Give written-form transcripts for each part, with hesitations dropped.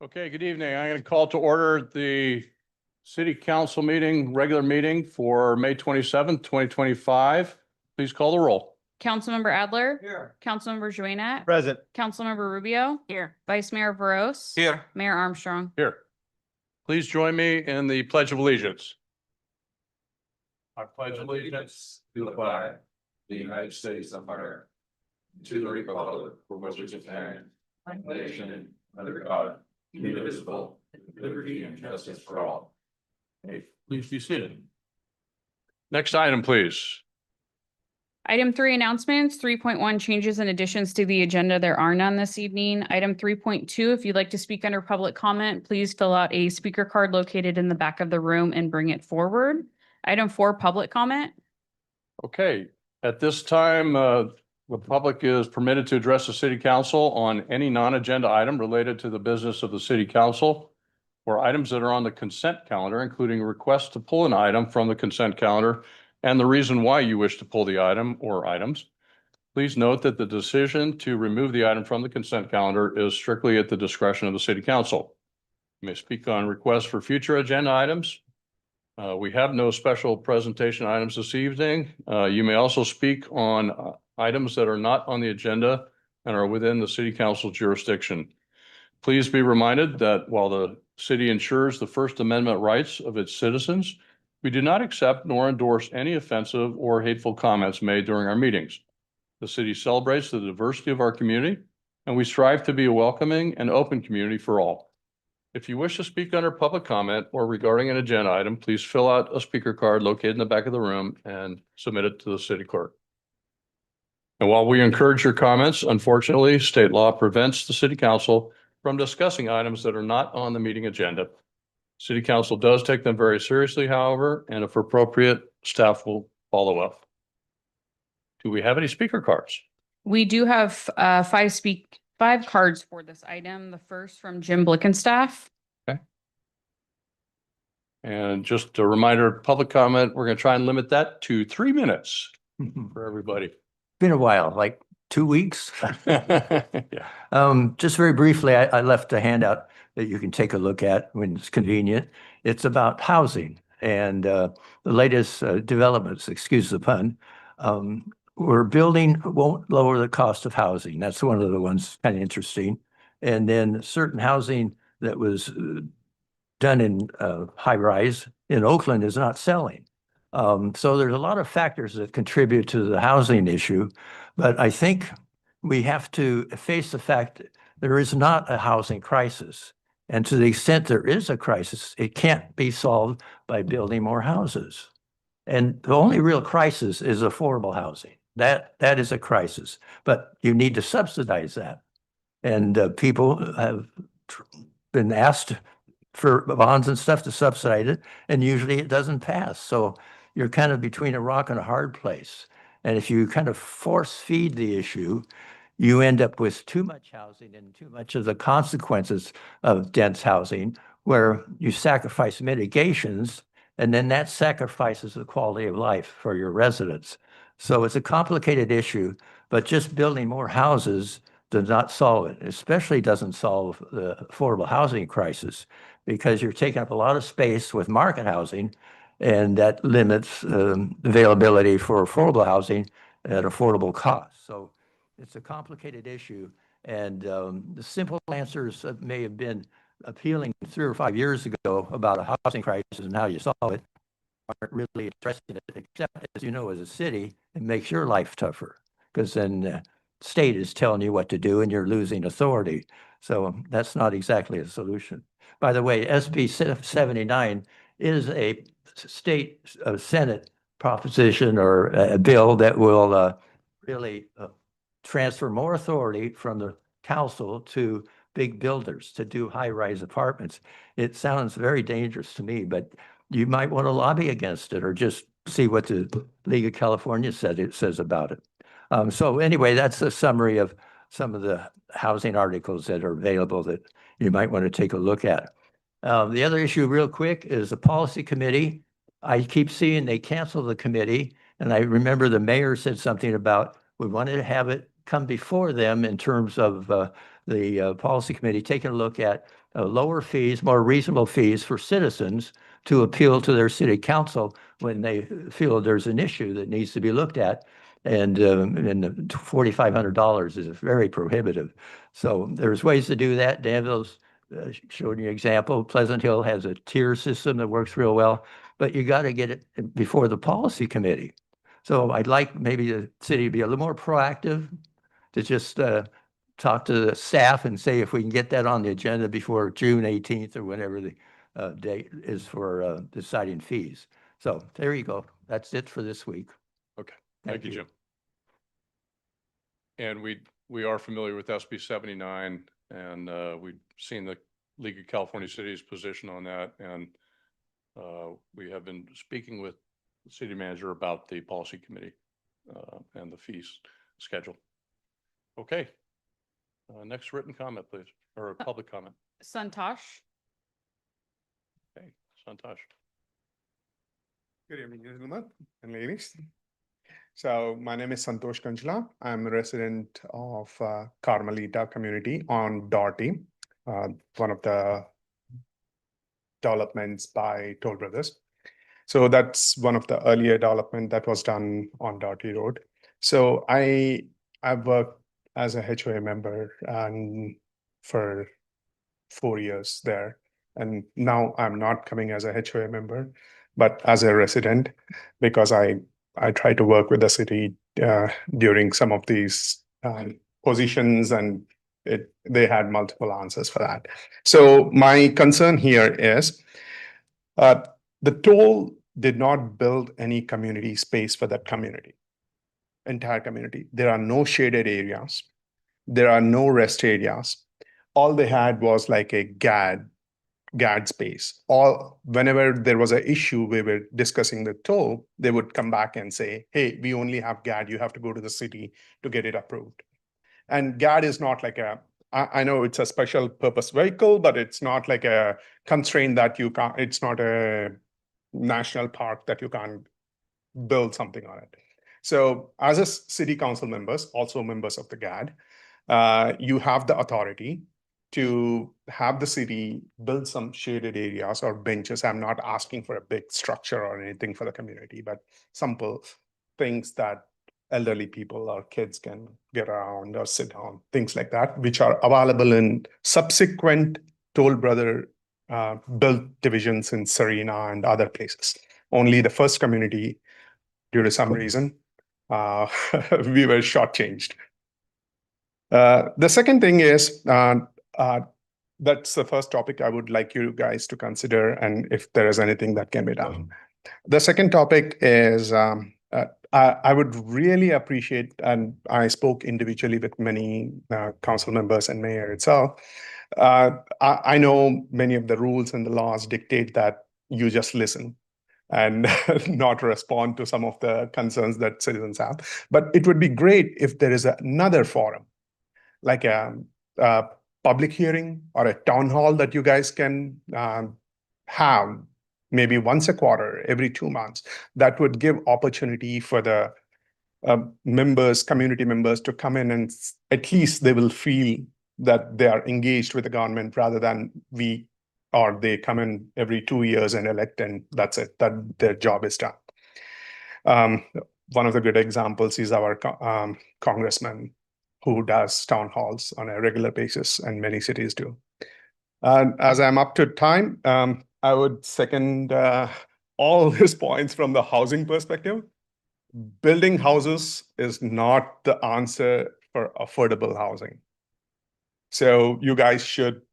Okay, good evening. I'm going to call to order the city council meeting, regular meeting for May 27th, 2025. Please call the roll. Councilmember Adler. Here. Councilmember Joanette. Present. Councilmember Rubio. Here. Vice Mayor Veros. Here. Mayor Armstrong. Here. Please join me in the Pledge of Allegiance. I pledge allegiance to the flag, the United States of America, to the republic for which it stands, one nation, under God, indivisible, with liberty and justice for all. Hey, please be seated. Next item, please. Item 3 announcements, 3.1 changes and additions to the agenda. There are none this evening. Item 3.2, if you'd like to speak under public comment, please fill out a speaker card located in the back of the room and bring it forward. Item 4, public comment. Okay, at this time, the public is permitted to address the city council on any non-agenda item related to the business of the city council or items that are on the consent calendar, including requests to pull an item from the consent calendar and the reason why you wish to pull the item or items. Please note that the decision to remove the item from the consent calendar is strictly at the discretion of the city council. You may speak on requests for future agenda items. We have no special presentation items this evening. You may also speak on items that are not on the agenda and are within the city council jurisdiction. Please be reminded that while the city ensures the First Amendment rights of its citizens, we do not accept nor endorse any offensive or hateful comments made during our meetings. The city celebrates the diversity of our community, and we strive to be a welcoming and open community for all. If you wish to speak under public comment or regarding an agenda item, please fill out a speaker card located in the back of the room and submit it to the city clerk. And while we encourage your comments, unfortunately, state law prevents the city council from discussing items that are not on the meeting agenda. City council does take them very seriously, however, and if appropriate, staff will follow up. Do we have any speaker cards? We do have 5 cards for this item. The first from Jim Blickenstaff. And just a reminder, public comment, we're going to try and limit that to 3 minutes for everybody. Been a while, like 2 weeks. Yeah. Just very briefly, I left a handout that you can take a look at when it's convenient. It's about housing and the latest developments, excuse the pun. We're building won't lower the cost of housing. That's one of the ones kind of interesting. And then certain housing that was done in high rise in Oakland is not selling. So there's a lot of factors that contribute to the housing issue, but I think we have to face the fact that there is not a housing crisis. And to the extent there is a crisis, it can't be solved by building more houses. And the only real crisis is affordable housing. That is a crisis, but you need to subsidize that. And people have been asked for bonds and stuff to subsidize it, and usually it doesn't pass. So you're kind of between a rock and a hard place. And if you kind of force feed the issue, you end up with too much housing and too much of the consequences of dense housing, where you sacrifice mitigations, and then that sacrifices the quality of life for your residents. So it's a complicated issue, but just building more houses does not solve it. Especially doesn't solve the affordable housing crisis, because you're taking up a lot of space with market housing, and that limits availability for affordable housing at affordable cost. So it's a complicated issue, and the simple answers may have been appealing 3 or 5 years ago about a housing crisis and how you solve it aren't really addressing it, except, as you know, as a city, it makes your life tougher, because then the state is telling you what to do and you're losing authority. So that's not exactly a solution. By the way, SB 79 is a state Senate proposition or a bill that will really transfer more authority from the council to big builders to do high-rise apartments. It sounds very dangerous to me, but you might want to lobby against it or just see what the League of California says about it. So anyway, that's a summary of some of the housing articles that are available that you might want to take a look at. The other issue real quick is the policy committee. I keep seeing they cancel the committee, and I remember the mayor said something about we wanted to have it come before them in terms of the policy committee taking a look at lower fees, more reasonable fees for citizens to appeal to their city council when they feel there's an issue that needs to be looked at. And the $4,500 is very prohibitive. So there's ways to do that. Danville's showed you an example. Pleasant Hill has a tier system that works real well, but you got to get it before the policy committee. So I'd like maybe the city to be a little more proactive, to just talk to the staff and say if we can get that on the agenda before June 18th or whenever the date is for deciding fees. So there you go. That's it for this week. Okay, thank you, Jim. And we are familiar with SB 79, and we've seen the League of California Cities position on that, and we have been speaking with the city manager about the policy committee and the fees schedule. Okay. Next written comment, please, or public comment. Santosh. Okay, Santosh. Good evening, gentlemen and ladies. So my name is Santosh Kanchla. I'm a resident of Carmelita community on Doherty, one of the developments by Toll Brothers. So that's one of the earlier development that was done on Doherty Road. So I've worked as a HOA member and for 4 years there. And now I'm not coming as a HOA member, but as a resident, because I try to work with the city during some of these positions, and they had multiple answers for that. So my concern here is the toll did not build any community space for that community, entire community. There are no shaded areas. There are no rest areas. All they had was like a GAD space. Whenever there was an issue, we were discussing the toll, they would come back and say, hey, we only have GAD. You have to go to the city to get it approved. And GAD is not like I know it's a special purpose vehicle, but it's not like a constraint that you can't, it's not a national park that you can't build something on it. So as a city council members, also members of the GAD, you have the authority to have the city build some shaded areas or benches. I'm not asking for a big structure or anything for the community, but simple things that elderly people or kids can get around or sit down, things like that, which are available in subsequent Toll Brother built divisions in Serena and other places. Only the first community, due to some reason, we were shortchanged. The second thing is, that's the first topic I would like you guys to consider, and if there is anything that can be done. The second topic is, I would really appreciate, and I spoke individually with many council members and mayor itself. I know many of the rules and the laws dictate that you just listen and not respond to some of the concerns that citizens have. But it would be great if there is another forum, like a public hearing or a town hall that you guys can have maybe once a quarter, every 2 months, that would give opportunity for the members, community members to come in, and at least they will feel that they are engaged with the government rather than they come in every 2 years and elect, and that's it, that their job is done. One of the good examples is our congressman, who does town halls on a regular basis, and many cities do. As I'm up to time, I would second all his points from the housing perspective. Building houses is not the answer for affordable housing. So you guys should,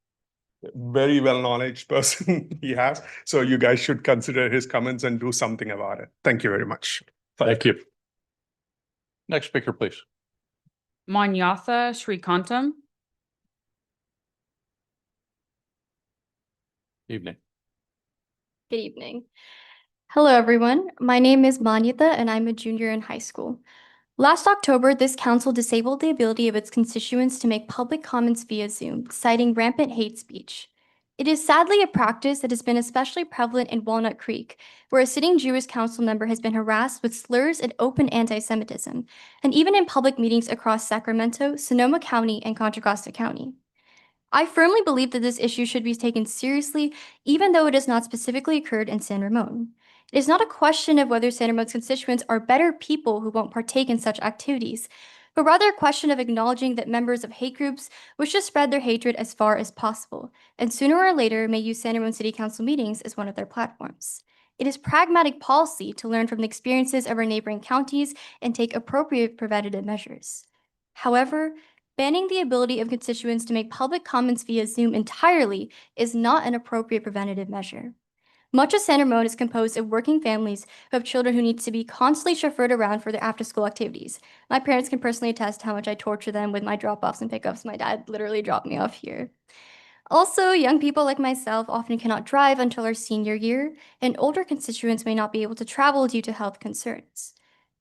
very well-knowledge person he has, so you guys should consider his comments and do something about it. Thank you very much. Thank you. Next speaker, please. Manyatha Srikantam. Evening. Good evening. Hello, everyone. My name is Manyatha, and I'm a junior in high school. Last October, this council disabled the ability of its constituents to make public comments via Zoom, citing rampant hate speech. It is sadly a practice that has been especially prevalent in Walnut Creek, where a sitting Jewish council member has been harassed with slurs and open anti-Semitism, and even in public meetings across Sacramento, Sonoma County, and Contra Costa County. I firmly believe that this issue should be taken seriously, even though it has not specifically occurred in San Ramon. It is not a question of whether San Ramon's constituents are better people who won't partake in such activities, but rather a question of acknowledging that members of hate groups wish to spread their hatred as far as possible, and sooner or later may use San Ramon City Council meetings as one of their platforms. It is pragmatic policy to learn from the experiences of our neighboring counties and take appropriate preventative measures. However, banning the ability of constituents to make public comments via Zoom entirely is not an appropriate preventative measure. Much of San Ramon is composed of working families who have children who need to be constantly chauffeured around for their after-school activities. My parents can personally attest to how much I torture them with my drop-offs and pickups. My dad literally dropped me off here. Also, young people like myself often cannot drive until our senior year, and older constituents may not be able to travel due to health concerns.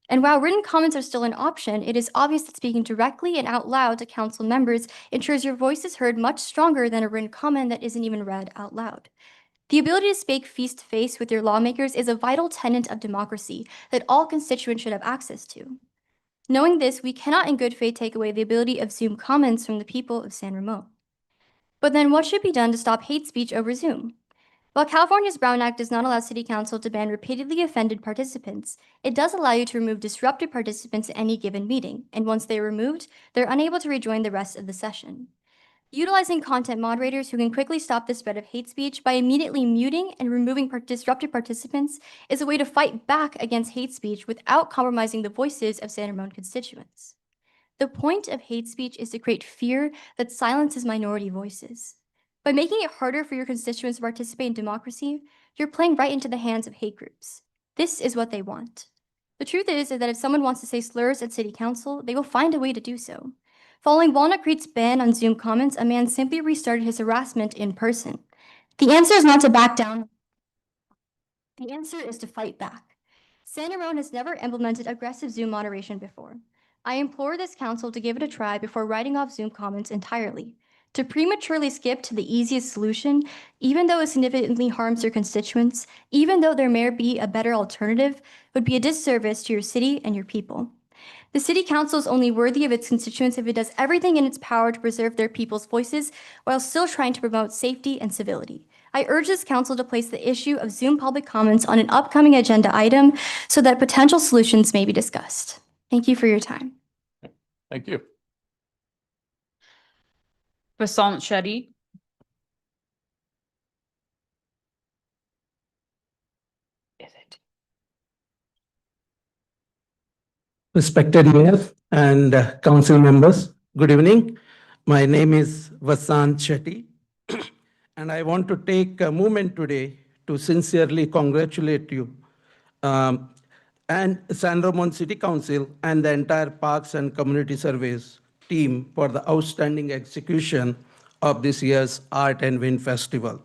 And while written comments are still an option, it is obvious that speaking directly and out loud to council members ensures your voice is heard much stronger than a written comment that isn't even read out loud. The ability to speak face to face with your lawmakers is a vital tenet of democracy that all constituents should have access to. Knowing this, we cannot in good faith take away the ability of Zoom comments from the people of San Ramon. But then what should be done to stop hate speech over Zoom? While California's Brown Act does not allow City Council to ban repeatedly offended participants, it does allow you to remove disruptive participants at any given meeting, and once they are removed, they're unable to rejoin the rest of the session. Utilizing content moderators who can quickly stop the spread of hate speech by immediately muting and removing disruptive participants is a way to fight back against hate speech without compromising the voices of San Ramon constituents. The point of hate speech is to create fear that silences minority voices. By making it harder for your constituents to participate in democracy, you're playing right into the hands of hate groups. This is what they want. The truth is that if someone wants to say slurs at City Council, they will find a way to do so. Following Walnut Creek's ban on Zoom comments, a man simply restarted his harassment in person. The answer is not to back down. The answer is to fight back. San Ramon has never implemented aggressive Zoom moderation before. I implore this council to give it a try before writing off Zoom comments entirely. To prematurely skip to the easiest solution, even though it significantly harms your constituents, even though there may be a better alternative, would be a disservice to your city and your people. The City Council is only worthy of its constituents if it does everything in its power to preserve their people's voices while still trying to promote safety and civility. I urge this council to place the issue of Zoom public comments on an upcoming agenda item so that potential solutions may be discussed. Thank you for your time. Thank you. Vasant Shetty. Is it? Respected Mayor and council members, good evening. My name is Vasant Shetty, and I want to take a moment today to sincerely congratulate you and San Ramon City Council and the entire Parks and Community Service team for the outstanding execution of this year's Art and Wind Festival.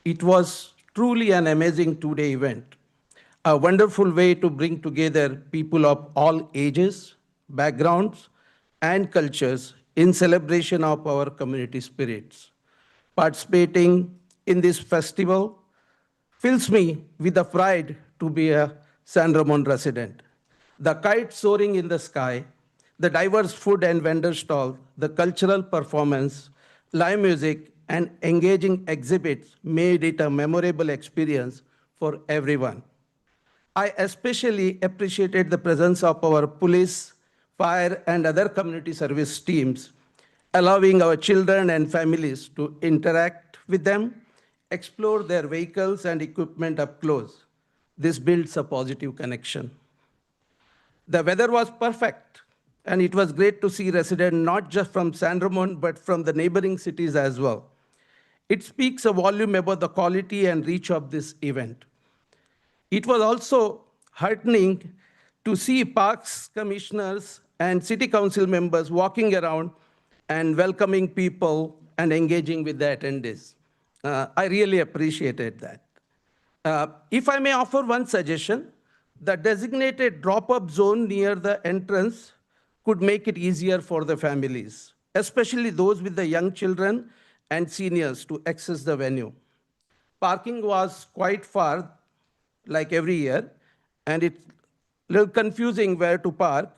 It was truly an amazing two-day event, a wonderful way to bring together people of all ages, backgrounds, and cultures in celebration of our community spirits. Participating in this festival fills me with the pride to be a San Ramon resident. The kite soaring in the sky, the diverse food and vendor stall, the cultural performance, live music, and engaging exhibits made it a memorable experience for everyone. I especially appreciated the presence of our police, fire, and other community service teams, allowing our children and families to interact with them, explore their vehicles and equipment up close. This builds a positive connection. The weather was perfect, and it was great to see residents not just from San Ramon, but from the neighboring cities as well. It speaks a volume about the quality and reach of this event. It was also heartening to see parks commissioners and city council members walking around and welcoming people and engaging with the attendees. I really appreciated that. If I may offer one suggestion, the designated drop-up zone near the entrance could make it easier for the families, especially those with the young children and seniors to access the venue. Parking was quite far, like every year, and it's a little confusing where to park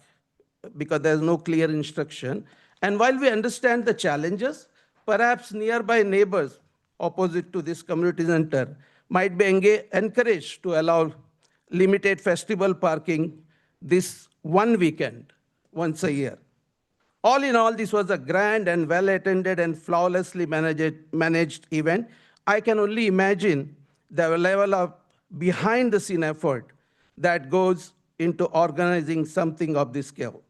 because there's no clear instruction. And while we understand the challenges, Perhaps nearby neighbors opposite to this community center might be encouraged to allow limited festival parking this one weekend, once a year. All in all, this was a grand and well-attended and flawlessly managed event. I can only imagine the level of behind-the-scene effort that goes into organizing something of this scale.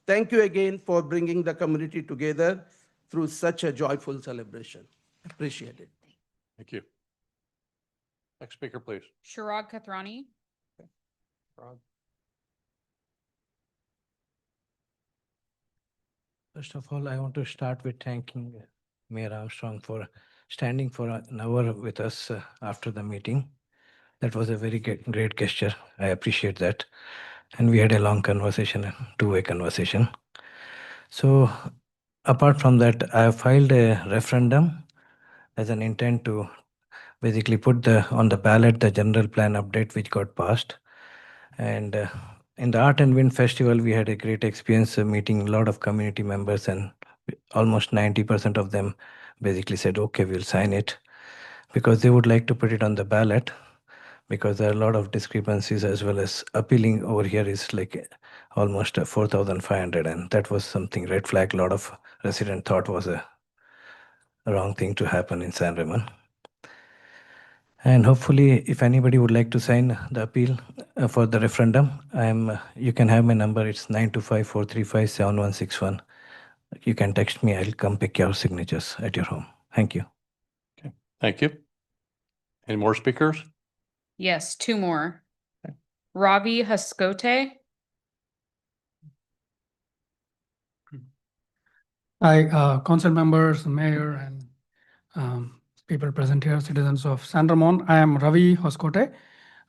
Thank you again for bringing the community together through such a joyful celebration. Appreciate it. Thank you. Next speaker, please. Shirag Kathrani. First of all, I want to start with thanking Mayor Armstrong for standing for an hour with us after the meeting. That was a very great gesture. I appreciate that. And we had a long conversation, a two-way conversation. So apart from that, I have filed a referendum as an intent to basically put on the ballot the general plan update which got passed. And in the Art and Wind Festival, we had a great experience meeting a lot of community members, and almost 90% of them basically said, okay, we'll sign it, because they would like to put it on the ballot, because there are a lot of discrepancies, as well as appealing over here is like almost 4,500, and that was something red flag. A lot of residents thought was a wrong thing to happen in San Ramon. And hopefully, if anybody would like to sign the appeal for the referendum, you can have my number. It's 925-435-7161. You can text me. I'll come pick your signatures at your home. Thank you. Okay, thank you. Any more speakers? Yes, two more. Ravi Haskote. Hi, council members, mayor, and people present here, citizens of San Ramon. I am Ravi Hoskote.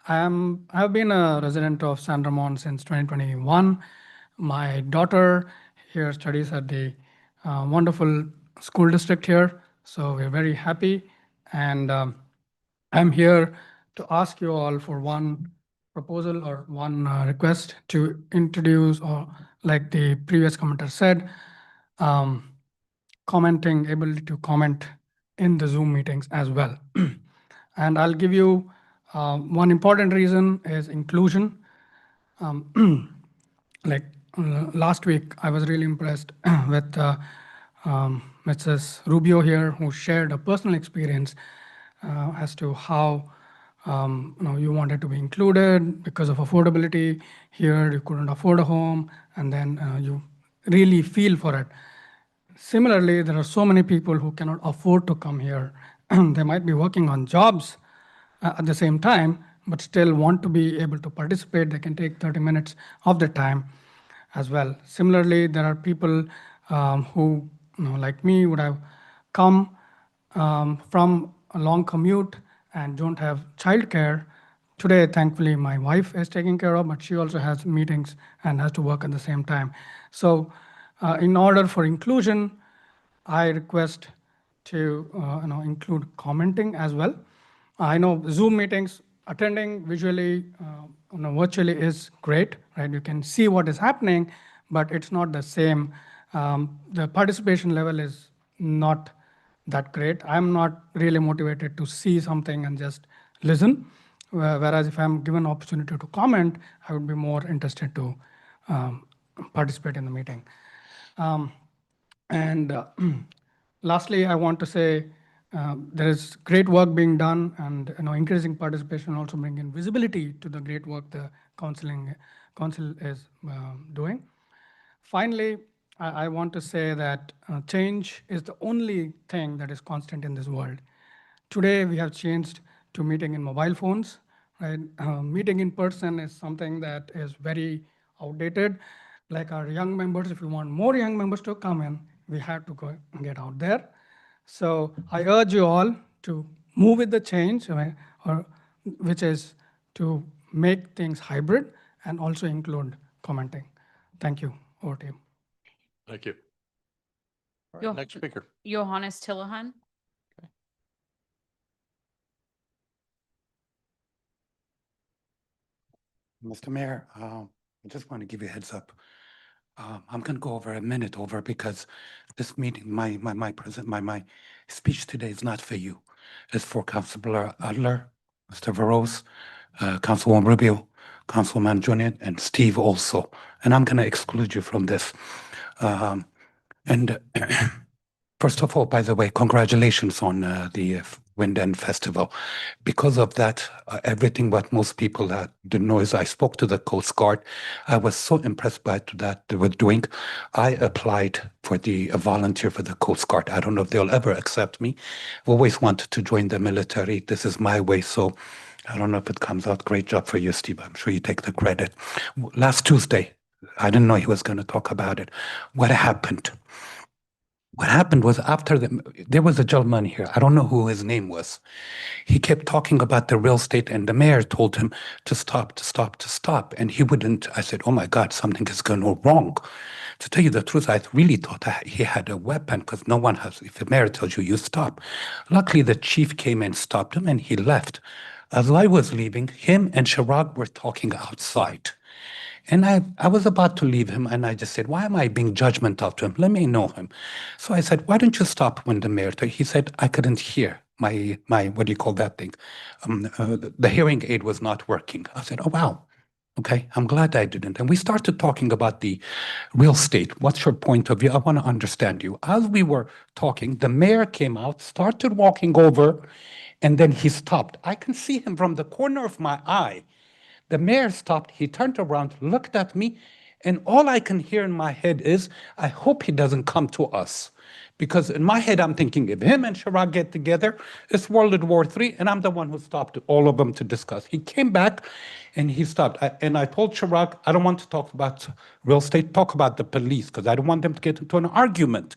I've been a resident of San Ramon since 2021. My daughter here studies at the wonderful school district here, so we're very happy. And I'm here to ask you all for one proposal or one request to introduce, or like the previous commenter said, ability to comment in the Zoom meetings as well. And I'll give you one important reason is inclusion. Like last week, I was really impressed with Mrs. Rubio here, who shared a personal experience as to how you wanted to be included because of affordability. Here, you couldn't afford a home, and then you really feel for it. Similarly, there are so many people who cannot afford to come here. They might be working on jobs at the same time, but still want to be able to participate. They can take 30 minutes of their time as well. Similarly, there are people who, like me, would have come from a long commute and don't have childcare. Today, thankfully, my wife is taking care of, but she also has meetings and has to work at the same time. So in order for inclusion, I request to include commenting as well. I know Zoom meetings, attending visually, virtually is great, right? You can see what is happening, but it's not the same. The participation level is not that great. I'm not really motivated to see something and just listen. Whereas if I'm given opportunity to comment, I would be more interested to participate in the meeting. And lastly, I want to say there is great work being done, and increasing participation also bringing visibility to the great work the council is doing. Finally, I want to say that change is the only thing that is constant in this world. Today, we have changed to meeting in mobile phones, right? Meeting in person is something that is very outdated. Like our young members, if we want more young members to come in, we have to go and get out there. So I urge you all to move with the change, which is to make things hybrid and also include commenting. Thank you. Over to you. Thank you. All Yo- right, next speaker. Johannes Tillahan. Mr. Mayor, I just want to give you a heads up. I'm gonna go over a minute over because this meeting, my speech today is not for you. It's for Councilor Adler, Mr. Veros, Councilwoman Rubio, Councilman Junior, and Steve also. And I'm gonna exclude you from this. And first of all, by the way, congratulations on the Wind End Festival. Because of that, everything what most people didn't know is I spoke to the Coast Guard. I was so impressed by that they were doing. I applied for a volunteer for the Coast Guard. I don't know if they'll ever accept me. I've always wanted to join the military. This is my way, so I don't know if it comes out. Great job for you, Steve. I'm sure you take the credit. Last Tuesday, I didn't know he was going to talk about it. What happened? What happened was after there was a gentleman here. I don't know who his name was. He kept talking about the real estate and the mayor told him to stop. And he wouldn't. I said, oh my God, something is going wrong. To tell you the truth, I really thought that he had a weapon because no one has, if the mayor tells you, you stop. Luckily, the chief came and stopped him and he left. As I was leaving, him and Chirag were talking outside. And I was about to leave him, and I just said, why am I being judgmental to him? Let me know him. So I said, why don't you stop when the mayor told? He said, I couldn't hear my what do you call that thing? The hearing aid was not working. I said, oh, wow. Okay, I'm glad I didn't. And we started talking about the real estate. What's your point of view? I want to understand you. As we were talking, the mayor came out, started walking over, and then he stopped. I can see him from the corner of my eye. The mayor stopped, he turned around, looked at me, and all I can hear in my head is, I hope he doesn't come to us. Because in my head, I'm thinking, if him and Chirag get together, it's World War III, and I'm the one who stopped all of them to discuss. He came back, and he stopped. And I told Chirag, I don't want to talk about real estate, talk about the police, because I don't want them to get into an argument.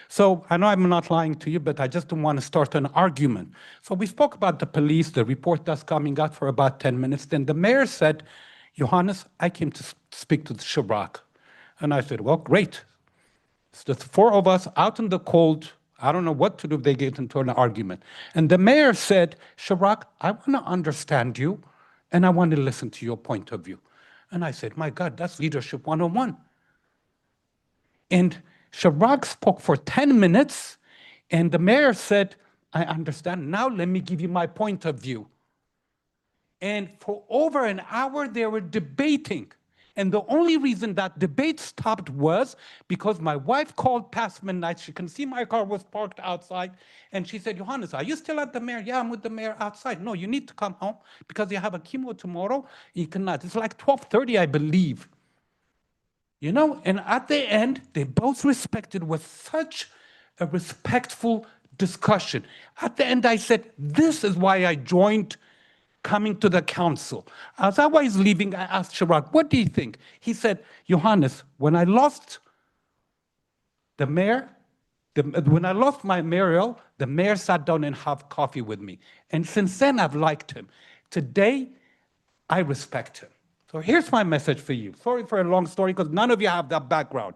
So I know I'm not lying to you, but I just don't want to start an argument. So we spoke about the police, the report that's coming out for about 10 minutes. Then the mayor said, Johannes, I came to speak to the Chirag. And I said, well, great. It's the four of us out in the cold. I don't know what to do if they get into an argument. And the mayor said, Chirag, I want to understand you, and I want to listen to your point of view. And I said, my God, that's leadership 101. And Chirag spoke for 10 minutes, and the mayor said, I understand. Now let me give you my point of view. And for over an hour, they were debating. And the only reason that debate stopped was because my wife called past midnight. She can see my car was parked outside. And she said, Johannes, are you still at the mayor? Yeah, I'm with the mayor outside. No, you need to come home because you have a chemo tomorrow. You cannot. It's like 12:30, I believe. You know, and at the end, they both respected with such a respectful discussion. At the end, I said, this is why I joined coming to the council. As I was leaving, I asked Chirag, what do you think? He said, Johannes, when I lost the mayor, when I lost my mayoral, the mayor sat down and had coffee with me. And since then, I've liked him. Today, I respect him. So here's my message for you. Sorry for a long story, because none of you have that background.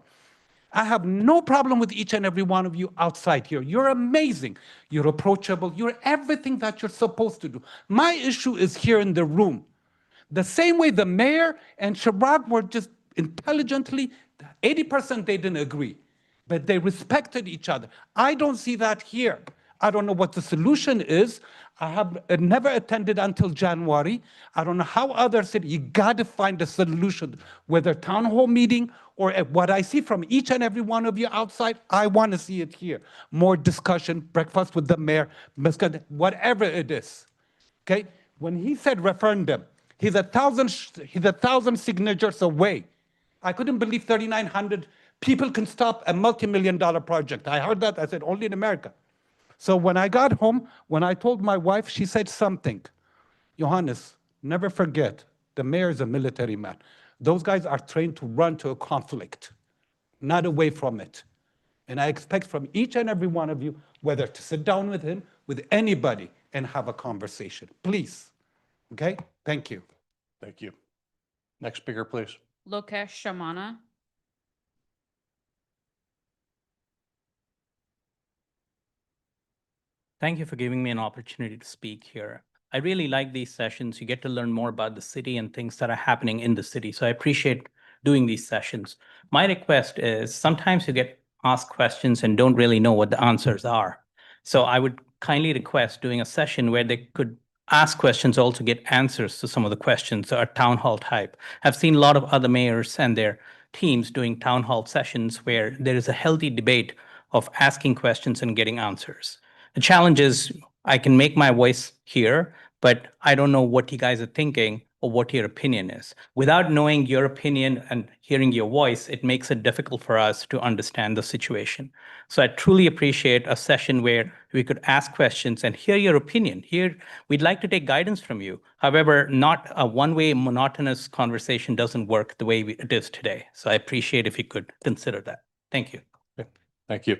I have no problem with each and every one of you outside here. You're amazing. You're approachable. You're everything that you're supposed to do. My issue is here in the room. The same way the mayor and Chirag were just intelligently, 80% they didn't agree, but they respected each other. I don't see that here. I don't know what the solution is. I have never attended until January. I don't know how others said, you got to find a solution, whether town hall meeting or what I see from each and every one of you outside, I want to see it here. More discussion, breakfast with the mayor, whatever it is, okay? When he said referendum, he's 1,000 signatures away. I couldn't believe 3,900 people can stop a multi-million-dollar project. I heard that, I said, only in America. So when I got home, when I told my wife, she said something. Johannes, never forget, the mayor is a military man. Those guys are trained to run to a conflict, not away from it. And I expect from each and every one of you, whether to sit down with him, with anybody, and have a conversation. Please. Okay? Thank you. Thank you. Next speaker, please. Lokesh Shamana. Thank you for giving me an opportunity to speak here. I really like these sessions. You get to learn more about the city and things that are happening in the city. So I appreciate doing these sessions. My request is sometimes you get asked questions and don't really know what the answers are. So I would kindly request doing a session where they could ask questions, also get answers to some of the questions, a town hall type. I've seen a lot of other mayors and their teams doing town hall sessions where there is a healthy debate of asking questions and getting answers. The challenge is I can make my voice hear, but I don't know what you guys are thinking or what your opinion is. Without knowing your opinion and hearing your voice, it makes it difficult for us to understand the situation. So I truly appreciate a session where we could ask questions and hear your opinion. Here, we'd like to take guidance from you. However, not a one-way monotonous conversation doesn't work the way it is today. So I appreciate if you could consider that. Thank you. Thank you.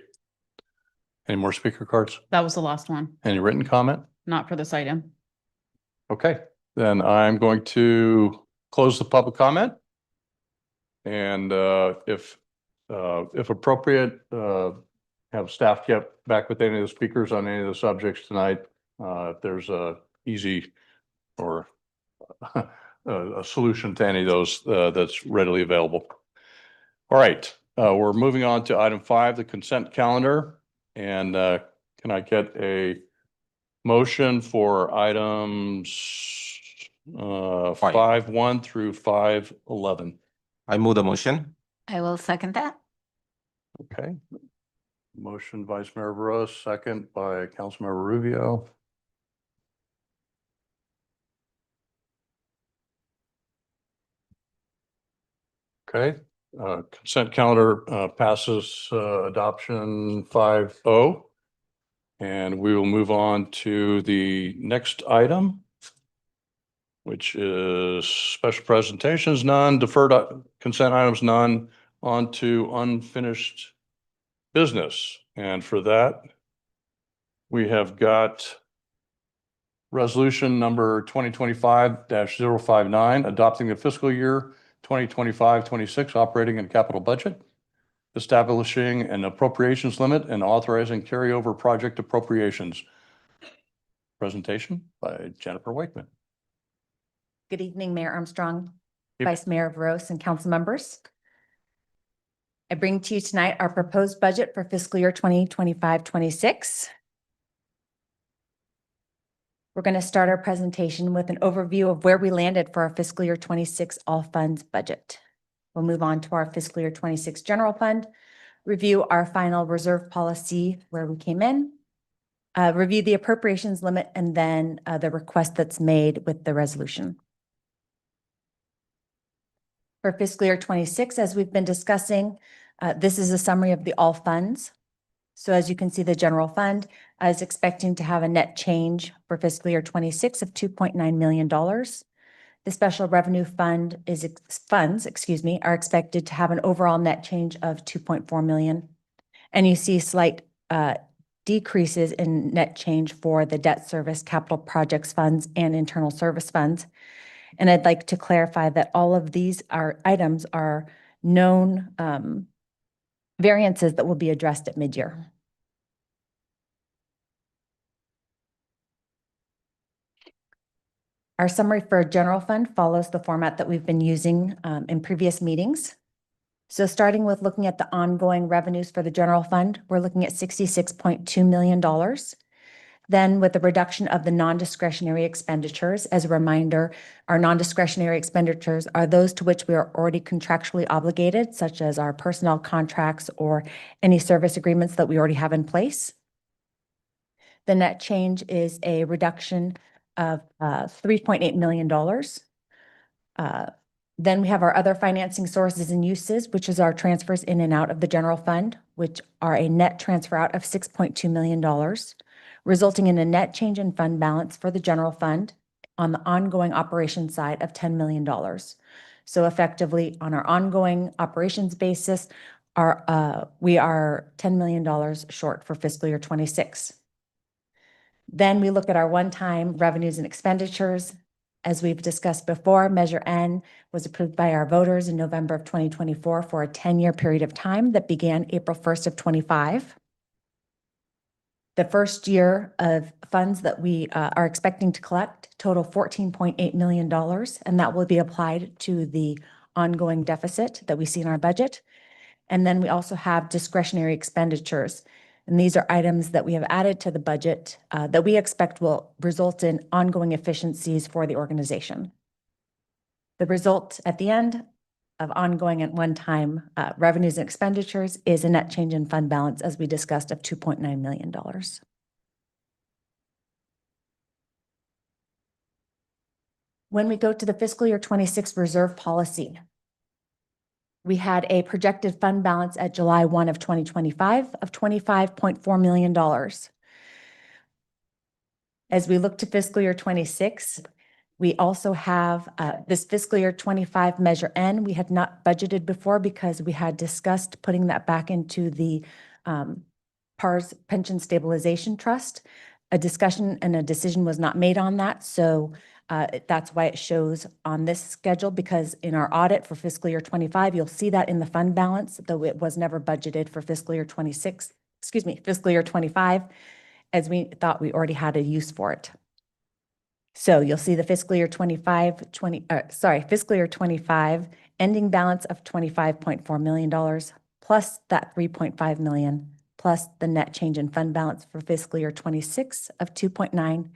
Any more speaker cards? That was the last one, Any written comment? not for this item. Okay, then I'm going to close the public comment. And if appropriate, have staff get back with any of the speakers on any of the subjects tonight. If there's a easy or a solution to any of those that's readily available. All right, we're moving on to item 5, the consent calendar. And can I get a motion for items 5.1 through 5.11? I move the motion. I will second that. Okay. Motion Vice Mayor Veros, second by Councilmember Rubio. Okay, consent calendar passes adoption 5-0. And we will move on to the next item, which is special presentations, none, deferred consent items, none, on to unfinished business. And for that, we have got resolution number 2025-059, adopting the fiscal year 2025-26 operating and capital budget, establishing an appropriations limit and authorizing carryover project appropriations. Presentation by Jennifer Wakeman. Good evening, Mayor Armstrong, Yep. Vice Mayor Veros, and council members. I bring to you tonight our proposed budget for fiscal year 2025-26. We're going to start our presentation with an overview of where we landed for our fiscal year 26 all funds budget. We'll move on to our fiscal year 26 general fund, review our final reserve policy where we came in, review the appropriations limit, and then the request that's made with the resolution. For fiscal year 26, as we've been discussing, this is a summary of the all funds. So as you can see, the general fund is expecting to have a net change for fiscal year 26 of $2.9 million. The special revenue fund funds are expected to have an overall net change of 2.4 million. And you see slight decreases in net change for the debt service, capital projects funds, and internal service funds. And I'd like to clarify that all of these items are known variances that will be addressed at mid-year. Our summary for general fund follows the format that we've been using in previous meetings. So starting with looking at the ongoing revenues for the general fund, we're looking at $66.2 million. Then with the reduction of the non-discretionary expenditures, as a reminder, our non-discretionary expenditures are those to which we are already contractually obligated, such as our personnel contracts or any service agreements that we already have in place. The net change is a reduction of $3.8 million. Then we have our other financing sources and uses, which is our transfers in and out of the general fund, which are a net transfer out of $6.2 million, resulting in a net change in fund balance for the general fund on the ongoing operations side of $10 million. So effectively, on our ongoing operations basis, we are $10 million short for fiscal year 26. Then we look at our one-time revenues and expenditures. As we've discussed before, Measure N was approved by our voters in November of 2024 for a 10-year period of time that began April 1st of 25. The first year of funds that we are expecting to collect total $14.8 million, and that will be applied to the ongoing deficit that we see in our budget. And then we also have discretionary expenditures. And these are items that we have added to the budget that we expect will result in ongoing efficiencies for the organization. The result at the end of ongoing and one-time revenues and expenditures is a net change in fund balance, as we discussed, of $2.9 million. When we go to the fiscal year 26 reserve policy, we had a projected fund balance at July 1 of 2025 of $25.4 million. As we look to fiscal year 26, we also have this fiscal year 25 Measure N. We had not budgeted before because we had discussed putting that back into the PARS Pension Stabilization Trust. A discussion and a decision was not made on that. So that's why it shows on this schedule, because in our audit for fiscal year 25, you'll see that in the fund balance, though it was never budgeted for fiscal year 26, fiscal year 25, as we thought we already had a use for it. So you'll see the fiscal year 25 ending balance of $25.4 million, plus that $3.5 million, plus the net change in fund balance for fiscal year 26 of 2.9,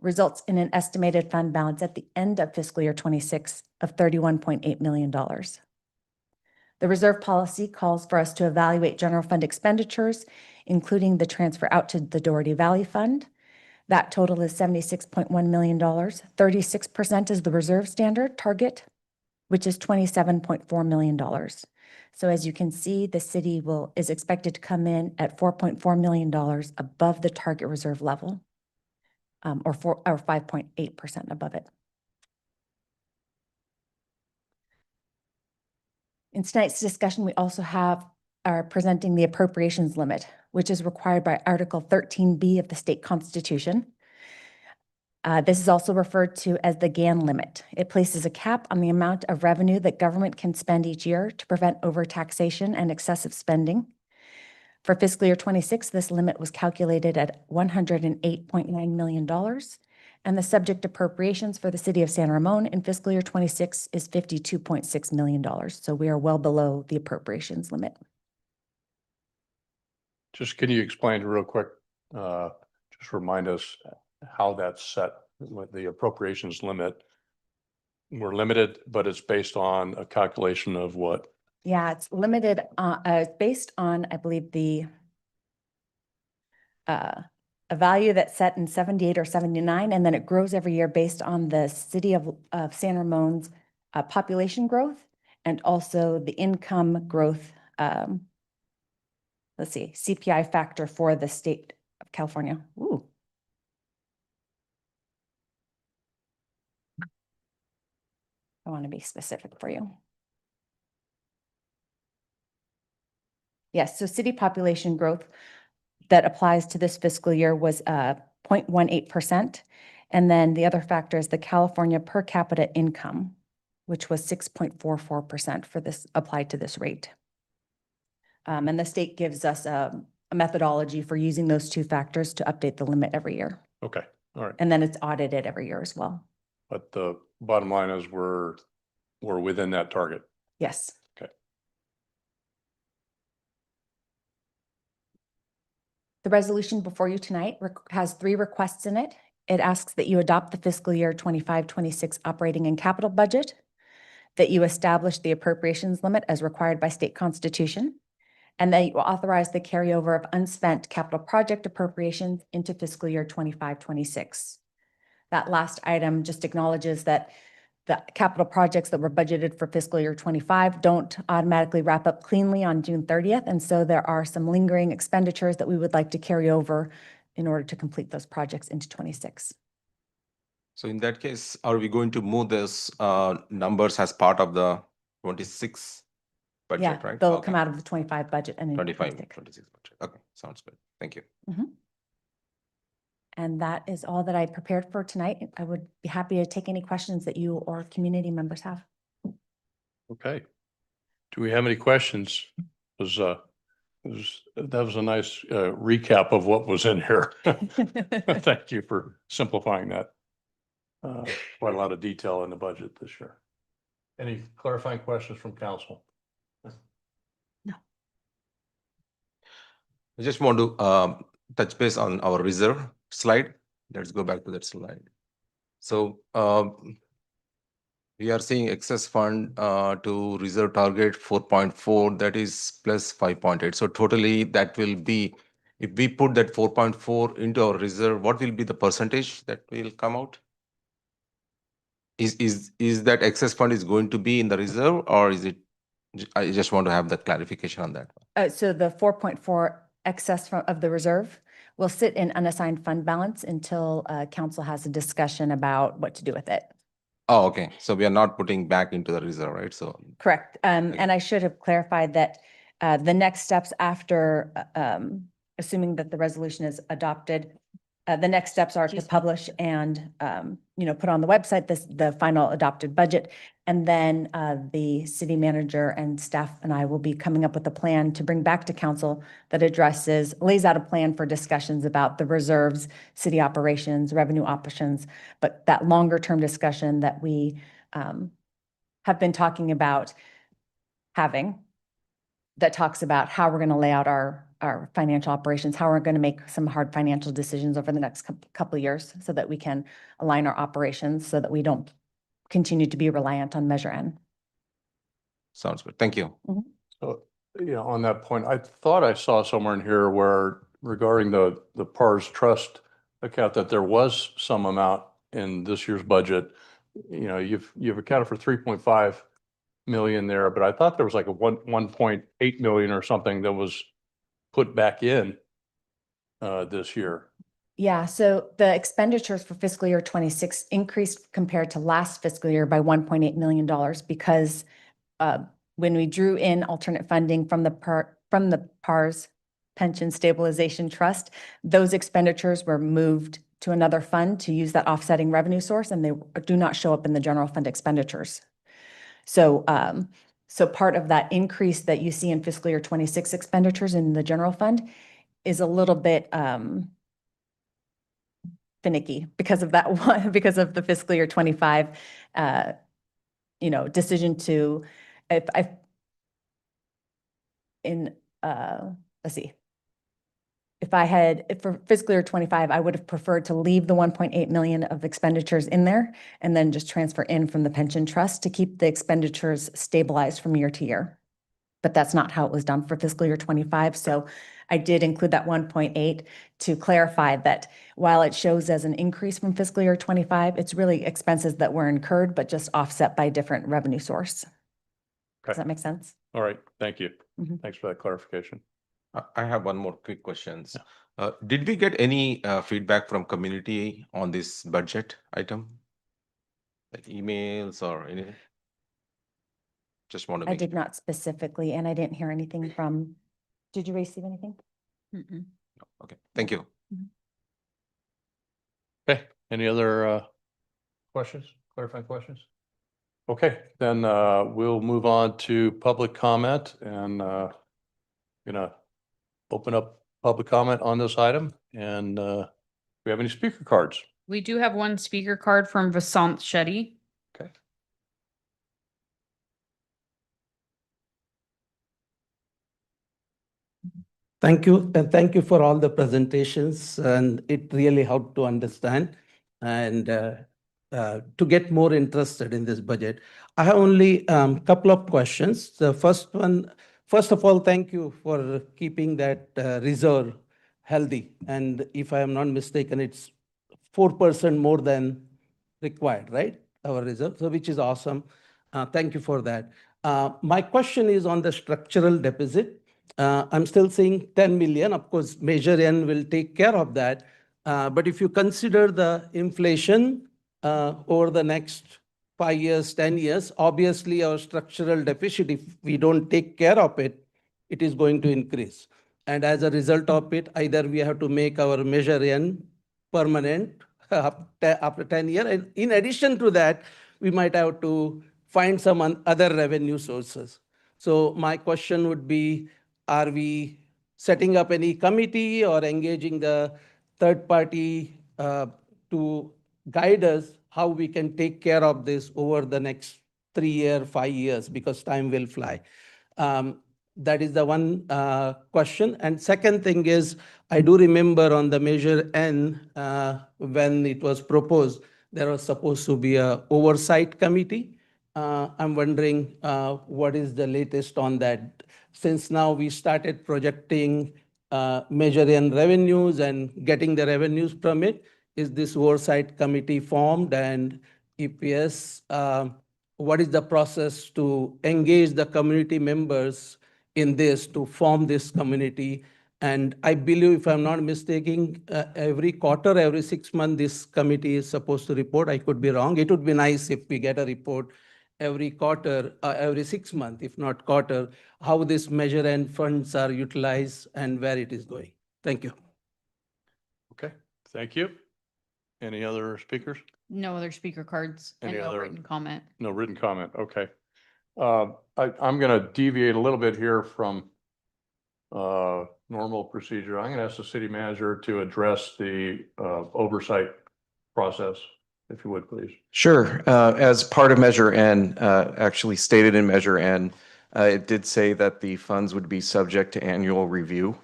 results in an estimated fund balance at the end of fiscal year 26 of $31.8 million. The reserve policy calls for us to evaluate general fund expenditures, including the transfer out to the Doherty Valley Fund. That total is $76.1 million. 36% is the reserve standard target, which is $27.4 million. So as you can see, the city is expected to come in at $4.4 million above the target reserve level, or 5.8% above it. In tonight's discussion, we also are presenting the appropriations limit, which is required by Article 13B of the state constitution. This is also referred to as the GAN limit. It places a cap on the amount of revenue that government can spend each year to prevent overtaxation and excessive spending. For fiscal year 26, this limit was calculated at $108.9 million, and the subject appropriations for the city of San Ramon in fiscal year 26 is $52.6 million. So we are well below the appropriations limit. Just can you explain real quick, just remind us how that's set with the appropriations limit? We're limited, but it's based on a calculation of what? Yeah, it's limited, based on, I believe, a value that's set in 78 or 79, and then it grows every year based on the city of San Ramon's population growth and also the income growth, let's see, CPI factor for the state of California. Ooh. I want to be specific for you. Yes, so city population growth that applies to this fiscal year was 0.18%. And then the other factor is the California per capita income, which was 6.44% for this applied to this rate. And the state gives us a methodology for using those two factors to update the limit every year. Okay, all right. And then it's audited every year as well. But the bottom line is we're within that target. Yes. Okay. The resolution before you tonight has 3 requests in it. It asks that you adopt the fiscal year 25-26 operating and capital budget, that you establish the appropriations limit as required by state constitution, and that you authorize the carryover of unspent capital project appropriations into fiscal year 25-26. That last item just acknowledges that the capital projects that were budgeted for fiscal year 25 don't automatically wrap up cleanly on June 30th. And so there are some lingering expenditures that we would like to carry over in order to complete those projects into 26. So in that case, are we going to move this numbers as part of the 26 budget, Yeah, right? they'll Okay. come out of the 25 budget and into 25, 26. 26 budget. Okay, sounds good. Thank you. And that is all that I prepared for tonight. I would be happy to take any questions that you or community members have. Okay. Do we have any questions? That was a nice recap of what was in here. Thank you for simplifying that. Quite a lot of detail in the budget this year. Any clarifying questions from council? I just want to touch base on our reserve slide. Let's go back to that slide. So we are seeing excess fund to reserve target 4.4, that is plus 5.8. So totally that will be, if we put that 4.4 into our reserve, what will be the percentage that will come out? Is that excess fund is going to be in the reserve, or is it? I just want to have that clarification on that. So the 4.4 excess of the reserve will sit in unassigned fund balance until council has a discussion about what to do with it. Oh, okay. So we are not putting back into the reserve, right? So Correct. And I should have clarified that the next steps after, assuming that the resolution is adopted, the next steps are to publish and, put on the website the final adopted budget. And then the city manager and staff and I will be coming up with a plan to bring back to council that lays out a plan for discussions about the reserves, city operations, revenue options, but that longer term discussion that we have been talking about having, that talks about how we're going to lay out our financial operations, how we're going to make some hard financial decisions over the next couple of years so that we can align our operations so that we don't continue to be reliant on Measure N. sounds good. Thank you. So, on that point, I thought I saw somewhere in here where regarding the PARS trust account that there was some amount in this year's budget. You've accounted for 3.5 million there, but I thought there was like a 1.8 million or something that was put back in this year. Yeah, so the expenditures for fiscal year 26 increased compared to last fiscal year by $1.8 million because when we drew in alternate funding from the PARS Pension Stabilization Trust, those expenditures were moved to another fund to use that offsetting revenue source, and they do not show up in the general fund expenditures. So part of that increase that you see in fiscal year 26 expenditures in the general fund is a little bit finicky because of that one, because of the fiscal year 25, decision to, let's see. For fiscal year 25, I would have preferred to leave the 1.8 million of expenditures in there and then just transfer in from the pension trust to keep the expenditures stabilized from year to year. But that's not how it was done for fiscal year 25. So I did include that 1.8 to clarify that while it shows as an increase from fiscal year 25, it's really expenses that were incurred, but just offset by a different revenue source. Does that make sense? All right. Thank you. Mhm. Thanks for that clarification. I have one more quick questions. Did we get any feedback from community on this budget item? Like emails or anything? Just want to I make did sure. not specifically, and I didn't hear anything from, did you receive anything? Okay, thank you. Okay. Any other questions, clarifying questions? Okay, then we'll move on to public comment and gonna open up public comment on this item. And do we have any speaker cards? We do have one speaker card from Vasant Shetty. Okay. Thank you, and thank you for all the presentations, and it really helped to understand and to get more interested in this budget. I have only couple of questions. The first one, first of all, thank you for keeping that reserve healthy. And if I am not mistaken, it's 4% more than required, right? Our reserve, so which is awesome. Thank you for that. My question is on the structural deficit. I'm still seeing 10 million. Of course, Measure N will take care of that. But if you consider the inflation over the next 5 years, 10 years, obviously our structural deficit, if we don't take care of it, it is going to increase. And as a result of it, either we have to make our Measure N permanent after 10 years. And in addition to that, we might have to find some other revenue sources. So my question would be, are we setting up any committee or engaging the third party to guide us how we can take care of this over the next 3 year, 5 years, because time will fly. That is the one question. And second thing is, I do remember on the Measure N, when it was proposed, there was supposed to be a oversight committee. I'm wondering what is the latest on that? Since now we started projecting Measure N revenues and getting the revenues from it, is this oversight committee formed? And if yes, what is the process to engage the community members in this, to form this community? And I believe, if I'm not mistaken, every quarter, every 6 months, this committee is supposed to report. I could be wrong. It would be nice if we get a report every quarter, every 6 months, if not quarter, how this Measure N funds are utilized and where it is going. Thank you. Okay, thank you. Any other speakers? No other speaker cards and Any no other- written comment. No written comment, okay. I'm gonna deviate a little bit here from normal procedure. I'm gonna ask the city manager to address the oversight process, if you would, please. Sure. As part of Measure N, actually stated in Measure N, it did say that the funds would be subject to annual review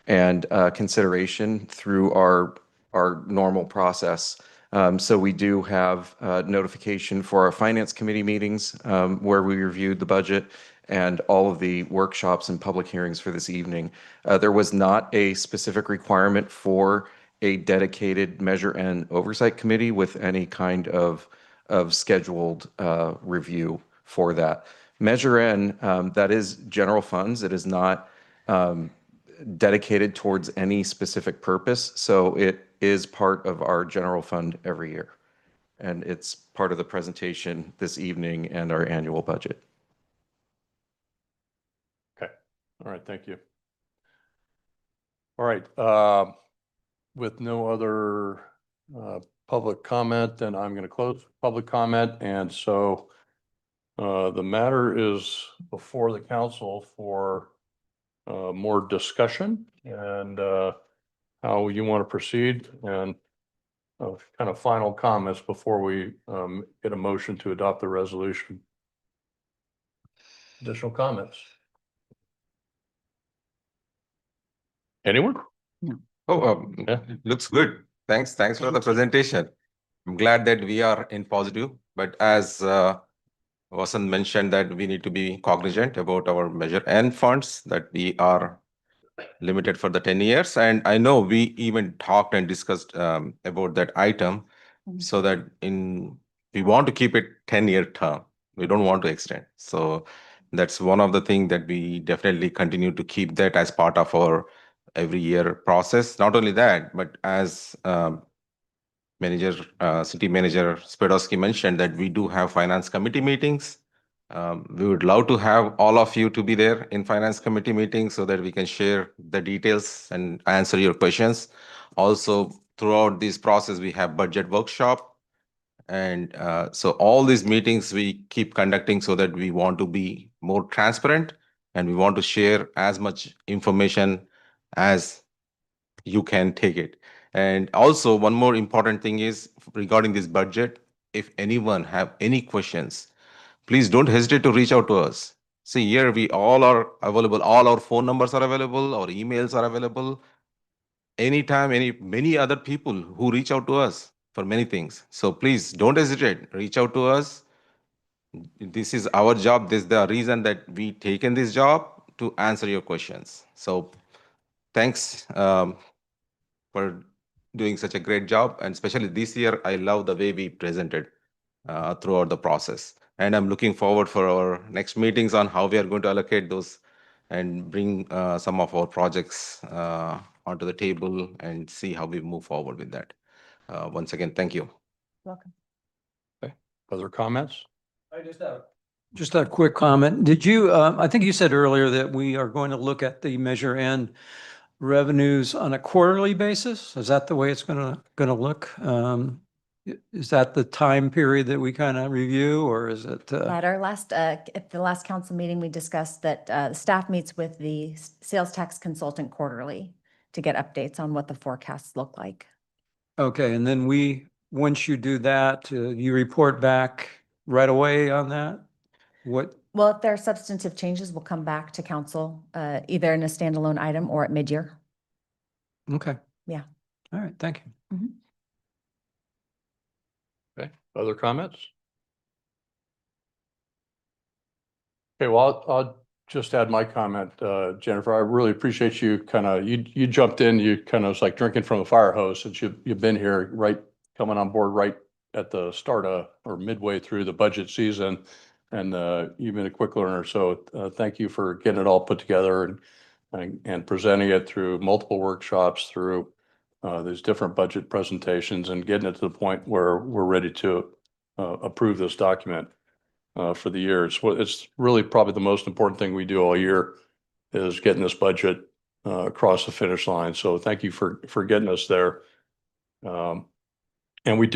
and consideration through our normal process. So we do have notification for our Finance Committee meetings where we reviewed the budget and all of the workshops and public hearings for this evening. There was not a specific requirement for a dedicated Measure N oversight committee with any kind of scheduled review for that. Measure N, that is general funds. It is not dedicated towards any specific purpose. So it is part of our general fund every year. And it's part of the presentation this evening and our annual budget. Okay, all right, thank you. All right, with no other public comment, then I'm going to close public comment. And so the matter is before the council for more discussion and how you want to proceed and kind of final comments before we get a motion to adopt the resolution. Additional comments? Anyone? Oh, Yeah. looks good. Thanks for the presentation. I'm glad that we are in positive, but as Vasan mentioned, that we need to be cognizant about our Measure N funds, that we are limited for the 10 years. And I know we even talked and discussed about that item, so that we want to keep it 10-year term. We don't want to extend. So that's one of the things that we definitely continue to keep that as part of our every year process. Not only that, but as City Manager Spadowski mentioned, that we do have Finance Committee meetings. We would love to have all of you to be there in Finance Committee meetings so that we can share the details and answer your questions. Also, throughout this process, we have budget workshop. And so all these meetings we keep conducting so that we want to be more transparent and we want to share as much information as you can take it. And also, one more important thing is regarding this budget, if anyone have any questions, please don't hesitate to reach out to us. See, here we all are available. All our phone numbers are available. Our emails are available. Anytime, many other people who reach out to us for many things. So please don't hesitate. Reach out to us. This is our job. This is the reason that we taken this job, to answer your questions. So thanks for doing such a great job. And especially this year, I love the way we presented throughout the process. And I'm looking forward for our next meetings on how we are going to allocate those and bring some of our projects onto the table and see how we move forward with that. Once again, thank you. Welcome. Other comments? Just a quick comment. Did you, I think you said earlier that we are going to look at the Measure N revenues on a quarterly basis? Is that the way it's going to look? Is that the time period that we kind of review, or is it? At our last, at the last council meeting, we discussed that the staff meets with the sales tax consultant quarterly to get updates on what the forecasts look like. Okay, and then once you do that, you report back right away on that? What, Well, if there are substantive changes, we'll come back to council, either in a standalone item or at mid-year. okay. Yeah. All right, thank you. Okay, other comments? Okay, well, I'll just add my comment, Jennifer. I really appreciate you you jumped in, you kind of was like drinking from a fire hose since you've been here coming on board right at the start of or midway through the budget season. And you've been a quick learner. So thank you for getting it all put together and presenting it through multiple workshops, through these different budget presentations and getting it to the point where we're ready to approve this document for the year. It's really probably the most important thing we do all year is getting this budget across the finish line. So thank you for getting us there. And we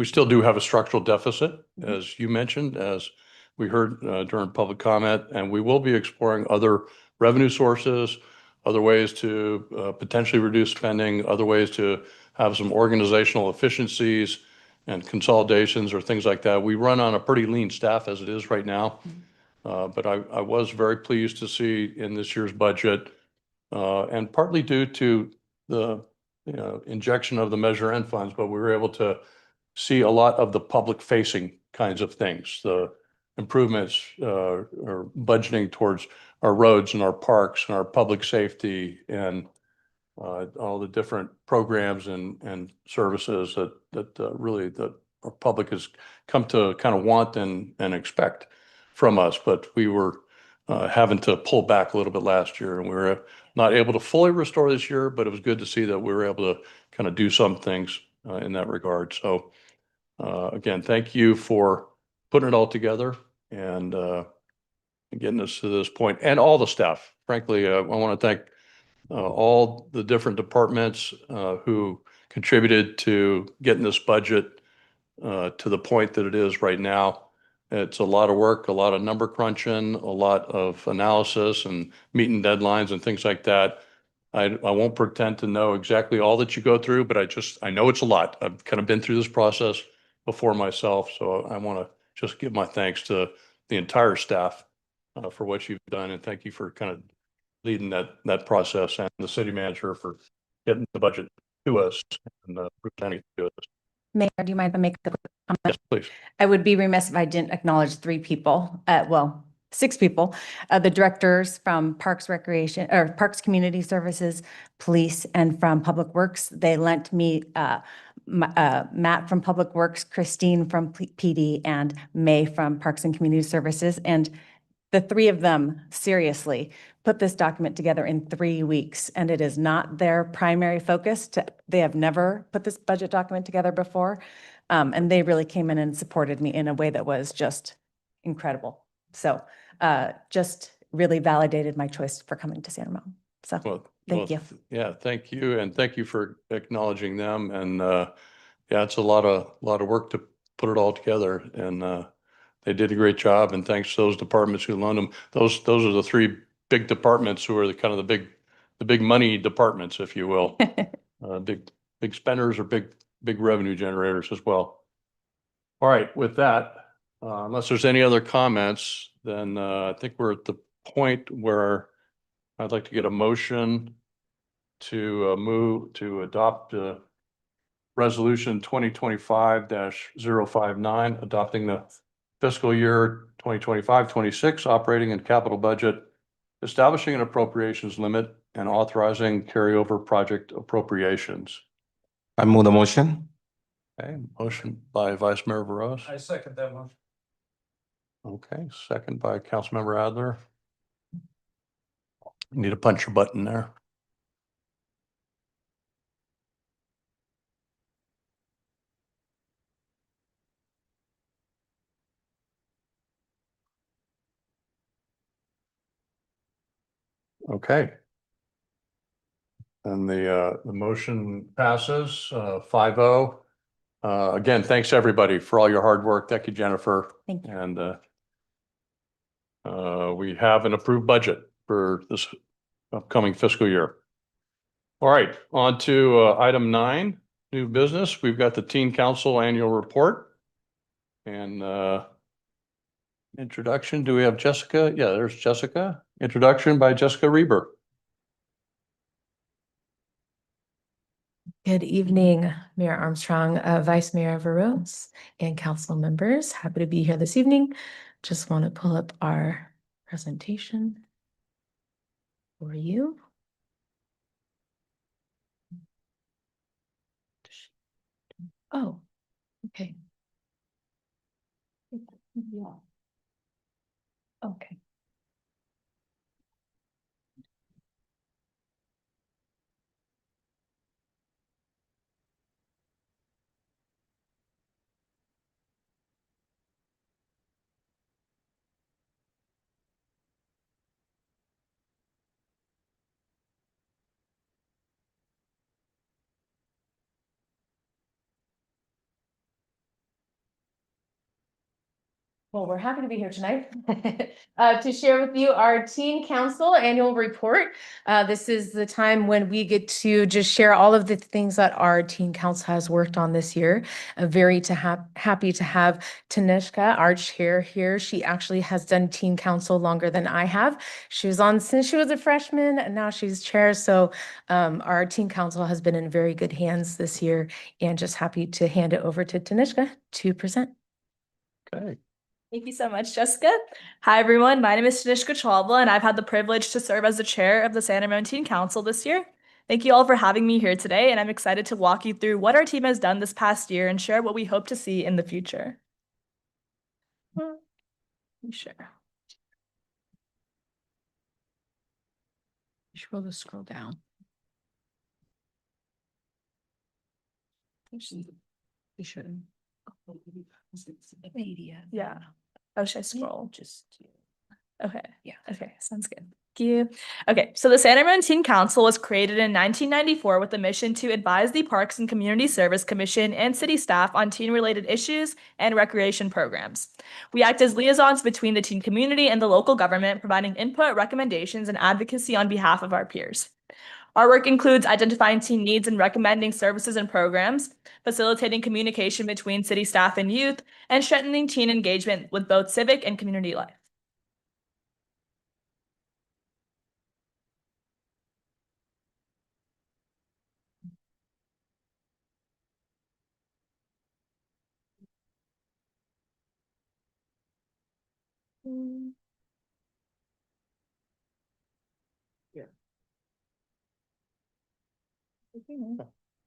still do have a structural deficit, as you mentioned, as we heard during public comment, and we will be exploring other revenue sources, other ways to potentially reduce spending, other ways to have some organizational efficiencies and consolidations or things like that. We run on a pretty lean staff as it is right now. But I was very pleased to see in this year's budget, and partly due to the injection of the Measure N funds, but we were able to see a lot of the public facing kinds of things, the improvements or budgeting towards our roads and our parks and our public safety and all the different programs and services that really our public has come to kind of want and expect from us. But we were having to pull back a little bit last year, and we were not able to fully restore this year, but it was good to see that we were able to kind of do some things in that regard. So again, thank you for putting it all together and getting us to this point, and all the staff. Frankly, I want to thank all the different departments who contributed to getting this budget to the point that it is right now. It's a lot of work, a lot of number crunching, a lot of analysis and meeting deadlines and things like that. I won't pretend to know exactly all that you go through, but I know it's a lot. I've kind of been through this process before myself. So I want to just give my thanks to the entire staff for what you've done. And thank you for kind of leading that process, and the city manager for getting the budget to us and presenting it to us. Mayor, do you mind if I make a quick comment? Yes, please. I would be remiss if I didn't acknowledge 3 people, 6 people, the directors from Parks Recreation or Parks Community Services, Police, and from Public Works. They lent me Matt from Public Works, Christine from PD, and May from Parks and Community Services. And the 3 of them seriously put this document together in 3 weeks, and it is not their primary focus. They have never put this budget document together before, and they really came in and supported me in a way that was just incredible. So just really validated my choice for coming to San Ramon. So thank you. Yeah, thank you. And thank you for acknowledging them. And yeah, it's a lot of work to put it all together. And they did a great job. And thanks to those departments who loaned them. Those are the 3 big departments who are the kind of the big money departments, if you will. Big spenders or big revenue generators as well. All right, with that, unless there's any other comments, then I think we're at the point where I'd like to get a motion to move to adopt resolution 2025-059, adopting the fiscal year 2025-26 operating and capital budget, establishing an appropriations limit and authorizing carryover project appropriations. I move the motion. Okay, motion by Vice Mayor Veros. I second that one. Okay, second by Councilmember Adler. You need to punch your button there. Okay. And the motion passes 5-0. Again, thanks everybody for all your hard work. Thank you, Jennifer. Thank you. And we have an approved budget for this upcoming fiscal year. All right, on to item 9, new business. We've got the Teen Council Annual Report. And Introduction, do we have Jessica? Yeah, there's Jessica. Introduction by Jessica Reber. Good evening, Mayor Armstrong, Vice Mayor Veros, and council members. Happy to be here this evening. Just want to pull up our presentation for you. Oh, okay. Yeah. Okay. Well, we're happy to be here tonight to share with you our Teen Council annual report. This is the time when we get to just share all of the things that our Teen Council has worked on this year. Happy to have Tanishka, our chair here. She actually has done Teen Council longer than I have. She was on since she was a freshman, and now she's chair. So our Teen Council has been in very good hands this year, and just happy to hand it over to Tanishka to present. Okay. Thank you so much, Jessica. Hi, everyone. My name is Tanishka Chawla, and I've had the privilege to serve as the chair of the Santa Ramon Teen Council this year. Thank you all for having me here today, and I'm excited to walk you through what our team has done this past year and share what we hope to see in the future. Let me share. You should scroll down. You should. Media. Yeah. Oh, should I scroll? Okay. Yeah. Okay. Sounds good. Thank you. Okay. So the Santa Ramon Teen Council was created in 1994 with the mission to advise the Parks and Community Service Commission and city staff on teen-related issues and recreation programs. We act as liaisons between the teen community and the local government, providing input, recommendations, and advocacy on behalf of our peers. Our work includes identifying teen needs and recommending services and programs, facilitating communication between city staff and youth, and strengthening teen engagement with both civic and community life.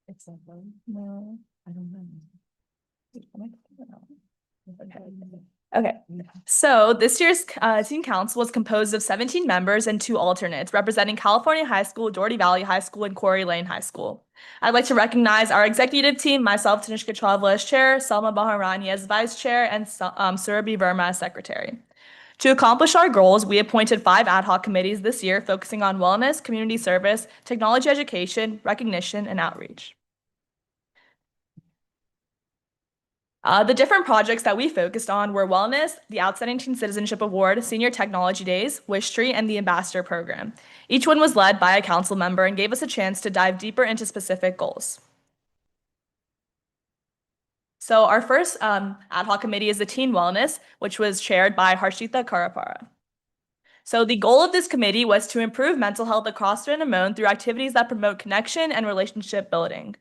Example. No, I don't know. Okay, so this year's Teen Council was composed of 17 members and 2 alternates representing California High School, Doherty Valley High School, and Quarry Lane High School. I'd like to recognize our executive team, myself, Tanishka Chawla as chair, Salma Baharani as vice chair, and Surabhi Verma as secretary. To accomplish our goals, we appointed 5 ad hoc committees this year focusing on wellness, community service, technology education, recognition, and outreach. The different projects that we focused on were wellness, the Outstanding Teen Citizenship Award, Senior Technology Days, Wish Tree, and the Ambassador Program. Each one was led by a council member and gave us a chance to dive deeper into specific goals. So our first ad hoc committee is the Teen Wellness, which was chaired by Harshita Karapara. So the goal of this committee was to improve mental health across Santa Ramon through activities that promote connection and relationship building.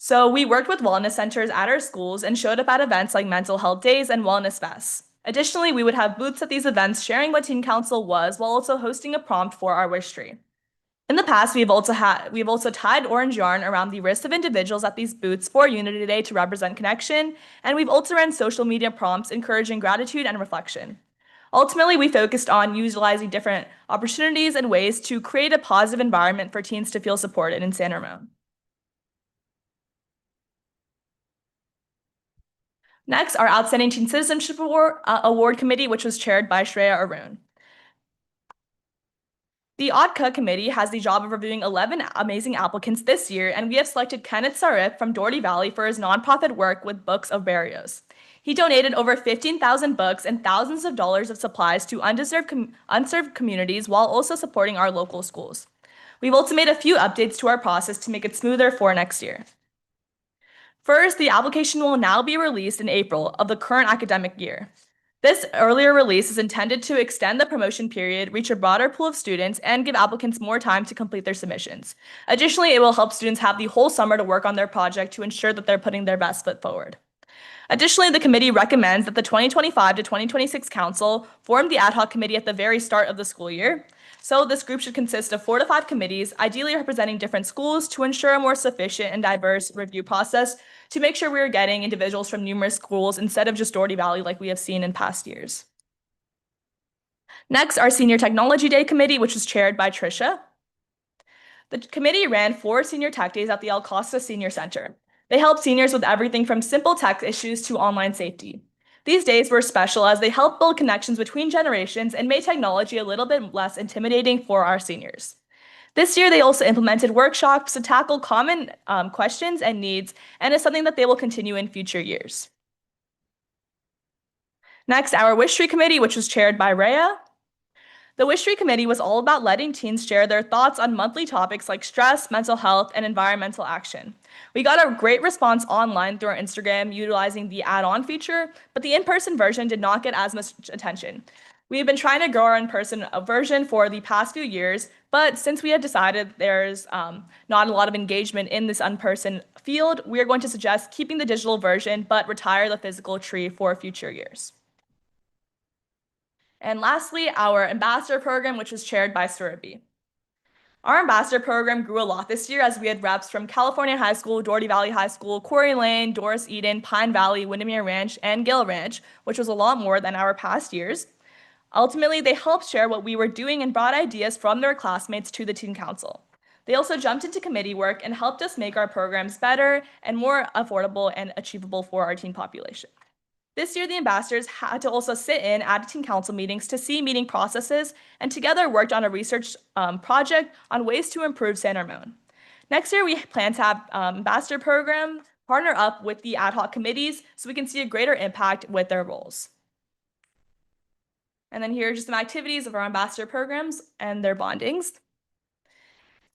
So we worked with wellness centers at our schools and showed up at events like mental health days and wellness fests. Additionally, we would have booths at these events sharing what Teen Council was while also hosting a prompt for our wish tree. In the past, we've also tied orange yarn around the wrists of individuals at these booths for Unity Day to represent connection, and we've also run social media prompts encouraging gratitude and reflection. Ultimately, we focused on utilizing different opportunities and ways to create a positive environment for teens to feel supported in Santa Ramon. Next, our Outstanding Teen Citizenship Award Committee, which was chaired by Shreya Arun. The AUDCA committee has the job of reviewing 11 amazing applicants this year, and we have selected Kenneth Sarif from Doherty Valley for his nonprofit work with Books of Barrios. He donated over 15,000 books and thousands of dollars of supplies to unserved communities while also supporting our local schools. We've also made a few updates to our process to make it smoother for next year. First, the application will now be released in April of the current academic year. This earlier release is intended to extend the promotion period, reach a broader pool of students, and give applicants more time to complete their submissions. Additionally, it will help students have the whole summer to work on their project to ensure that they're putting their best foot forward. Additionally, the committee recommends that the 2025 to 2026 council form the ad hoc committee at the very start of the school year. So this group should consist of 4 to 5 committees, ideally representing different schools, to ensure a more sufficient and diverse review process to make sure we are getting individuals from numerous schools instead of just Doherty Valley like we have seen in past years. Next, our Senior Technology Day Committee, which was chaired by Tricia. The committee ran 4 senior tech days at the El Costa Senior Center. They helped seniors with everything from simple tech issues to online safety. These days were special as they helped build connections between generations and made technology a little bit less intimidating for our seniors. This year, they also implemented workshops to tackle common questions and needs, and is something that they will continue in future years. Next, our Wish Tree Committee, which was chaired by Rhea. The Wish Tree Committee was all about letting teens share their thoughts on monthly topics like stress, mental health, and environmental action. We got a great response online through our Instagram utilizing the add-on feature, but the in-person version did not get as much attention. We have been trying to grow our in-person version for the past few years, but since we had decided there's not a lot of engagement in this in-person field, we are going to suggest keeping the digital version, but retire the physical tree for future years. And lastly, our ambassador program, which was chaired by Surabhi. Our ambassador program grew a lot this year as we had reps from California High School, Doherty Valley High School, Quarry Lane, Doris Eden, Pine Valley, Windermere Ranch, and Gill Ranch, which was a lot more than our past years. Ultimately, they helped share what we were doing and brought ideas from their classmates to the teen council. They also jumped into committee work and helped us make our programs better and more affordable and achievable for our teen population. This year, the ambassadors had to also sit in at teen council meetings to see meeting processes and together worked on a research project on ways to improve San Ramon. Next year, we plan to have ambassador program partner up with the ad hoc committees so we can see a greater impact with their roles. And then here are just some activities of our ambassador programs and their bondings.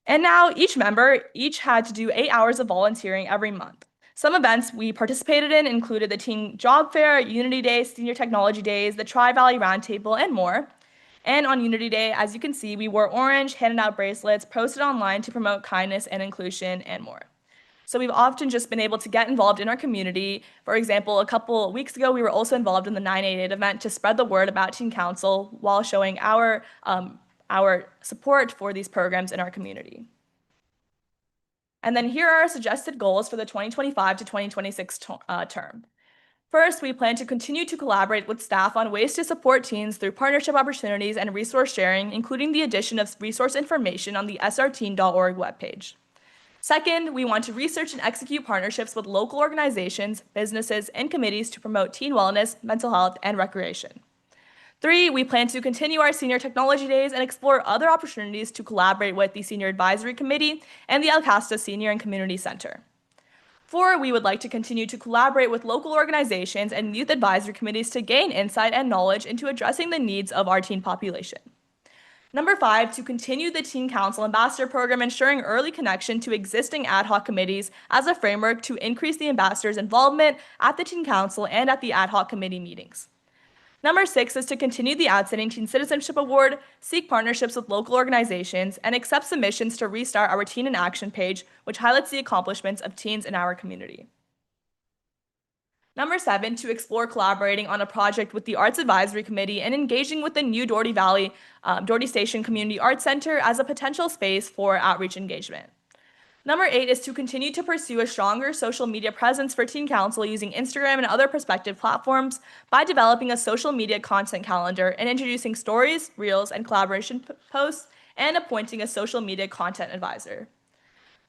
And now each member had to do 8 hours of volunteering every month. Some events we participated in included the Teen Job Fair, Unity Day, Senior Technology Days, the Tri-Valley Roundtable, and more. And on Unity Day, as you can see, we wore orange, handed out bracelets, posted online to promote kindness and inclusion, and more. So we've often just been able to get involved in our community. For example, a couple weeks ago, we were also involved in the 988 event to spread the word about Teen Council while showing our support for these programs in our community. And then here are our suggested goals for the 2025 to 2026 term. First, we plan to continue to collaborate with staff on ways to support teens through partnership opportunities and resource sharing, including the addition of resource information on the srteen.org webpage. Second, we want to research and execute partnerships with local organizations, businesses, and committees to promote teen wellness, mental health, and recreation. 3, we plan to continue our Senior Technology Days and explore other opportunities to collaborate with the Senior Advisory Committee and the El Costa Senior and Community Center. 4, we would like to continue to collaborate with local organizations and youth advisory committees to gain insight and knowledge into addressing the needs of our teen population. Number 5, to continue the Teen Council Ambassador Program, ensuring early connection to existing ad hoc committees as a framework to increase the ambassadors' involvement at the Teen Council and at the ad hoc committee meetings. Number 6 is to continue the Outstanding Teen Citizenship Award, seek partnerships with local organizations, and accept submissions to restart our Teen in Action page, which highlights the accomplishments of teens in our community. Number 7, to explore collaborating on a project with the Arts Advisory Committee and engaging with the new Doherty Valley, Doherty Station Community Arts Center as a potential space for outreach engagement. Number 8 is to continue to pursue a stronger social media presence for Teen Council using Instagram and other prospective platforms by developing a social media content calendar and introducing stories, reels, and collaboration posts, and appointing a social media content advisor.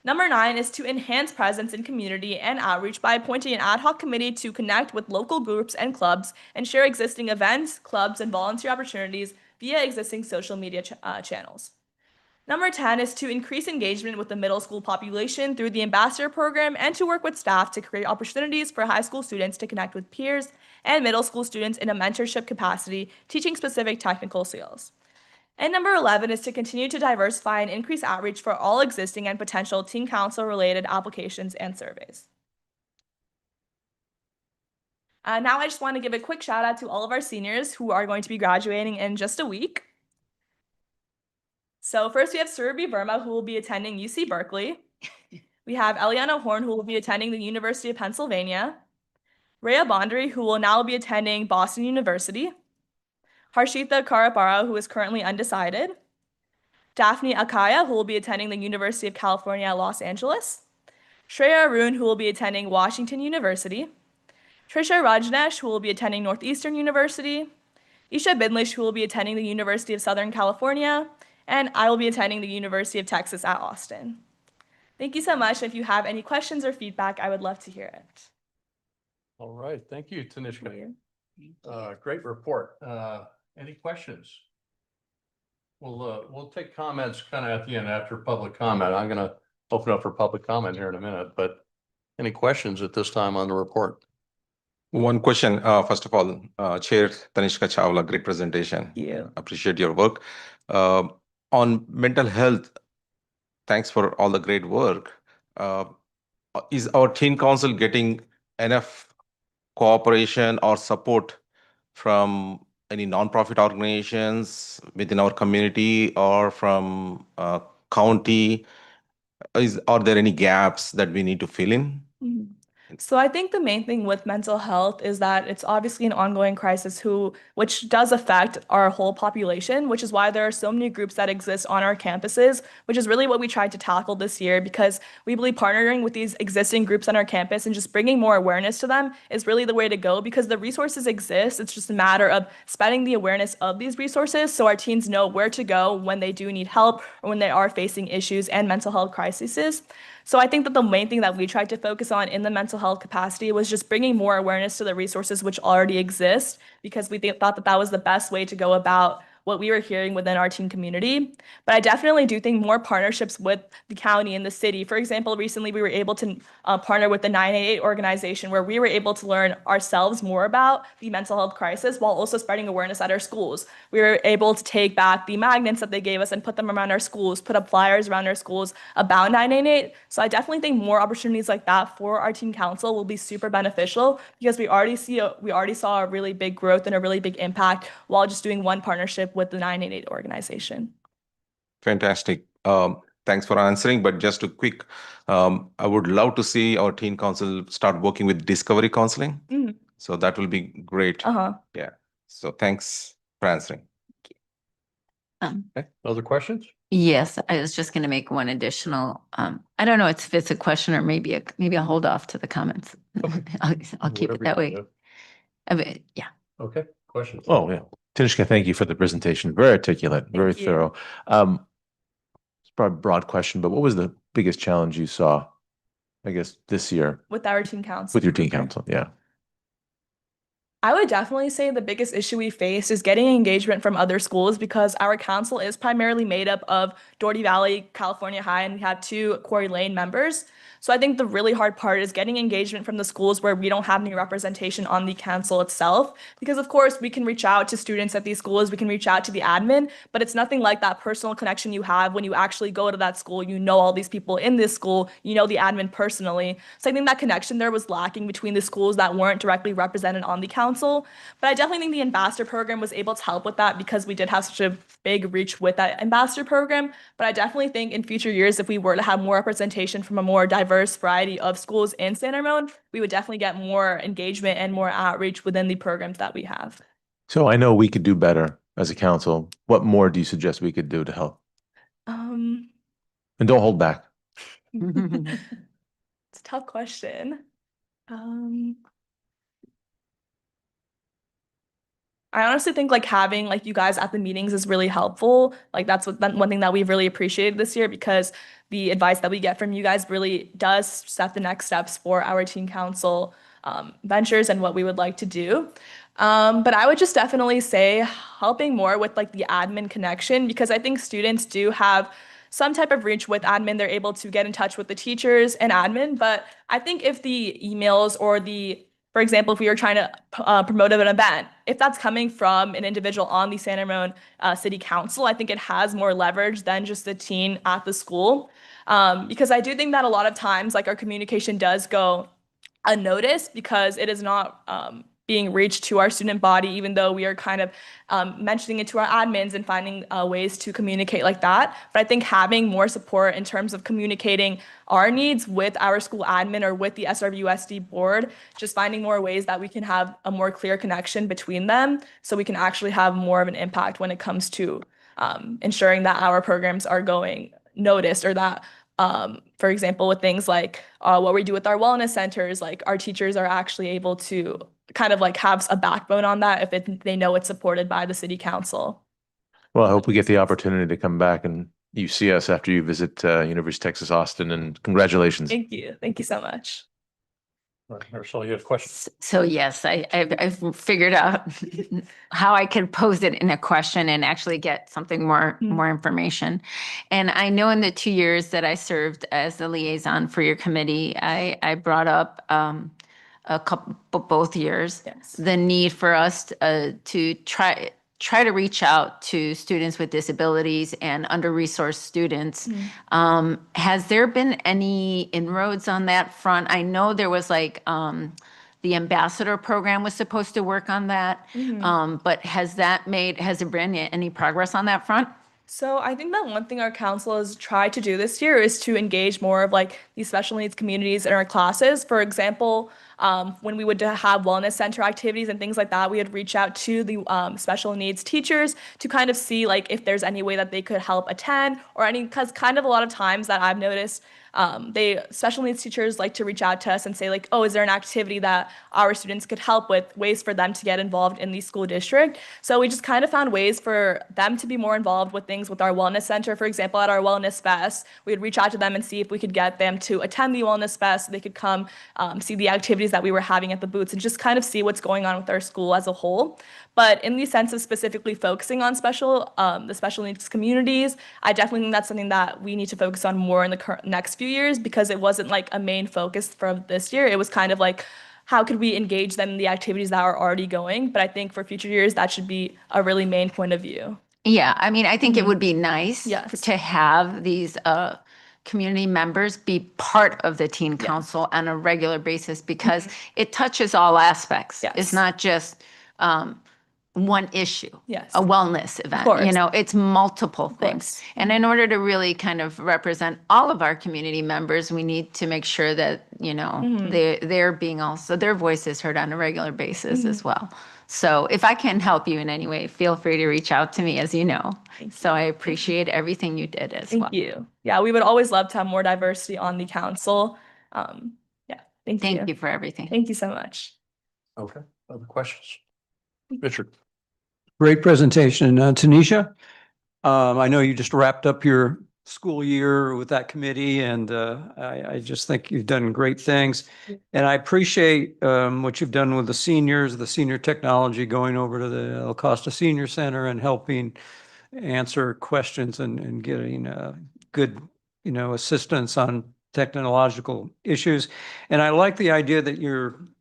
Number 9 is to enhance presence in community and outreach by appointing an ad hoc committee to connect with local groups and clubs and share existing events, clubs, and volunteer opportunities via existing social media channels. Number 10 is to increase engagement with the middle school population through the Ambassador Program and to work with staff to create opportunities for high school students to connect with peers and middle school students in a mentorship capacity, teaching specific technical skills. And number 11 is to continue to diversify and increase outreach for all existing and potential Teen Council related applications and surveys. Now I just want to give a quick shout out to all of our seniors who are going to be graduating in just a week. So first we have Surabhi Verma, who will be attending UC Berkeley. We have Eliana Horn, who will be attending the University of Pennsylvania. Rhea Bondry, who will now be attending Boston University. Harshita Karapara, who is currently undecided. Daphne Akaya, who will be attending the University of California, Los Angeles. Shreya Arun, who will be attending Washington University. Trisha Rajnesh, who will be attending Northeastern University. Isha Bindlish, who will be attending the University of Southern California. And I will be attending the University of Texas at Austin. Thank you so much. If you have any questions or feedback, I would love to hear it. All right, thank you, Tanishka. Great report. Any questions? We'll take comments kind of at the end after public comment. I'm gonna open up for public comment here in a minute, but any questions at this time on the report? One question, first of all, Chair Tanishka Chawla, great presentation. Yeah. Appreciate your work. On mental health, thanks for all the great work. Is our teen council getting enough cooperation or support from any nonprofit organizations within our community or from county? Are there any gaps that we need to fill in? So I think the main thing with mental health is that it's obviously an ongoing crisis which does affect our whole population, which is why there are so many groups that exist on our campuses, which is really what we tried to tackle this year, because we believe partnering with these existing groups on our campus and just bringing more awareness to them is really the way to go, because the resources exist. It's just a matter of spreading the awareness of these resources so our teens know where to go when they do need help or when they are facing issues and mental health crises. So I think that the main thing that we tried to focus on in the mental health capacity was just bringing more awareness to the resources which already exist, because we thought that that was the best way to go about what we were hearing within our teen community. But I definitely do think more partnerships with the county and the city. For example, recently we were able to partner with the 988 organization, where we were able to learn ourselves more about the mental health crisis while also spreading awareness at our schools. We were able to take back the magnets that they gave us and put them around our schools, put up flyers around our schools about 988. So I definitely think more opportunities like that for our teen council will be super beneficial, because we already saw a really big growth and a really big impact while just doing one partnership with the 988 organization. Fantastic. Thanks for answering, but just a quick, I would love to see our teen council start working with discovery counseling. So that will be great. Yeah. So thanks for answering. Okay, other questions? Yes, I was just going to make one additional, I don't know if it's a question or maybe I'll hold off to the comments. I'll keep it that way. Yeah. Okay, questions? Oh, yeah. Tanishka, thank you for the presentation. Very articulate, very thorough. It's probably a broad question, but what was the biggest challenge you saw, I guess, this year With our teen council. with your teen council? Yeah. I would definitely say the biggest issue we faced is getting engagement from other schools, because our council is primarily made up of Doherty Valley, California High, and we have 2 Quarry Lane members. So I think the really hard part is getting engagement from the schools where we don't have any representation on the council itself. Because of course we can reach out to students at these schools, we can reach out to the admin, but it's nothing like that personal connection you have when you actually go to that school. You know all these people in this school, you know the admin personally. So I think that connection there was lacking between the schools that weren't directly represented on the council. But I definitely think the ambassador program was able to help with that, because we did have such a big reach with that ambassador program. But I definitely think in future years, if we were to have more representation from a more diverse variety of schools in San Ramon, we would definitely get more engagement and more outreach within the programs that we have. So I know we could do better as a council. What more do you suggest we could do to help? And don't hold back. It's a tough question. I honestly think like having like you guys at the meetings is really helpful. Like that's one thing that we've really appreciated this year, because the advice that we get from you guys really does set the next steps for our teen council ventures and what we would like to do. But I would just definitely say helping more with like the admin connection, because I think students do have some type of reach with admin. They're able to get in touch with the teachers and admin. But I think if the emails or for example, if we were trying to promote an event, if that's coming from an individual on the San Ramon City Council, I think it has more leverage than just the teen at the school. Because I do think that a lot of times, like our communication does go unnoticed, because it is not being reached to our student body, even though we are kind of mentioning it to our admins and finding ways to communicate like that. But I think having more support in terms of communicating our needs with our school admin or with the SRVUSD board, just finding more ways that we can have a more clear connection between them so we can actually have more of an impact when it comes to ensuring that our programs are going noticed, or that for example, with things like what we do with our wellness centers, like our teachers are actually able to kind of like have a backbone on that if they know it's supported by the city council. Well, I hope we get the opportunity to come back and you see us after you visit University of Texas Austin, and congratulations. Thank you. Thank you so much. All right, Marisol, you have questions? So yes, I've figured out how I can pose it in a question and actually get something more information. And I know in the 2 years that I served as the liaison for your committee, I brought up a couple, both years, the need for us to try to reach out to students with disabilities and under-resourced students. Has there been any inroads on that front? I know there was like the ambassador program was supposed to work on that, but has there been any progress on that front? So I think that one thing our council has tried to do this year is to engage more of like these special needs communities in our classes. For example, when we would have wellness center activities and things like that, we would reach out to the special needs teachers to kind of see like if there's any way that they could help attend, or because kind of a lot of times that I've noticed special needs teachers like to reach out to us and say like, oh, is there an activity that our students could help with, ways for them to get involved in the school district. So we just kind of found ways for them to be more involved with things with our wellness center. For example, at our wellness fest, we would reach out to them and see if we could get them to attend the wellness fest so they could come see the activities that we were having at the booths and just kind of see what's going on with our school as a whole. But in the sense of specifically focusing on the special needs communities, I definitely think that's something that we need to focus on more in the next few years, because it wasn't like a main focus for this year. It was kind of like, how could we engage them in the activities that are already going? But I think for future years, that should be a really main point of view. Yeah, I mean, I think it would be nice to have these community members be part of the teen council on a regular basis, because it touches all aspects. It's not just one issue, a wellness event, you know, it's multiple things. And in order to really kind of represent all of our community members, we need to make sure that, you know, they're being also, their voice is heard on a regular basis as well. So if I can help you in any way, feel free to reach out to me, as you know. So I appreciate everything you did as well. Thank you. Yeah, we would always love to have more diversity on the council. Yeah, thank you. Thank you for everything. Thank you so much. Okay, other questions? Richard? Great presentation. Tanisha, I know you just wrapped up your school year with that committee, and I just think you've done great things. And I appreciate what you've done with the seniors, the senior technology, going over to the El Costa Senior Center and helping answer questions and getting good, you know, assistance on technological issues. And I like the idea that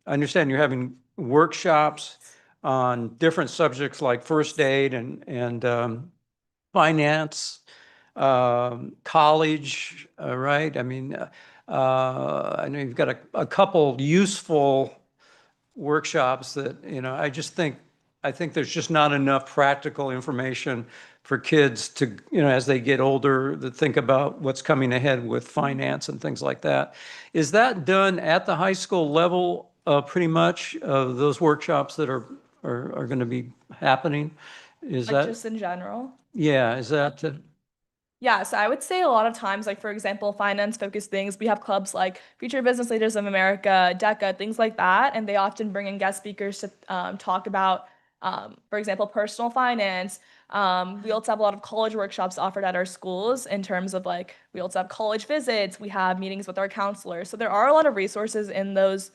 I understand you're having workshops on different subjects like first aid and finance, college, right? I mean, I know you've got a couple useful workshops that, you know, I think there's just not enough practical information for kids to, you know, as they get older, to think about what's coming ahead with finance and things like that. Is that done at the high school level, pretty much, those workshops that are going to be happening? Is Like that just in general? Yeah, is that Yeah, so I would say a lot of times, like for example, finance-focused things, we have clubs like Future Business Leaders of America, DECA, things like that, and they often bring in guest speakers to talk about, for example, personal finance. We also have a lot of college workshops offered at our schools in terms of like, we also have college visits, we have meetings with our counselors. So there are a lot of resources in those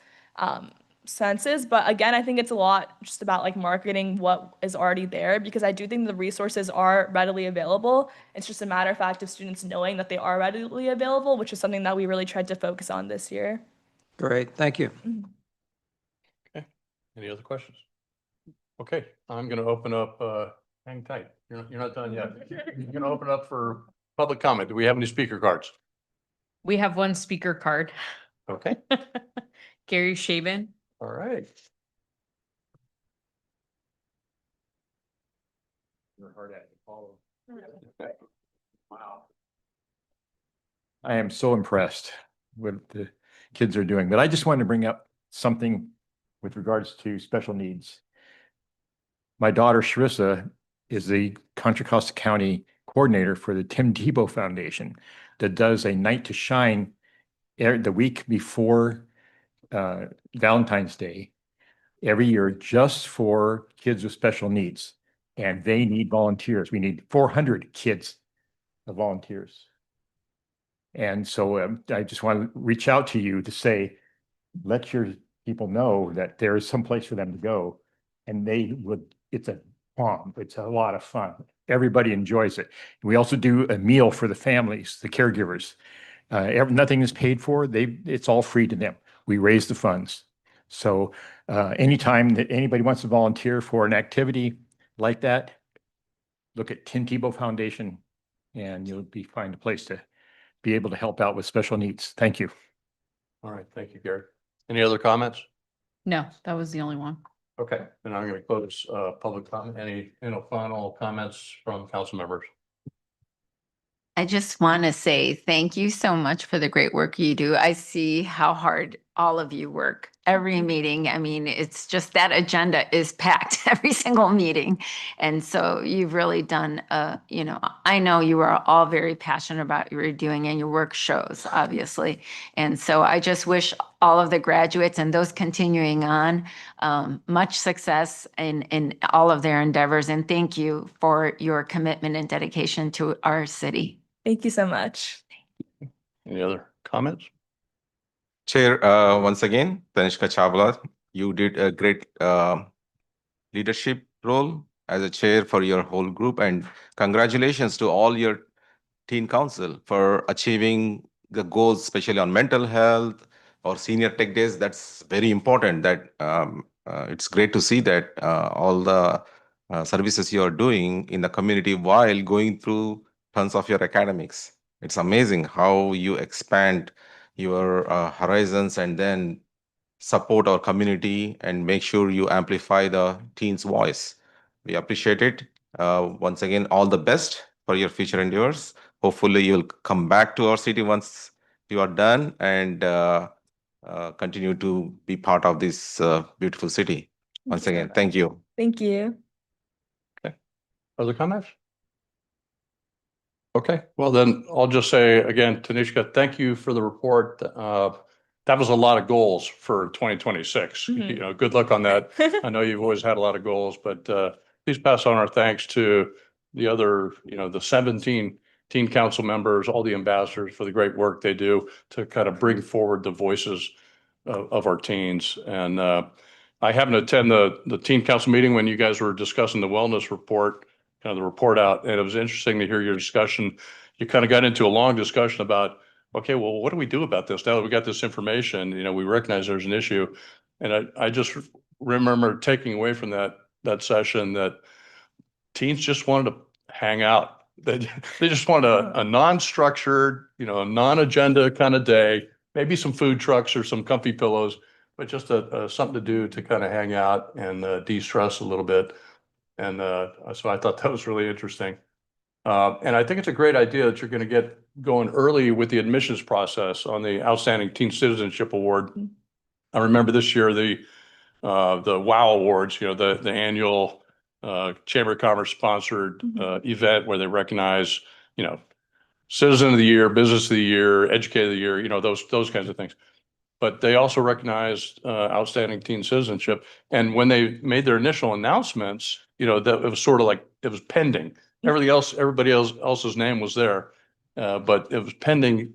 senses, but again, I think it's a lot just about like marketing what is already there, because I do think the resources are readily available. It's just a matter of fact of students knowing that they are readily available, which is something that we really tried to focus on this year. great? Thank you. Okay, any other questions? Okay, I'm going to open up, hang tight, you're not done yet. I'm going to open up for public comment. Do we have any speaker cards? We have one speaker card. Okay, Gary Shaven. all right. Wow. I am so impressed with the kids are doing, but I just wanted to bring up something with regards to special needs. My daughter Sharissa is the Contra Costa County coordinator for the Tim Tebow Foundation that does a night to shine the week before Valentine's Day every year just for kids with special needs. And they need volunteers. We need 400 kids of volunteers. And so I just want to reach out to you to say, let your people know that there is some place for them to go. And they would, it's a bomb. It's a lot of fun. Everybody enjoys it. We also do a meal for the families, the caregivers. Nothing is paid for. It's all free to them. We raise the funds. So anytime that anybody wants to volunteer for an activity like that, look at Tim Tebow Foundation and you'll find a place to be able to help out with special needs. Thank you. All right, thank you, Gary. Any other comments? No, that was the only one. Okay, then I'm going to close public comment. Any final comments from council members? I just want to say thank you so much for the great work you do. I see how hard all of you work every meeting. I mean, it's just that agenda is packed every single meeting. And so you've really done, I know you are all very passionate about what you're doing and your work shows, obviously. And so I just wish all of the graduates and those continuing on much success in all of their endeavors. And thank you for your commitment and dedication to our city. Thank you so much. Any other comments? Chair, once again, Tanishka Chawla, you did a great leadership role as a chair for your whole group, and congratulations to all your teen council for achieving the goals, especially on mental health or senior tech days. That's very important. That it's great to see that all the services you are doing in the community while going through tons of your academics. It's amazing how you expand your horizons and then support our community and make sure you amplify the teens' voice. We appreciate it. Once again, all the best for your future endeavors. Hopefully you'll come back to our city once you are done and continue to be part of this beautiful city. Once again, thank you. Thank you. Okay. Other comments? Okay, well then I'll just say again, Tanishka, thank you for the report. That was a lot of goals for 2026. Mhm. Good luck on that. I know you've always had a lot of goals, but please pass on our thanks to the other, the 17 teen council members, all the ambassadors for the great work they do to kind of bring forward the voices of our teens. And I happened to attend the teen council meeting when you guys were discussing the wellness report, kind of the report out, and it was interesting to hear your discussion. You kind of got into a long discussion about, okay, well, what do we do about this now that we got this information? We recognize there's an issue. And I just remember taking away from that session that teens just wanted to hang out. They just wanted a non-structured, a non-agenda kind of day, maybe some food trucks or some comfy pillows, but just something to do to kind of hang out and de-stress a little bit. And so I thought that was really interesting. And I think it's a great idea that you're going to get going early with the admissions process on the Outstanding Teen Citizenship Award. I remember this year the WOW Awards, the annual Chamber of Commerce sponsored event where they recognize, Citizen of the Year, Business of the Year, Educator of the Year, those kinds of things. But they also recognized outstanding teen citizenship. And when they made their initial announcements, that it was sort of like it was pending. Everybody else's name was there, but it was pending.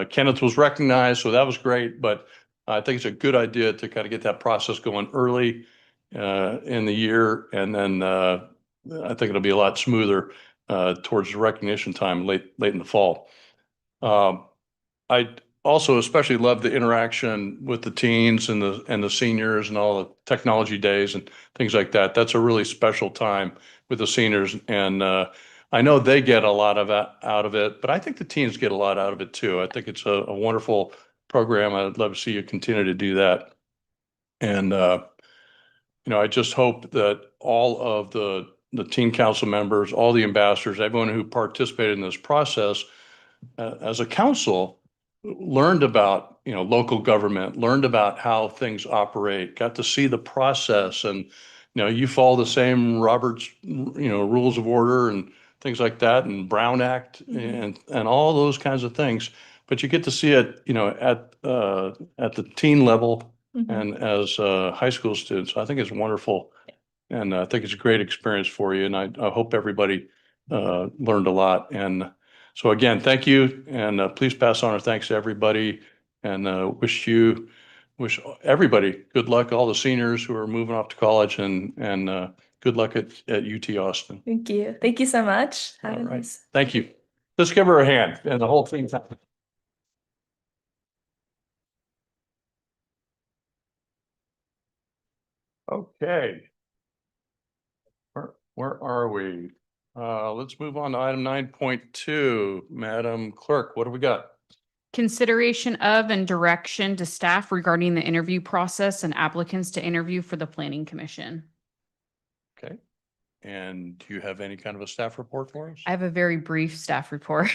Kenneth was recognized, so that was great. But I think it's a good idea to kind of get that process going early in the year, and then I think it'll be a lot smoother towards the recognition time late in the fall. I also especially love the interaction with the teens and the seniors and all the technology days and things like that. That's a really special time with the seniors, and I know they get a lot out of it, but I think the teens get a lot out of it too. I think it's a wonderful program. I'd love to see you continue to do that. And I just hope that all of the the teen council members, all the ambassadors, everyone who participated in this process, as a council, learned about, local government, learned about how things operate, got to see the process. And, you follow the same Roberts, rules of order and things like that, and Brown Act and all those kinds of things. But you get to see it, at the teen level and as high school students. I think it's wonderful. And I think it's a great experience for you. And I hope everybody learned a lot. And so again, thank you. And please pass on our thanks to everybody. And wish everybody good luck, all the seniors who are moving off to college, and good luck at UT Austin. Thank you. Thank you so much. All Have a right. nice- Thank you. Let's give her a hand and the whole team. Okay. Where are we? Let's move on to item 9.2. Madam Clerk, what do we got? Consideration of and direction to staff regarding the interview process and applicants to interview for the Planning Commission. Okay. And do you have any kind of a staff report for us? I have a very brief staff report.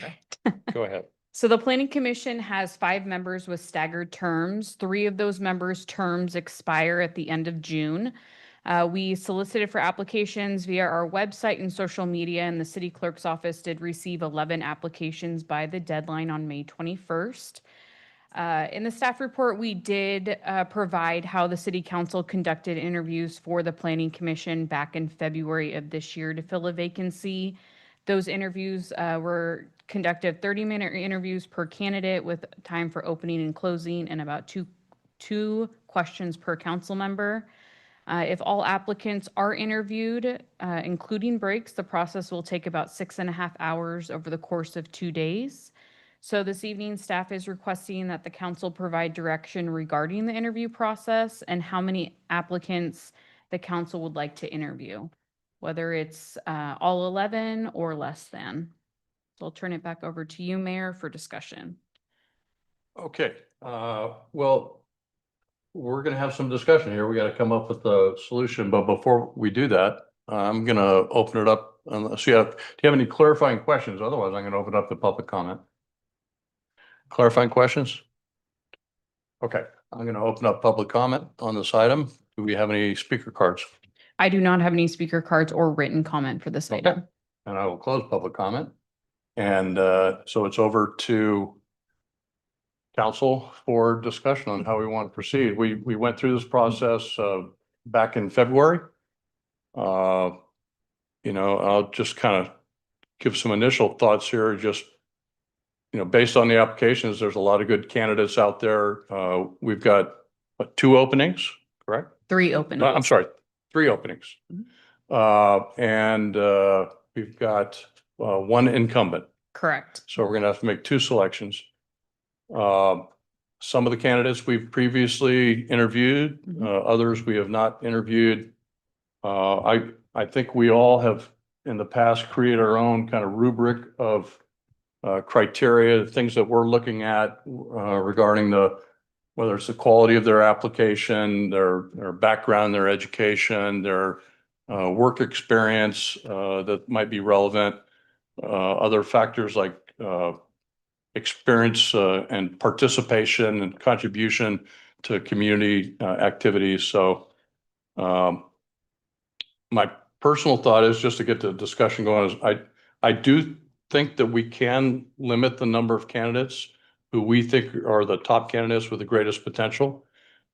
Go ahead. So the Planning Commission has 5 members with staggered terms. 3 of those members' terms expire at the end of June. We solicited for applications via our website and social media, and the city clerk's office did receive 11 applications by the deadline on May 21st. In the staff report, we did provide how the city council conducted interviews for the Planning Commission back in February of this year to fill a vacancy. Those interviews were conducted 30-minute interviews per candidate with time for opening and closing and about two questions per council member. If all applicants are interviewed, including breaks, the process will take about 6.5 hours over the course of 2 days. So this evening, staff is requesting that the council provide direction regarding the interview process and how many applicants the council would like to interview, whether it's all 11 or less than. So I'll turn it back over to you, Mayor, for discussion. Okay. Well, we're going to have some discussion here. We got to come up with a solution. But before we do that, I'm going to open it up. Unless do you have any clarifying questions? Otherwise, I'm going to open up the public comment. Clarifying questions? Okay, I'm going to open up public comment on this item. Do we have any speaker cards? I do not have any speaker cards or written comment for this item. And I will close public comment. And so it's over to council for discussion on how we want to proceed. We went through this process back in February. I'll just kind of give some initial thoughts here. Just, based on the applications, there's a lot of good candidates out there. We've got 2 openings, correct? 3 openings. I'm sorry, 3 openings. And we've got 1 incumbent. Correct. So we're going to have to make 2 selections. Some of the candidates we've previously interviewed, others we have not interviewed. I think we all have in the past created our own kind of rubric of criteria, things that we're looking at regarding whether it's the quality of their application, their background, their education, their work experience that might be relevant, other factors like experience and participation and contribution to community activities. So my personal thought is just to get the discussion going is I do think that we can limit the number of candidates who we think are the top candidates with the greatest potential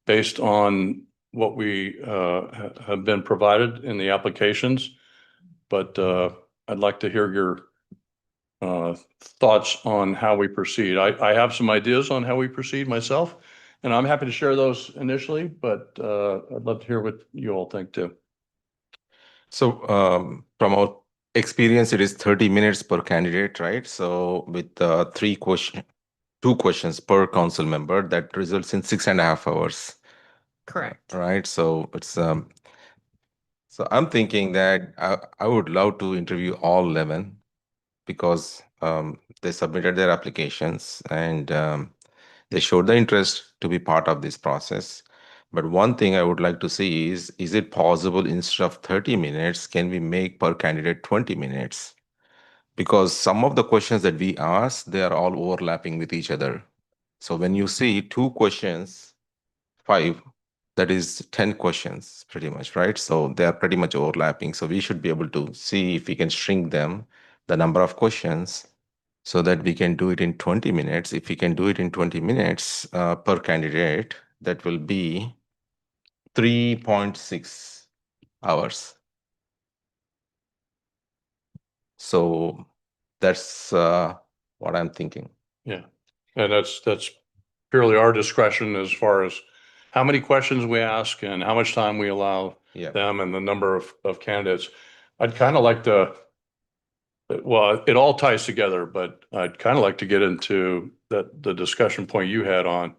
based on what we have been provided in the applications. But I'd like to hear your thoughts on how we proceed. I have some ideas on how we proceed myself, and I'm happy to share those initially, but I'd love to hear what you all think too. So from our experience, it is 30 minutes per candidate, right? So with 2 questions per council member, that results in 6.5 hours. Correct. Right. So it's so I'm thinking that I would love to interview all 11 because they submitted their applications and they showed the interest to be part of this process. But one thing I would like to see is it possible instead of 30 minutes, can we make per candidate 20 minutes? Because some of the questions that we ask, they are all overlapping with each other. So when you see 2 questions, 5, that is 10 questions pretty much, right? So they are pretty much overlapping. So we should be able to see if we can shrink them, the number of questions, so that we can do it in 20 minutes. If we can do it in 20 minutes per candidate, that will be 3.6 hours. So that's what I'm thinking. Yeah, and that's purely our discretion as far as how many questions we ask and how much time we allow them and the number of candidates. I'd kind of like to, well, it all ties together, but I'd kind of like to get into the discussion point you had on,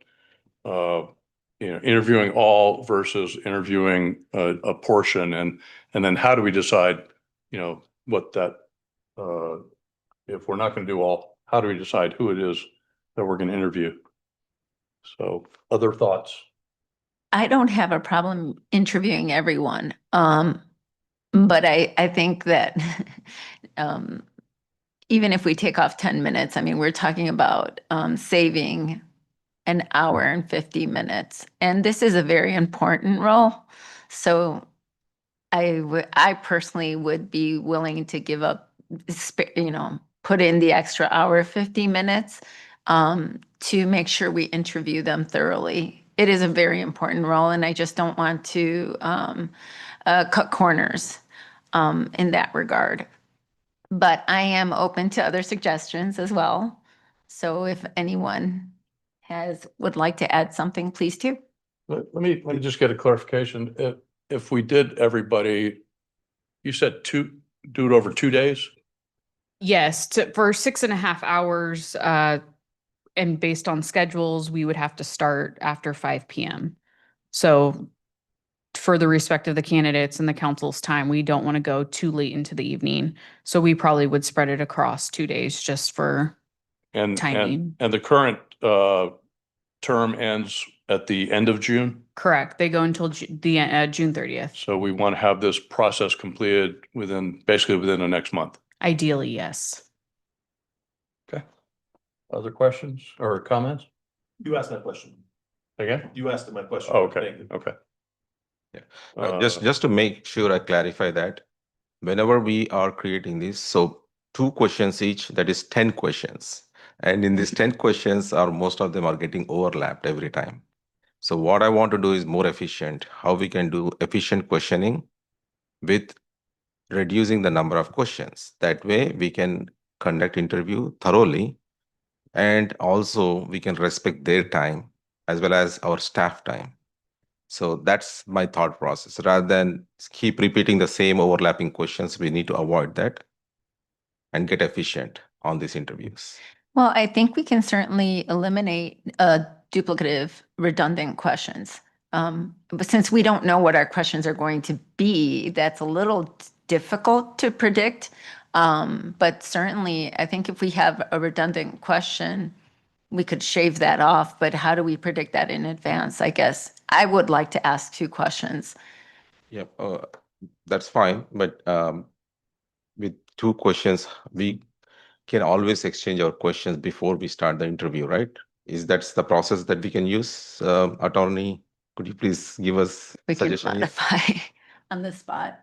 interviewing all versus interviewing a portion, and then how do we decide, what that, if we're not going to do all, how do we decide who it is that we're going to interview? So, other thoughts? I don't have a problem interviewing everyone. But I think that even if we take off 10 minutes, I mean, we're talking about saving an hour and 50 minutes. And this is a very important role. So I personally would be willing to give up, put in the extra hour, 50 minutes to make sure we interview them thoroughly. It is a very important role, and I just don't want to cut corners in that regard. But I am open to other suggestions as well. So if anyone would like to add something, please do. Let me just get a clarification. If we did everybody, you said do it over 2 days? Yes, for 6.5 hours, and based on schedules, we would have to start after 5 p.m. So for the respect of the candidates and the council's time, we don't want to go too late into the evening. So we probably would spread it across 2 days just for timing. And the current term ends at the end of June? Correct. They go until June 30th. So we want to have this process completed basically within the next month. Ideally, yes. Okay. Other questions or comments? You asked that question. Again? You asked my question. Oh, okay. Thank you. Okay. Yeah. Just to make sure I clarify that, whenever we are creating this, so 2 questions each, that is 10 questions. And in these 10 questions, most of them are getting overlapped every time. So what I want to do is more efficient, how we can do efficient questioning with reducing the number of questions. That way we can conduct interview thoroughly, and also we can respect their time as well as our staff time. So that's my thought process. Rather than keep repeating the same overlapping questions, we need to avoid that and get efficient on these interviews. Well, I think we can certainly eliminate duplicative, redundant questions. But since we don't know what our questions are going to be, that's a little difficult to predict. But certainly, I think if we have a redundant question, we could shave that off. But how do we predict that in advance? I guess I would like to ask 2 questions. Yep, that's fine. But with 2 questions, we can always exchange our questions before we start the interview, right? That's the process that we can use? Attorney, could you please give us We can suggestions? modify on the spot.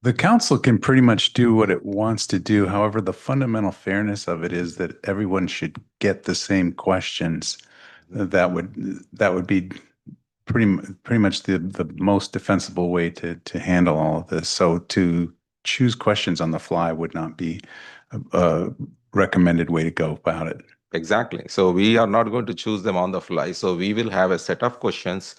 The council can pretty much do what it wants to do. However, the fundamental fairness of it is that everyone should get the same questions. That would be pretty much the most defensible way to handle all of this. So to choose questions on the fly would not be a recommended way to go about it. Exactly. So we are not going to choose them on the fly. So we will have a set of questions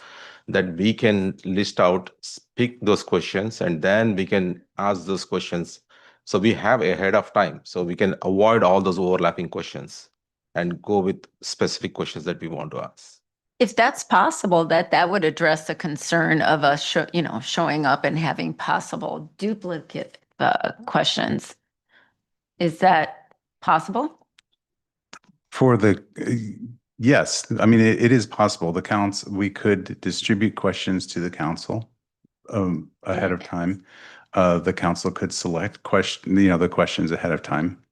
that we can list out, pick those questions, and then we can ask those questions. So we have ahead of time. So we can avoid all those overlapping questions and go with specific questions that we want to ask. If that's possible, that would address the concern of us, showing up and having possible duplicate questions. Is that possible? For the Yes, I mean, it is possible. The council, we could distribute questions to the council ahead of time. The council could select the questions ahead of time,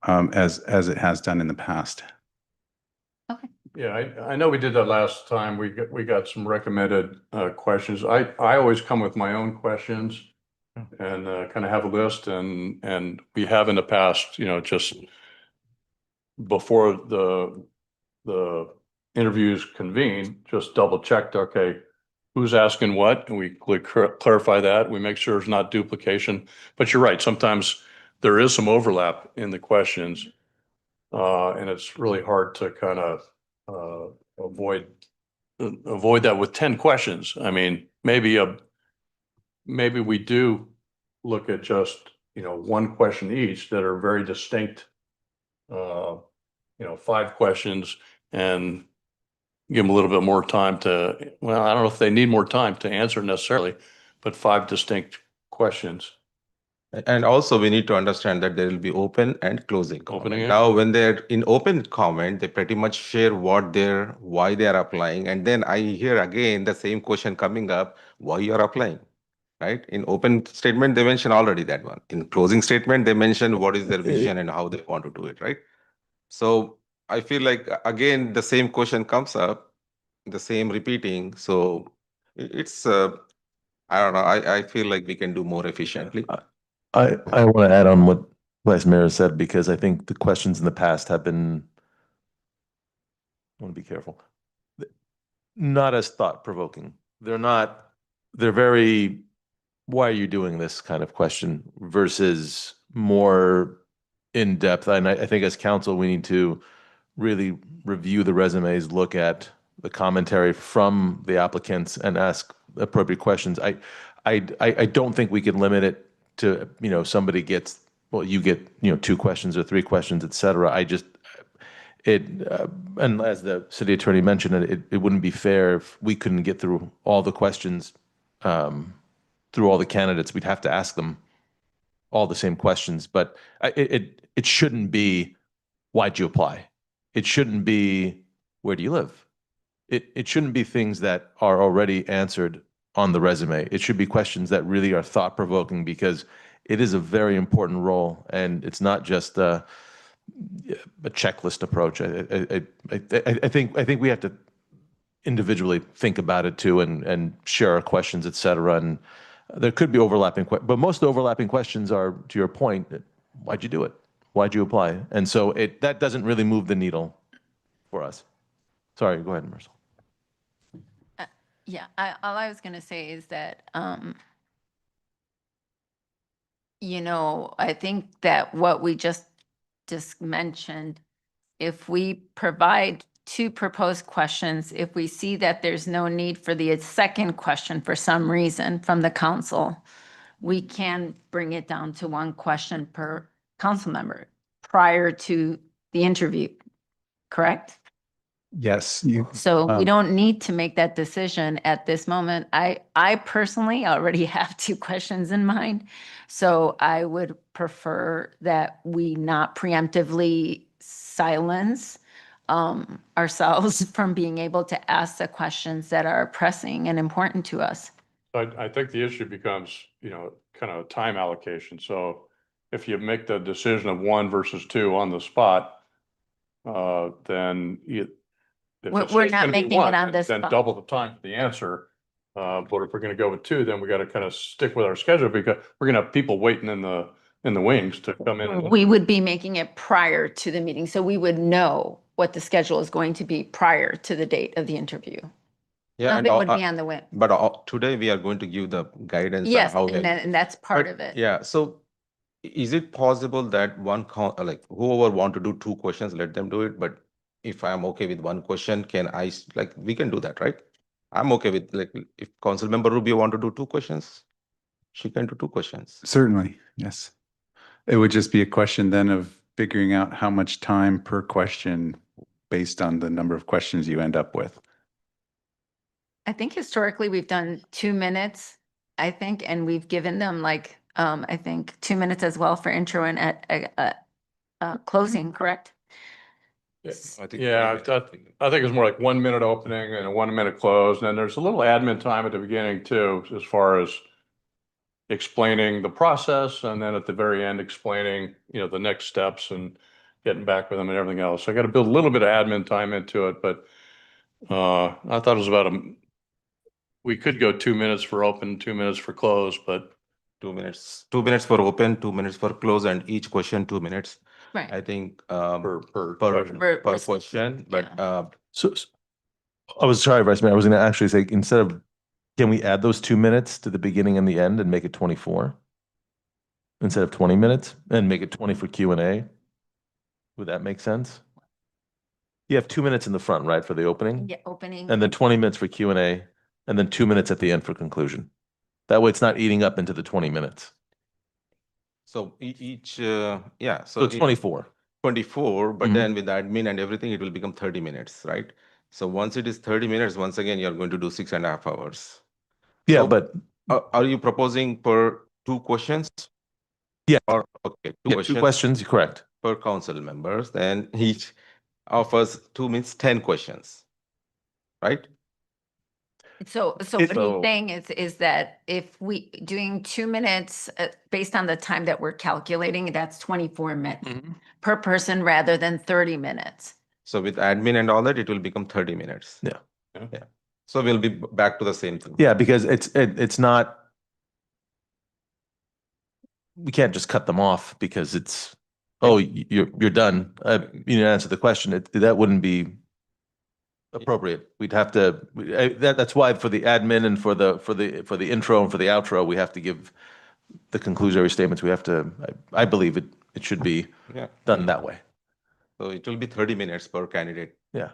as it has done in the past. Yeah, I know we did that last time. We got some recommended questions. I always come with my own questions and kind of have a list, and we have in the past, just before the interviews convene, just double checked, okay, who's asking what, and we clarify that. We make sure there's not duplication. But you're right, sometimes there is some overlap in the questions, and it's really hard to kind of avoid that with 10 questions. I mean, maybe we do look at just, one question each that are very distinct, 5 questions, and give them a little bit more time to, well, I don't know if they need more time to answer necessarily, but 5 distinct questions. And also we need to understand that there will be open and closing comment. Opening it. Now, when they're in open comment, they pretty much share why they are applying. And then I hear again the same question coming up, why you're applying, right? In open statement, they mention already that one. In closing statement, they mention what is their vision and how they want to do it, right? So I feel like, again, the same question comes up, the same repeating. So it's, I don't know, I feel like we can do more efficiently. I want to add on what Vice Mayor said, because I think the questions in the past have been, I want to be careful, not as thought provoking. They're very, why are you doing this kind of question versus more in depth. And I think as council, we need to really review the resumes, look at the commentary from the applicants and ask appropriate questions. I don't think we can limit it to, somebody gets, well, you get, 2 questions or 3 questions, et cetera. And as the city attorney mentioned, it wouldn't be fair if we couldn't get through all the questions, through all the candidates. We'd have to ask them all the same questions, but it shouldn't be, why'd you apply? It shouldn't be, where do you live? It shouldn't be things that are already answered on the resume. It should be questions that really are thought provoking, because it is a very important role, and it's not just a checklist approach. I think we have to individually think about it too, and share our questions, et cetera. And there could be overlapping, but most of the overlapping questions are, to your point, why'd you do it? Why'd you apply? And so that doesn't really move the needle for us. Sorry, go ahead, Marcel. Yeah, all I was going to say is that, I think that what we just mentioned, if we provide 2 proposed questions, if we see that there's no need for the second question for some reason from the council, we can bring it down to 1 question per council member prior to the interview, correct? Yes. So we don't need to make that decision at this moment. I personally already have 2 questions in mind. So I would prefer that we not preemptively silence ourselves from being able to ask the questions that are pressing and important to us. I think the issue becomes, kind of time allocation. So if you make the decision of 1 versus 2 on the spot, then if it's We're just not gonna be making it 1, on this then spot. double the time for the answer. But if we're going to go with 2, then we got to kind of stick with our schedule, because we're going to have people waiting in the wings to come in. We would be making it prior to the meeting, so we would know what the schedule is going to be prior to the date of the interview. Yeah, Nothing would be on the whim. But today we are going to give the guidance. on Yes, how and that's part But, of it. Yeah, so is it possible that like whoever want to do 2 questions, let them do it, but if I'm okay with 1 question, we can do that, right? I'm okay with, if Council Member Rubio want to do 2 questions, she can do 2 questions. Certainly, yes. It would just be a question then of figuring out how much time per question based on the number of questions you end up with. I think historically we've done 2 minutes, and we've given them I think 2 minutes as well for intro and at closing, correct? I think Yeah, I think it's more like 1 minute opening and a 1 minute close. And then there's a little admin time at the beginning too, as far as explaining the process, and then at the very end, explaining, the next steps and getting back with them and everything else. So I got to build a little bit of admin time into it, but I thought it was we could go 2 minutes for open, 2 minutes for close, but 2 minutes. 2 minutes for open, 2 minutes for close, and each question 2 minutes. Right. I think per per Per question, but So I was sorry, Vice Mayor, I was going to actually say, can we add those 2 minutes to the beginning and the end and make it 24? Instead of 20 minutes and make it 20 for Q&A? Would that make sense? You have 2 minutes in the front, right, for the opening? Yeah, opening. And then 20 minutes for Q&A, and then 2 minutes at the end for conclusion. That way it's not eating up into the 20 minutes. so each, So so it's 24. 24, but Mhm. then with admin and everything, it will become 30 minutes, right? So once it is 30 minutes, once again, you're going to do 6.5 hours. Yeah, So, but Are you proposing per 2 questions? yeah, Or, okay, yeah, 2 questions, correct. per council members, then each offers 2 means 10 questions, right? So what he's saying is that if we doing 2 minutes based on the time that we're calculating, that's 24 minutes per person rather than 30 minutes. So with admin and all that, it will become 30 minutes. Yeah. Yeah. So we'll be back to the same thing. Yeah, because it's not, we can't just cut them off because it's, oh, you're done. You didn't answer the question. That wouldn't be appropriate. We'd have to, that's why for the admin and for the intro and for the outro, we have to give the conclusory statements. We have to, I believe it should be done that way. So it will be 30 minutes per candidate. Yeah.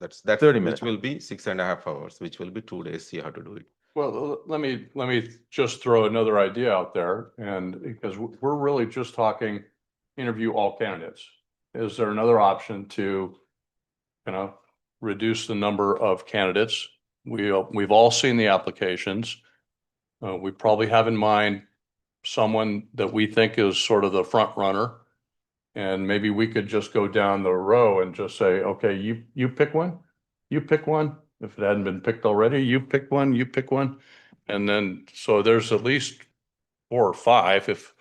That's 30 minutes. Which will be 6.5 hours, which will be 2 days. You have to do it. well, let me just throw another idea out there, and because we're really just talking interview all candidates. Is there another option to, reduce the number of candidates? We've all seen the applications. We probably have in mind someone that we think is sort of the front runner. And maybe we could just go down the row and just say, okay, you pick one, you pick one. If it hadn't been picked already, you pick one, you pick one. And then, so there's at least 4 or 5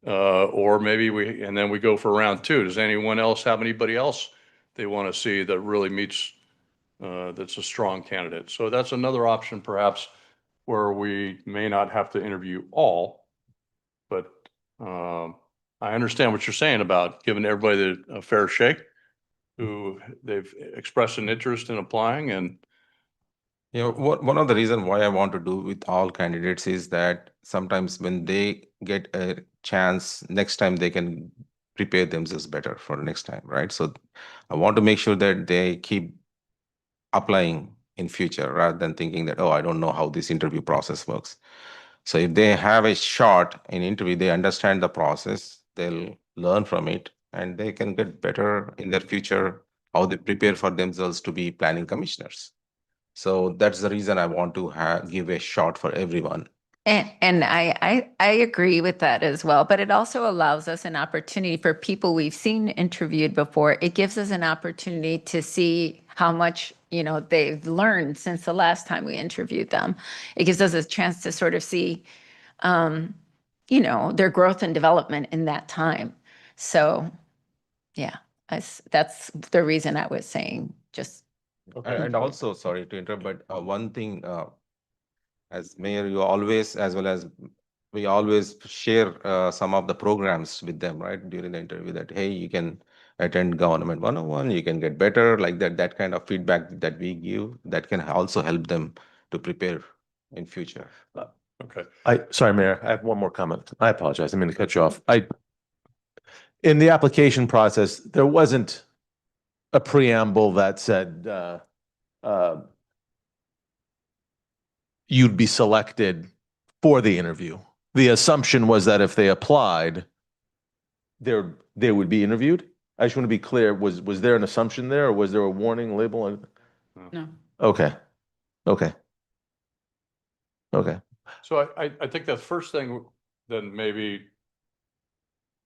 or maybe and then we go for round 2. Does anyone else have anybody else they want to see that really meets, that's a strong candidate? So that's another option perhaps where we may not have to interview all, but, I understand what you're saying about giving everybody a fair shake who they've expressed an interest in applying. And one of the reasons why I want to do with all candidates is that sometimes when they get a chance, next time they can prepare themselves better for the next time, right? So I want to make sure that they keep applying in future rather than thinking that, oh, I don't know how this interview process works. So if they have a shot in interview, they understand the process, they'll learn from it, and they can get better in their future, how they prepare for themselves to be planning commissioners. So that's the reason I want to give a shot for everyone. And I agree with that as well, but it also allows us an opportunity for people we've seen interviewed before. It gives us an opportunity to see how much, they've learned since the last time we interviewed them. It gives us a chance to sort of see, their growth and development in that time. So, yeah, that's the reason I was saying just. Okay. And also, sorry to interrupt, but one thing, as mayor, you always, as well as we always share some of the programs with them, right? During the interview that, hey, you can attend Government 101, you can get better, like that kind of feedback that we give, that can also help them to prepare in future. okay. Sorry, Mayor, I have one more comment. I apologize. I mean to cut you off. In the application process, there wasn't a preamble that said, you'd be selected for the interview. The assumption was that if they applied, they would be interviewed. I just want to be clear, was there an assumption there, or was there a warning label? No. Okay. So I think the first thing then maybe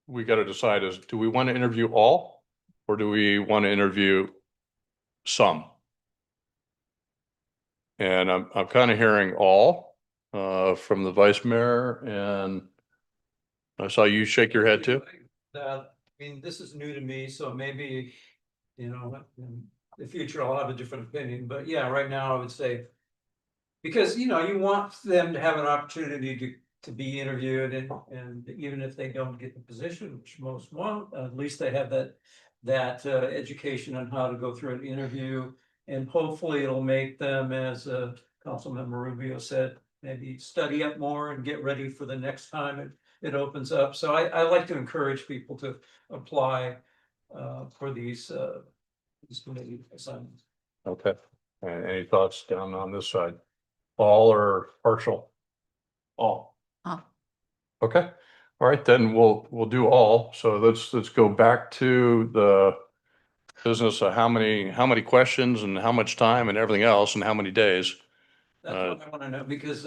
we got to decide is, do we want to interview all? Or do we want to interview some? And I'm kind of hearing all from the vice mayor, and I saw you shake your head too. I mean, this is new to me, so maybe, you know, in the future I'll have a different opinion, but yeah, right now I would say. Because, you know, you want them to have an opportunity to be interviewed and even if they don't get the position, which most won't, at least they have that education on how to go through an interview. And hopefully it'll make them, as Councilmember Rubio said, maybe study up more and get ready for the next time it opens up. So I like to encourage people to apply for these committee assignments. Okay. And any thoughts down on this side? All or partial? All. Oh. Okay. All right, then we'll do all. So let's go back to the business of how many questions and how much time and everything else and how many days. That's what I want to know, because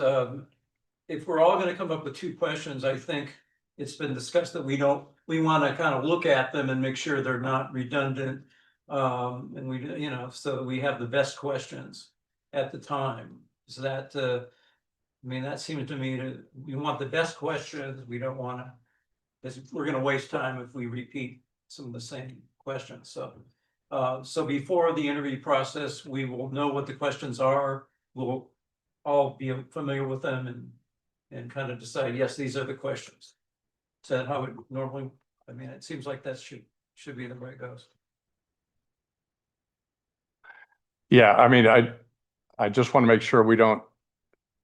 if we're all gonna come up with 2 questions, I think it's been discussed that we want to kind of look at them and make sure they're not redundant. And we, you know, so that we have the best questions at the time. So that, I mean, that seems to me to, we want the best questions. We don't want to, because we're going to waste time if we repeat some of the same questions. So, so before the interview process, we will know what the questions are. We'll all be familiar with them and kind of decide, yes, these are the questions. Is that how it normally, I mean, it seems like that should be the way it goes. Yeah, I mean, I just want to make sure we don't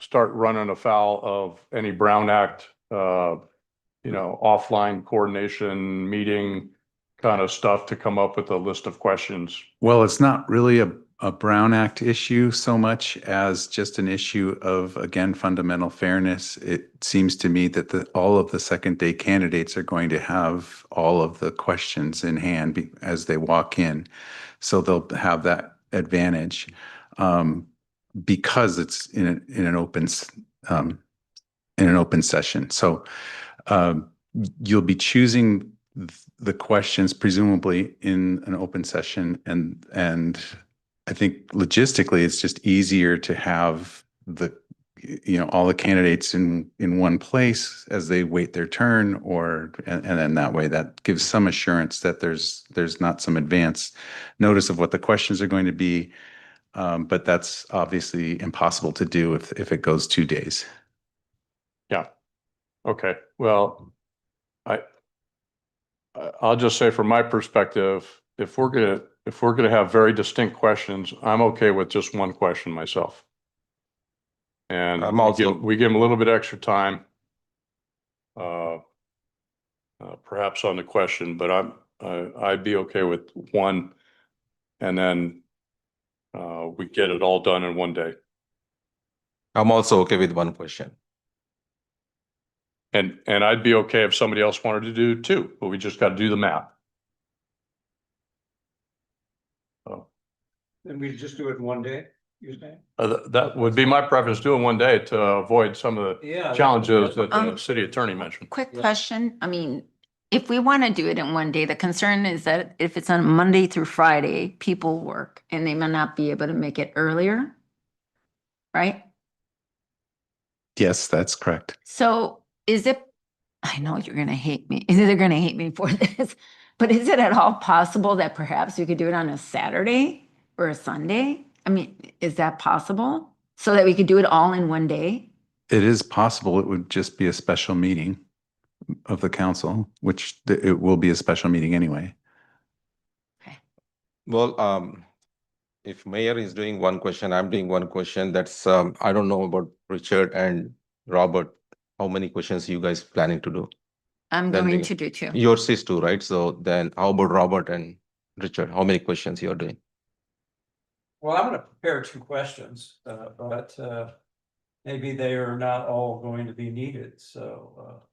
start running afoul of any Brown Act, you know, offline coordination meeting kind of stuff to come up with a list of questions. Well, it's not really a Brown Act issue so much as just an issue of, again, fundamental fairness. It seems to me that all of the second day candidates are going to have all of the questions in hand as they walk in. So they'll have that advantage because it's in an open session. So you'll be choosing the questions presumably in an open session, and I think logistically it's just easier to have all the candidates in one place as they wait their turn, and then that way that gives some assurance that there's not some advance notice of what the questions are going to be. But that's obviously impossible to do if it goes 2 days. Yeah. Okay. Well, I'll just say from my perspective, if we're gonna have very distinct questions, I'm okay with just one question myself. And we give them a little bit extra time, perhaps on the question, but I'd be okay with one, and then we get it all done in one day. I'm also okay with one question. And I'd be okay if somebody else wanted to do 2, but we just got to do the math. And we just do it in one day, you're saying? That would be my preference, do it one day to avoid some of the challenges that the city attorney mentioned. Quick question. I mean, if we want to do it in one day, the concern is that if it's on Monday through Friday, people work and they may not be able to make it earlier, right? Yes, that's correct. So is it, I know you're going to hate me. They're going to hate me for this, but is it at all possible that perhaps we could do it on a Saturday or a Sunday? I mean, is that possible? So that we could do it all in one day? It is possible. It would just be a special meeting of the council, which it will be a special meeting anyway. Well, if mayor is doing one question, I'm doing one question. That's I don't know about Richard and Robert. How many questions you guys planning to do? I'm going to do 2. Yours is 2, right? So then how about Robert and Richard? How many questions you're doing? Well, I'm going to prepare 2 questions, but maybe they are not all going to be needed. So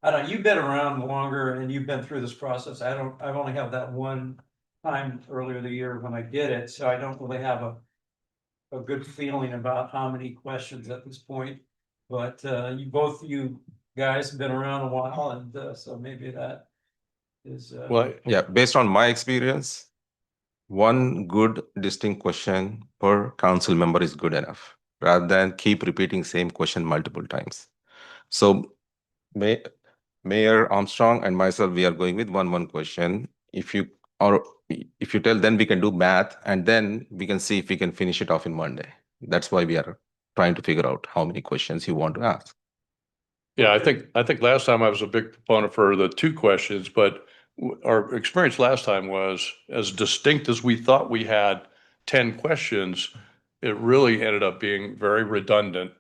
I don't know, you've been around longer and you've been through this process. I've only had that one time earlier the year when I did it, so I don't really have a good feeling about how many questions at this point. But you guys have been around a while, and so maybe that is. Well, Yeah, based on my experience, one good distinct question per council member is good enough, rather than keep repeating same question multiple times. So Mayor Armstrong and myself, we are going with one question. If you tell, then we can do math and then we can see if we can finish it off in one day. That's why we are trying to figure out how many questions you want to ask. Yeah, I think last time I was a big proponent for the 2 questions, but our experience last time was as distinct as we thought we had 10 questions, it really ended up being very redundant.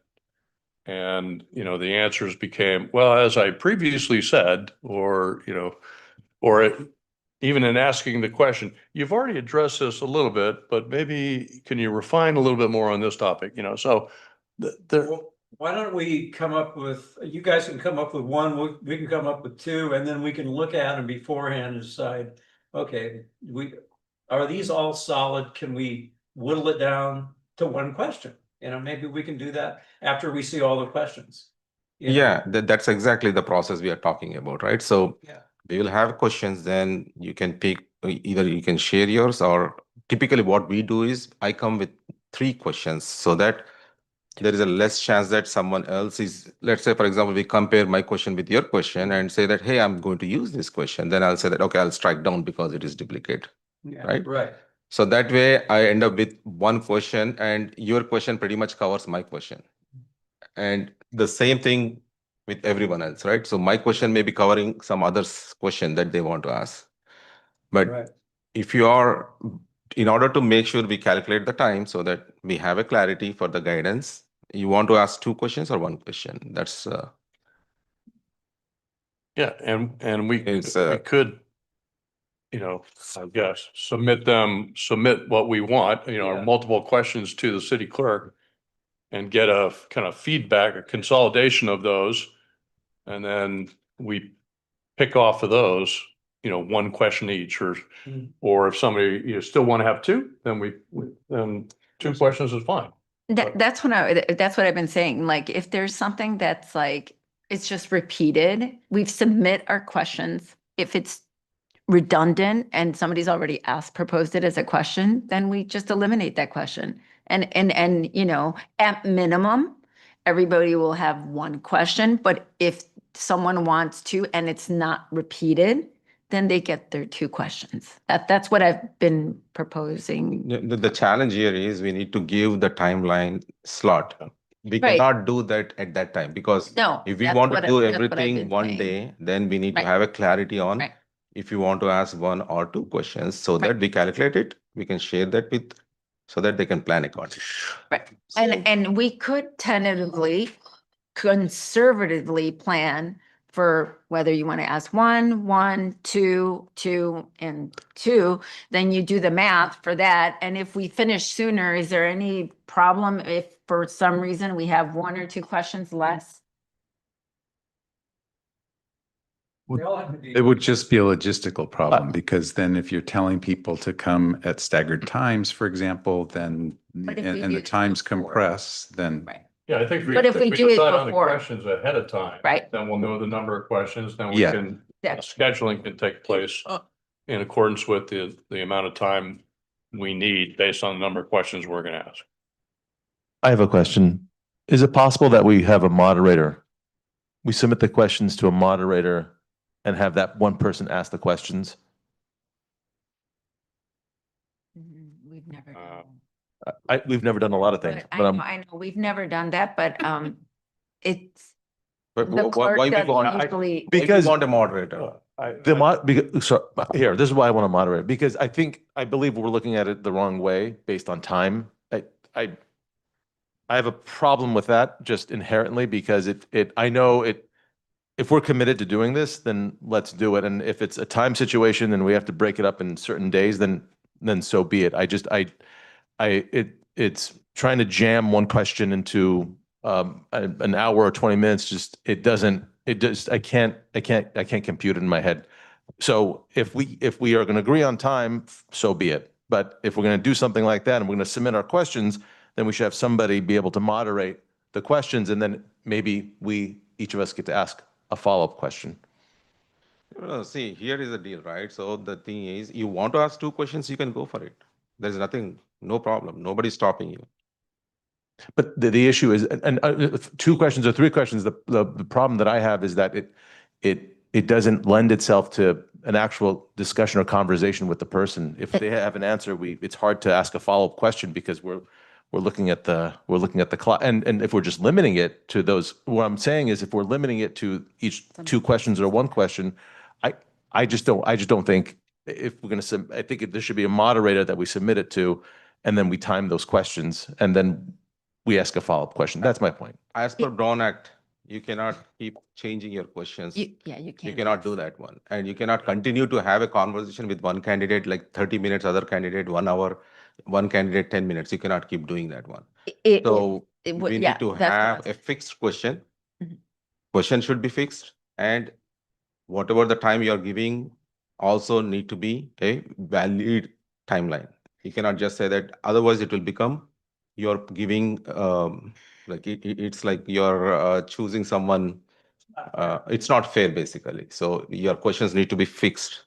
And, the answers became, well, as I previously said, or, even in asking the question, you've already addressed this a little bit, but maybe can you refine a little bit more on this topic, so there. Why don't we come up with, you guys can come up with one, we can come up with 2, and then we can look at them beforehand and decide, okay, are these all solid? Can we whittle it down to one question? Maybe we can do that after we see all the questions. Yeah, that's exactly the process we are talking about, right? So Yeah. we will have questions, then you can pick, either you can share yours, or typically what we do is I come with 3 questions so that there is a less chance that someone else is, let's say, for example, we compare my question with your question and say that, hey, I'm going to use this question. Then I'll say that, okay, I'll strike down because it is duplicate, right? Right. So that way I end up with one question and your question pretty much covers my question. And the same thing with everyone else, right? So my question may be covering some other's question that they want to ask. But Right. if you are, in order to make sure we calculate the time so that we have a clarity for the guidance, you want to ask 2 questions or 1 question? That's Yeah, and we It's, could, I guess, submit what we want, Yeah. multiple questions to the city clerk and get a kind of feedback, a consolidation of those. And then we pick off of those, 1 question each, Mm. or if somebody, still want to have 2, then then 2 questions is fine. That's what I've been saying. Like, if there's something that's like, it's just repeated, we submit our questions. If it's redundant and somebody's already proposed it as a question, then we just eliminate that question. And at minimum, everybody will have 1 question, but if someone wants to, and it's not repeated, then they get their 2 questions. That's what I've been proposing. the challenge here is we need to give the timeline slot. We Right. cannot do that at that time because No, if we that's want to what do that's what I've everything been one saying. day, then we need to Right. have a clarity on Right. if you want to ask 1 or 2 questions so that we calculate it, we can share that with, so that they can plan accordingly. Right. And we could tentatively, conservatively plan for whether you want to ask 1, 2, 2, and 2, then you do the math for that. And if we finish sooner, is there any problem if for some reason we have 1 or 2 questions less? They all have to be. It would just be a logistical problem because then if you're telling people to come at staggered times, for example, then But if we and do the it times before- compress, then Right. Yeah, I think But if we do it decide on the before- questions ahead of time. Right. Then we'll know the number of questions, then we Yeah. can, Yeah. scheduling can take place in accordance with the amount of time we need based on the number of questions we're gonna ask. I have a question. Is it possible that we have a moderator? We submit the questions to a moderator and have that one person ask the questions? We've never done that. We've never done a lot of things, But but I know, we've never done that, but it's, But the clerk why we doesn't want, usually. why we Because- want a moderator? Here, this is why I want to moderate, because I believe we're looking at it the wrong way based on time. I have a problem with that just inherently because I know if we're committed to doing this, then let's do it. And if it's a time situation and we have to break it up in certain days, then so be it. It's trying to jam one question into an hour or 20 minutes. I can't compute it in my head. So if we are going to agree on time, so be it. But if we're going to do something like that and we're going to submit our questions, then we should have somebody be able to moderate the questions, and then maybe each of us get to ask a follow-up question. See, here is the deal, right? So the thing is, you want to ask two questions, you can go for it. There's nothing, no problem. Nobody's stopping you. But the issue is, and two questions or three questions, the problem that I have is that it doesn't lend itself to an actual discussion or conversation with the person. If they have an answer, it's hard to ask a follow-up question because we're looking at the clock. And if we're just limiting it to those, what I'm saying is if we're limiting it to each two questions or one question, I just don't think if we're going to, I think there should be a moderator that we submit it to, and then we time those questions, and then we ask a follow-up question. That's my point. As per Brown Act, you cannot keep changing your questions. You You can't. cannot do that one. And you cannot continue to have a conversation with one candidate, like 30 minutes, other candidate, 1 hour, one candidate, 10 minutes. You cannot keep doing that one. So we yeah, need to that's what I have was- a fixed question. Mhm. Question should be fixed, and whatever the time you're giving also need to be a valid timeline. You cannot just say that, otherwise it will become you're giving, like it's like you're choosing someone. It's not fair, basically. So your questions need to be fixed.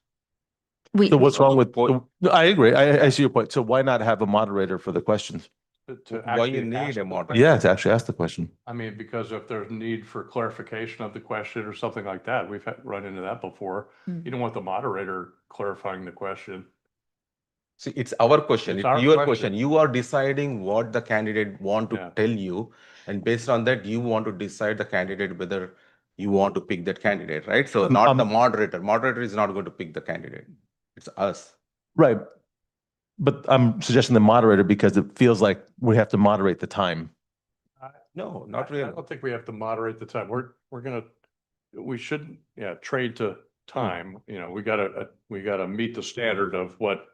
So what's wrong with, no, I agree. I see your point. So why not have a moderator for the questions? To Why you actually need ask a the moderator? question. Yeah, to actually ask the question. I mean, because if there's need for clarification of the question or something like that, we've run into that before. Hmm. You don't want the moderator clarifying the question. See, it's our question, It's it's our your question. question. You are deciding what the candidate want to Yeah. tell you, and based on that, you want to decide the candidate whether you want to pick that candidate, right? So not the moderator. Moderator is not going to pick the candidate. It's us. Right. But I'm suggesting the moderator because it feels like we have to moderate the time. No, not I really. don't think we have to moderate the time. We shouldn't, trade to time. We gotta meet the standard of what,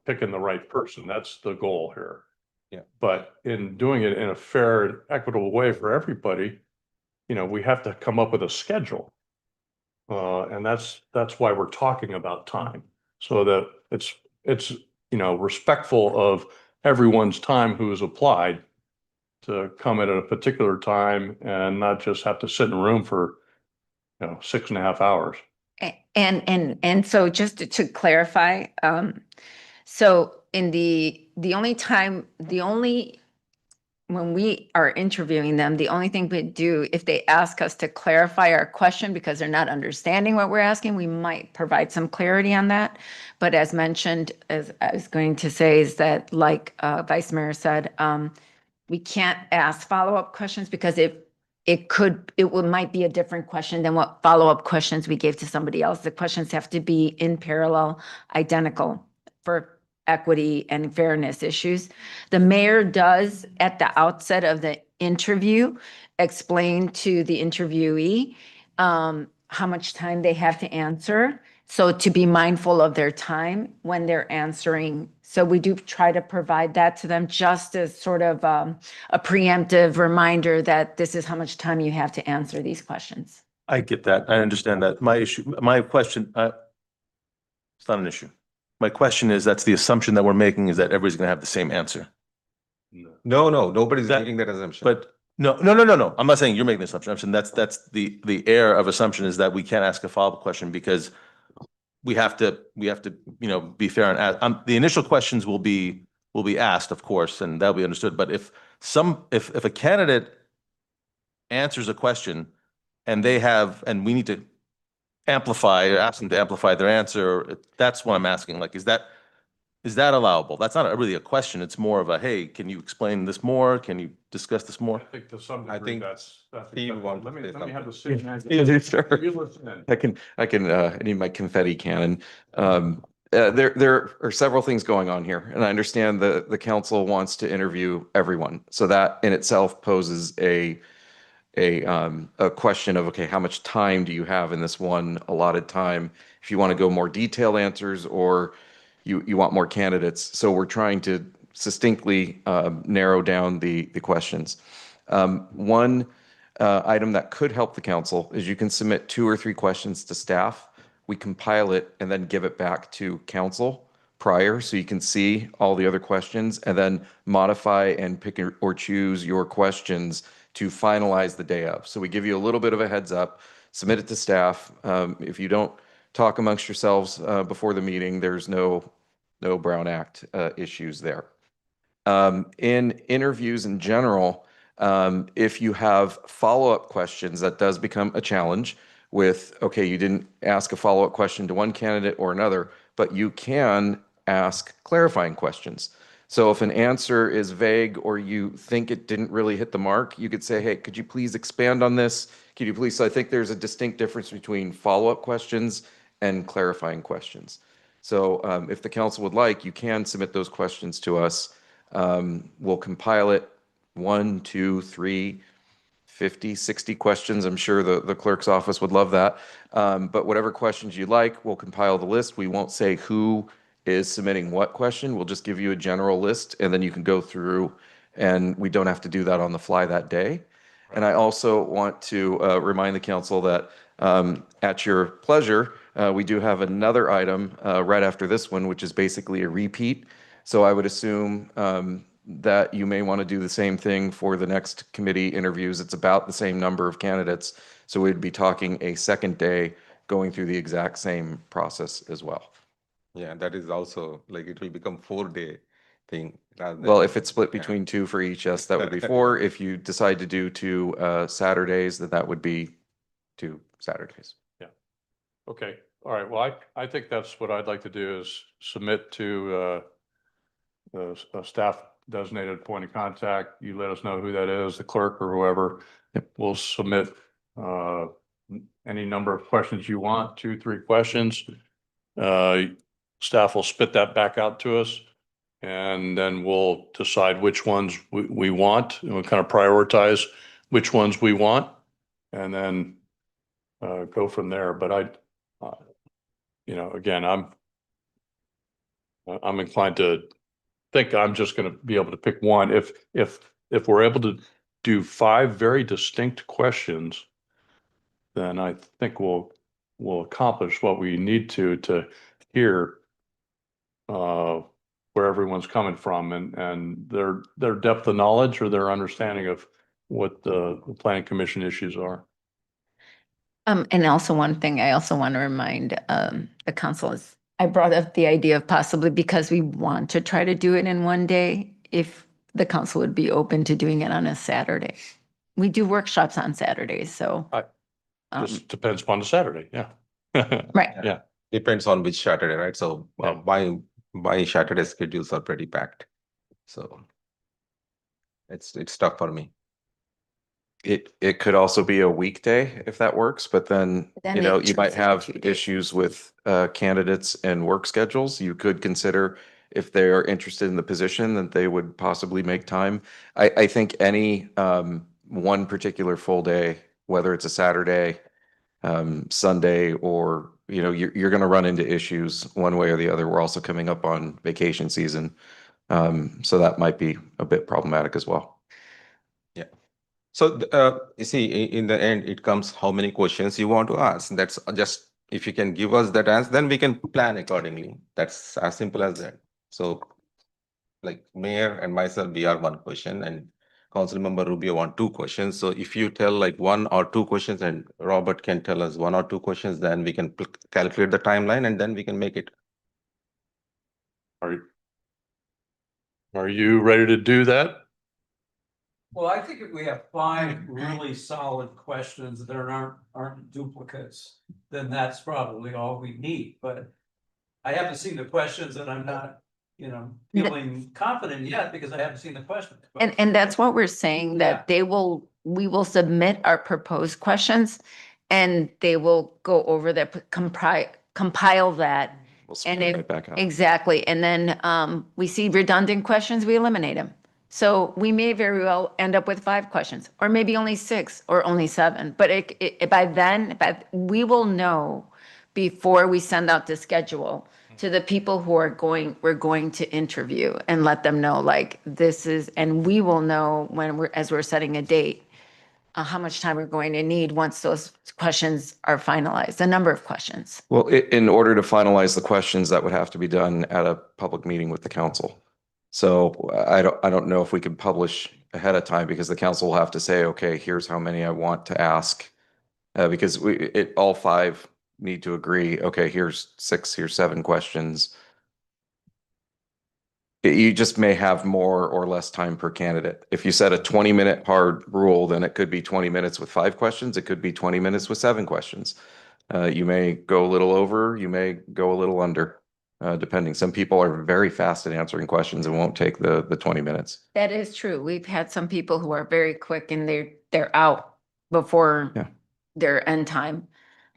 picking the right person. That's the goal here. Yeah. But in doing it in a fair and equitable way for everybody, we have to come up with a schedule. And that's why we're talking about time, so that it's respectful of everyone's time who has applied to come in at a particular time and not just have to sit in a room for, 6.5 hours. And so just to clarify, so in the only when we are interviewing them, the only thing we do, if they ask us to clarify our question because they're not understanding what we're asking, we might provide some clarity on that. But as mentioned, as I was going to say, is that like Vice Mayor said, we can't ask follow-up questions because it might be a different question than what follow-up questions we gave to somebody else. The questions have to be in parallel, identical for equity and fairness issues. The mayor does, at the outset of the interview, explain to the interviewee how much time they have to answer. So to be mindful of their time when they're answering. So we do try to provide that to them just as sort of a preemptive reminder that this is how much time you have to answer these questions. I get that. I understand that. My question, it's not an issue. My question is, that's the assumption that we're making is that everybody's going to have the same answer. No, nobody's making that assumption. But no. I'm not saying you're making the assumption. I'm saying that's the air of assumption is that we can't ask a follow-up question because we have to be fair and ask. The initial questions will be asked, of course, and that'll be understood. But if a candidate answers a question and we need to amplify or ask them to amplify their answer, that's what I'm asking. Like, is that allowable? That's not really a question. It's more of a, hey, can you explain this more? Can you discuss this more? I think to some I degree, think that's. Steve wants Let to me say have the something. city. Sure. You listen in. I need my confetti cannon. There are several things going on here, and I understand the council wants to interview everyone. So that in itself poses a question of, okay, how much time do you have in this one allotted time? If you want to go more detailed answers or you want more candidates. So we're trying to succinctly narrow down the questions. One item that could help the council is you can submit 2 or 3 questions to staff. We compile it and then give it back to council prior so you can see all the other questions and then modify and pick or choose your questions to finalize the day of. So we give you a little bit of a heads up submit it to staff. If you don't talk amongst yourselves before the meeting, there's no Brown Act issues there. In interviews in general, if you have follow-up questions, that does become a challenge with, okay, you didn't ask a follow-up question to one candidate or another, but you can ask clarifying questions. So if an answer is vague or you think it didn't really hit the mark, you could say, hey, could you please expand on this? Could you please? So I think there's a distinct difference between follow-up questions and clarifying questions. So if the council would like, you can submit those questions to us. We'll compile it, 1, 2, 3, 50, 60 questions. I'm sure the clerk's office would love that. But whatever questions you like, we'll compile the list. We won't say who is submitting what question. We'll just give you a general list, and then you can go through, and we don't have to do that on the fly that day. And I also want to remind the council that at your pleasure, we do have another item right after this one, which is basically a repeat. So I would assume that you may want to do the same thing for the next committee interviews. It's about the same number of candidates. So we'd be talking a second day going through the exact same process as well. Yeah, that is also like it will become 4-day thing. Well, if it's split between 2 for each, yes, that would be 4. If you decide to do 2 Saturdays, then that would be 2 Saturdays. Yeah. Okay. All right. Well, I think that's what I'd like to do is submit to a staff designated point of contact. You let us know who that is, the clerk or whoever. Yep. We'll submit any number of questions you want, 2, 3 questions. Staff will spit that back out to us, and then we'll decide which ones we want, and we'll kind of prioritize which ones we want, and then go from there. But again, I'm inclined to think I'm just going to be able to pick one. If we're able to do 5 very distinct questions, then I think we'll accomplish what we need to hear where everyone's coming from and their depth of knowledge or their understanding of what the planning commission issues are. And also one thing I also want to remind the council is I brought up the idea of possibly because we want to try to do it in one day, if the council would be open to doing it on a Saturday. We do workshops on Saturdays, so. Just depends upon the Saturday, yeah. Right. Yeah. Depends on which Saturday, right? So my Saturday schedules are pretty packed. So it's tough for me. It could also be a weekday if that works, but then Then you know, it you might turns into have 2 days. issues with candidates and work schedules. You could consider if they are interested in the position that they would possibly make time. I think any one particular full day, whether it's a Saturday, Sunday, or you're going to run into issues one way or the other. We're also coming up on vacation season, so that might be a bit problematic as well. So you see, in the end, it comes how many questions you want to ask. That's just, if you can give us that answer, then we can plan accordingly. That's as simple as that. So like Mayor and myself, we are 1 question, and Council Member Rubio want 2 questions. So if you tell like 1 or 2 questions and Robert can tell us 1 or 2 questions, then we can calculate the timeline and then we can make it. Are you ready to do that? Well, I think if we have 5 really solid questions that aren't duplicates, then that's probably all we need. But I haven't seen the questions and I'm not, feeling confident yet because I haven't seen the questions. And that's what we're saying, that we will submit our proposed questions and they will go over that, compile that. We'll spit And it if, right back out. exactly, and then we see redundant questions, we eliminate them. So we may very well end up with 5 questions, or maybe only 6, or only 7. But by then, we will know before we send out the schedule to the people who we're going to interview, and let them know like this is, and we will know as we're setting a date, how much time we're going to need once those questions are finalized, the number of questions. Well, in order to finalize the questions, that would have to be done at a public meeting with the council. So I don't know if we can publish ahead of time, because the council will have to say, okay, here's how many I want to ask because all five need to agree, okay, here's 6, here's 7 questions. You just may have more or less time per candidate. If you set a 20-minute hard rule, then it could be 20 minutes with 5 questions. It could be 20 minutes with 7 questions. You may go a little over, you may go a little under, depending. Some people are very fast at answering questions and won't take the 20 minutes. That is true. We've had some people who are very quick and they're out before their end time.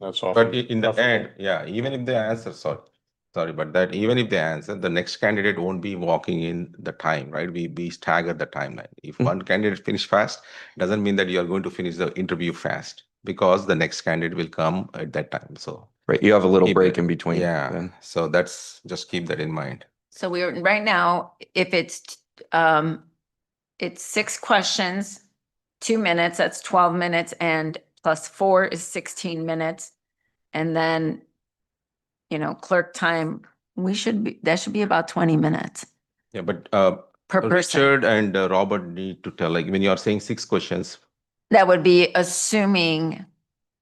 That's all. But in the end, yeah, even if they answer, sorry, but that even if they answer, the next candidate won't be walking in the time, right? We stagger the timeline. If one candidate finish fast, doesn't mean that you are going to finish the interview fast, because the next candidate will come at that time. So right, you have a little keep break it- in between. Yeah, then. so that's, just keep that in mind. So we're, right now, if it's 6 questions, 2 minutes, that's 12 minutes, and plus 4 is 16 minutes. And then, clerk time, that should be about 20 minutes Yeah, but per person. Richard and Robert need to tell, like when you are saying 6 questions, That would be assuming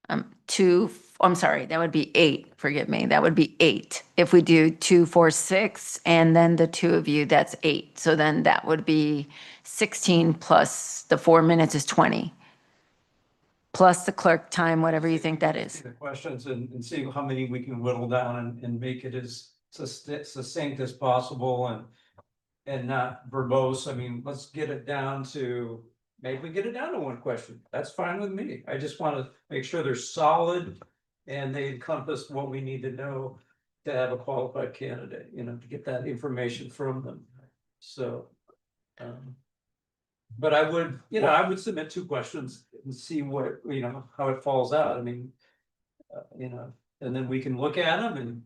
that would be 8, forgive me, that would be 8. If we do 2, 4, 6, and then the 2 of you, that's 8. So then that would be 16 plus the 4 minutes is 20. Plus the clerk time, whatever you think that is. The questions and see how many we can whittle down and make it as succinct as possible and not verbose. I mean, let's get it down to, maybe we get it down to 1 question. That's fine with me. I just want to make sure they're solid and they encompass what we need to know to have a qualified candidate, to get that information from them. So, but I would, I would submit 2 questions and see what, how it falls out. I mean, and then we can look at them and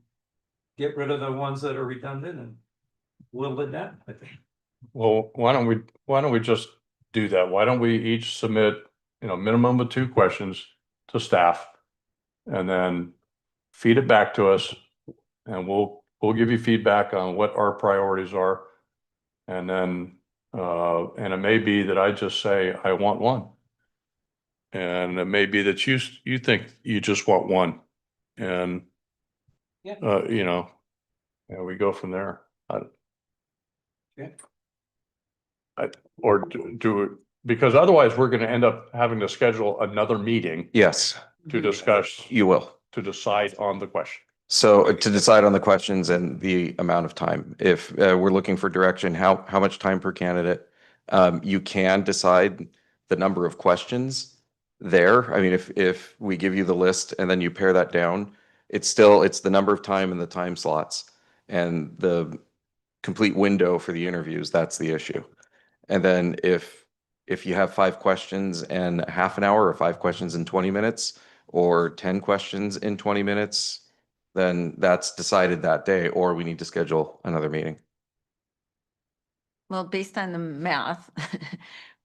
get rid of the ones that are redundant and whittle it down, I think. Well, why don't we just do that? Why don't we each submit, minimum of 2 questions to staff, and then feed it back to us, and we'll give you feedback on what our priorities are. And then, and it may be that I just say, I want 1. And it may be that you think you just want 1. And, and we go from there. Or do it, because otherwise we're going to end up having to schedule another meeting Yes, to discuss, you will. to decide on the question. So to decide on the questions and the amount of time, if we're looking for direction, how much time per candidate? You can decide the number of questions there. I mean, if we give you the list and then you pare that down, it's the number of time and the time slots and the complete window for the interviews. That's the issue. And then if you have 5 questions and half an hour, or 5 questions in 20 minutes, or 10 questions in 20 minutes, then that's decided that day, or we need to schedule another meeting. Well, based on the math,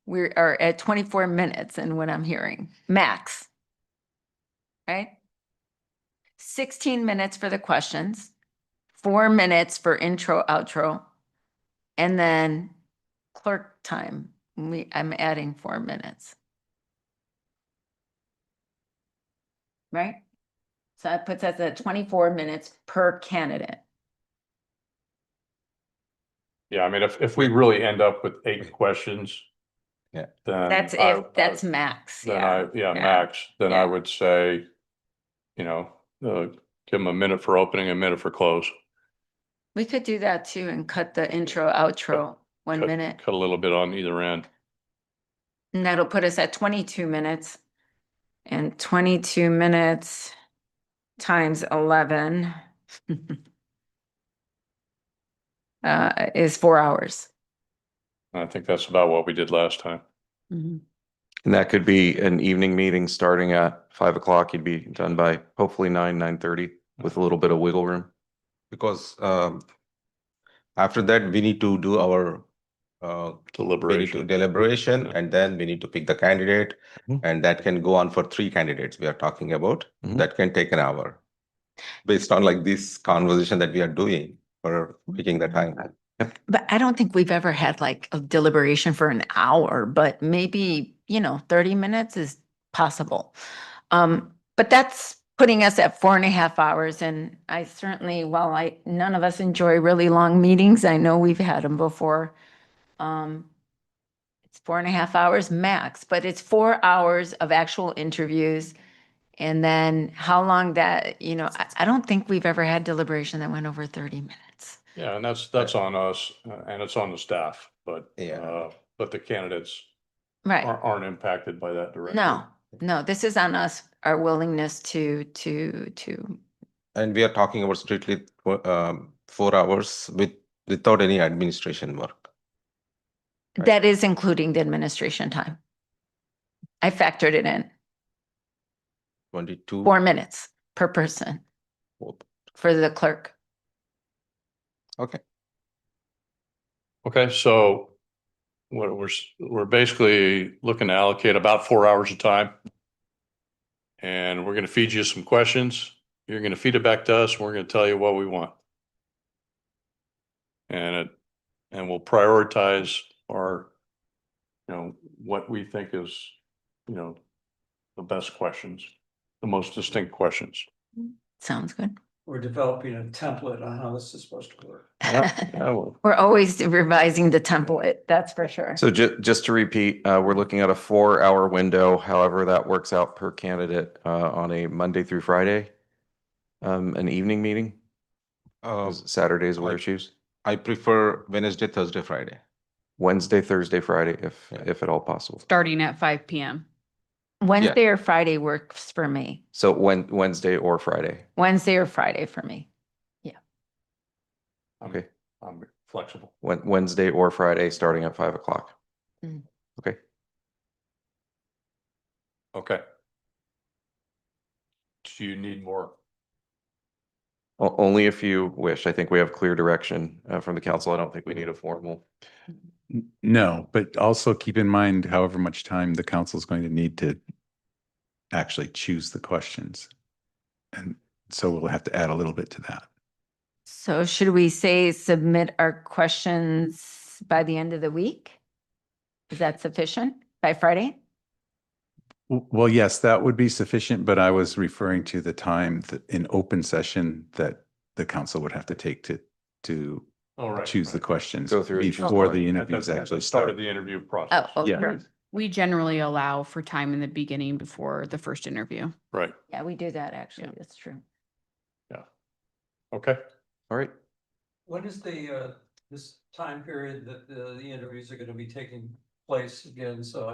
we are at 24 minutes in what I'm hearing, max. Right? 16 minutes for the questions, 4 minutes for intro, outro, and then clerk time. I'm adding 4 minutes. Right? So that puts us at 24 minutes per candidate. Yeah, I mean, if we really end up with 8 questions. Yeah. Then That's that's max. Then max, then I would say, give them a minute for opening, a minute for close. We could do that too and cut the intro, outro 1 minute. Cut a little bit on either end. And that'll put us at 22 minutes. And 22 minutes times 11 is 4 hours. I think that's about what we did last time. Mhm. And that could be an evening meeting starting at 5 o'clock. You'd be done by hopefully 9:30 with a little bit of wiggle room. because after that, we need to do our deliberation, and then we need to pick the candidate, and that can go on for 3 candidates we are talking about. That can take an hour based on like this conversation that we are doing for picking the time. But I don't think we've ever had like a deliberation for an hour, but maybe, 30 minutes is possible. But that's putting us at 4.5 hours. And I certainly, while none of us enjoy really long meetings, I know we've had them before. It's 4.5 hours max, but it's 4 hours of actual interviews. And then how long that, I don't think we've ever had deliberation that went over 30 minutes. Yeah, and that's on us and it's on the staff, but the candidates Right. aren't impacted by that directly. No, this is on us, our willingness to. And we are talking about strictly 4 hours without any administration work. That is including the administration time. I factored it in. 22. 4 minutes per person for the clerk. Okay. Okay, so what we're basically looking to allocate about 4 hours of time. And we're going to feed you some questions. You're going to feed it back to us. And we're going to tell you what we want. And we'll prioritize our, what we think is, the best questions, the most distinct questions. Sounds good. We're developing a template on how this is supposed to work. We're always revising the template, that's for sure. So just to repeat, we're looking at a 4-hour window, however that works out per candidate, on a Monday through Friday, an evening meeting. Saturdays where choose. I prefer Wednesday, Thursday, Friday. Wednesday, Thursday, Friday, if at all possible. Starting at 5 p.m. Wednesday or Friday works for me. So Wednesday or Friday. Wednesday or Friday for me. Okay. I'm flexible. Wednesday or Friday, starting at 5 o'clock. Mm. Okay. Okay. Do you need more? Only if you wish. I think we have clear direction from the council. I don't think we need a formal. No, but also keep in mind however much time the council is going to need to actually choose the questions. And so we'll have to add a little bit to that. So should we say submit our questions by the end of the week? Is that sufficient? By Friday? Well, yes, that would be sufficient, but I was referring to the time that in open session that the council would have to take to choose the questions Go through each before one. the interviews At the actually start of start. the interview process. Oh, Yeah. sure. We generally allow for time in the beginning before the first interview. Right. Yeah, we do that actually. That's true. Okay. All right. When is this time period that the interviews are going to be taking place again? So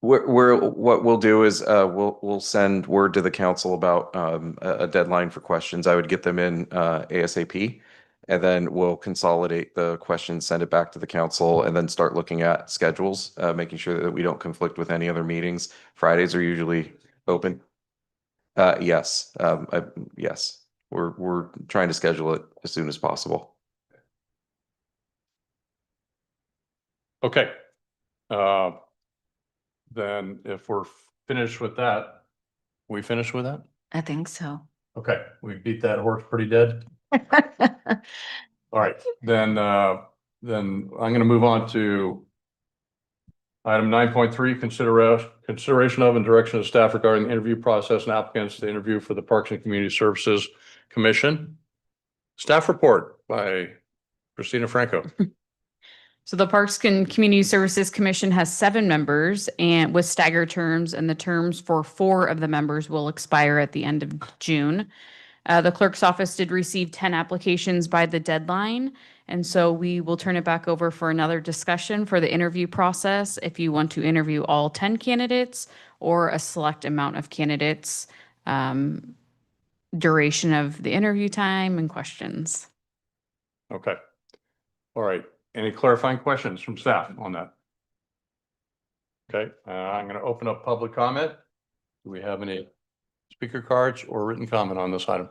What we'll do is we'll send word to the council about a deadline for questions. I would get them in ASAP, and then we'll consolidate the questions, send it back to the council, and then start looking at schedules, making sure that we don't conflict with any other meetings. Fridays are usually open. Yes, yes. We're trying to schedule it as soon as possible. Okay. Then if we're finished with that, we finished with that? I think so. Okay, we beat that horse pretty dead. All right, then I'm going to move on to item 9.3, consideration of and direction of staff regarding the interview process and applicants to interview for the Parks and Community Services Commission. Staff report by Christina Franco. So the Parks and Community Services Commission has 7 members and with staggered terms, and the terms for 4 of the members will expire at the end of June. The clerk's office did receive 10 applications by the deadline, and so we will turn it back over for another discussion for the interview process if you want to interview all 10 candidates or a select amount of candidates, duration of the interview time and questions. Okay. All right. Any clarifying questions from staff on that? Okay, I'm going to open up public comment. Do we have any speaker cards or written comment on this item?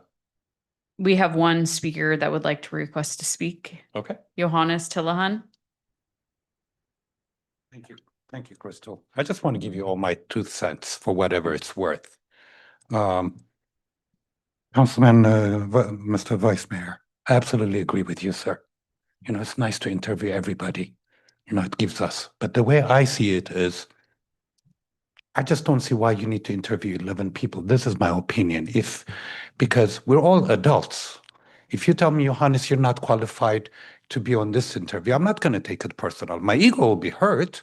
We have one speaker that would like to request to speak. Okay. Johannes Tillahan. Thank you. Thank you, Crystal. I just want to give you all my 2 cents for whatever it's worth. Councilman, Mr. Vice Mayor, I absolutely agree with you, sir. It's nice to interview everybody. It gives us. But the way I see it is, I just don't see why you need to interview 11 people. This is my opinion. Because we're all adults. If you tell me, Johannes, you're not qualified to be on this interview, I'm not going to take it personal. My ego will be hurt,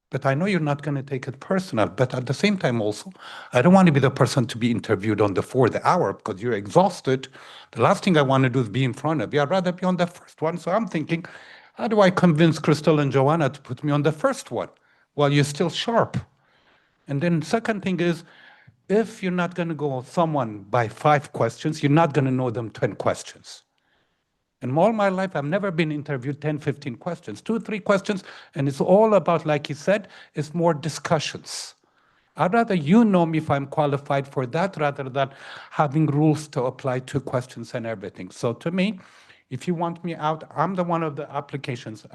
but I know you're not going to take it personal. But at the same time also, I don't want to be the person to be interviewed on the 4th hour because you're exhausted. The last thing I want to do is be in front of you. I'd rather be on the first one. So I'm thinking, how do I convince Crystal and Joanna to put me on the first one while you're still sharp? And then second thing is, if you're not going to go someone by 5 questions, you're not going to know them 10 questions. In all my life, I've never been interviewed 10, 15 questions, 2, 3 questions, and it's all about, like you said, it's more discussions. I'd rather you know me if I'm qualified for that rather than having rules to apply 2 questions and everything. So to me, if you want me out, I'm the one of the applications.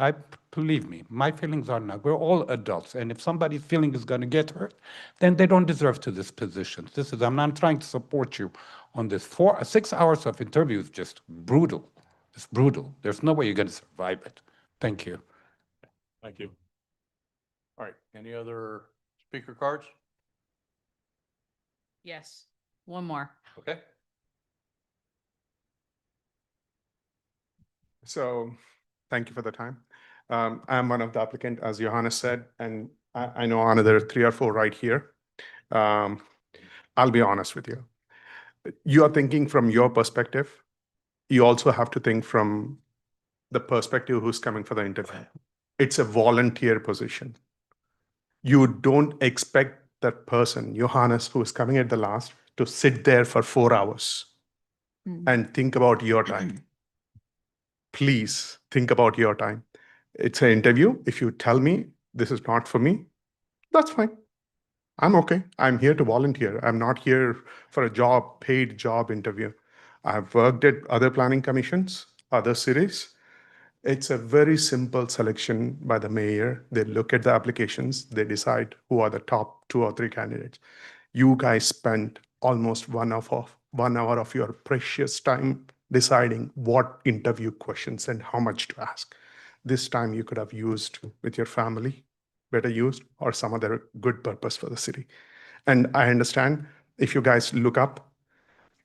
Believe me, my feelings are not. We're all adults. And if somebody's feeling is going to get hurt, then they don't deserve to this position. I'm not trying to support you on this. 6 hours of interview is just brutal. It's brutal. There's no way you're going to survive it. Thank you. Thank you. All right, any other speaker cards? Yes, one more. Okay. So thank you for the time. I'm one of the applicant, as Johannes said, and I know another 3 or 4 right here. I'll be honest with you. You are thinking from your perspective. You also have to think from the perspective who's coming for the interview. It's a volunteer position. You don't expect that person, Johannes, who is coming at the last, to sit there for 4 hours and think about your time. Please think about your time. It's an interview. If you tell me this is not for me, that's fine. I'm okay. I'm here to volunteer. I'm not here for a job, paid job interview. I've worked at other planning commissions, other cities. It's a very simple selection by the mayor. They look at the applications, they decide who are the top 2 or 3 candidates. You guys spent almost 1 hour of your precious time deciding what interview questions and how much to ask. This time you could have used with your family, better used, or some other good purpose for the city. And I understand if you guys look up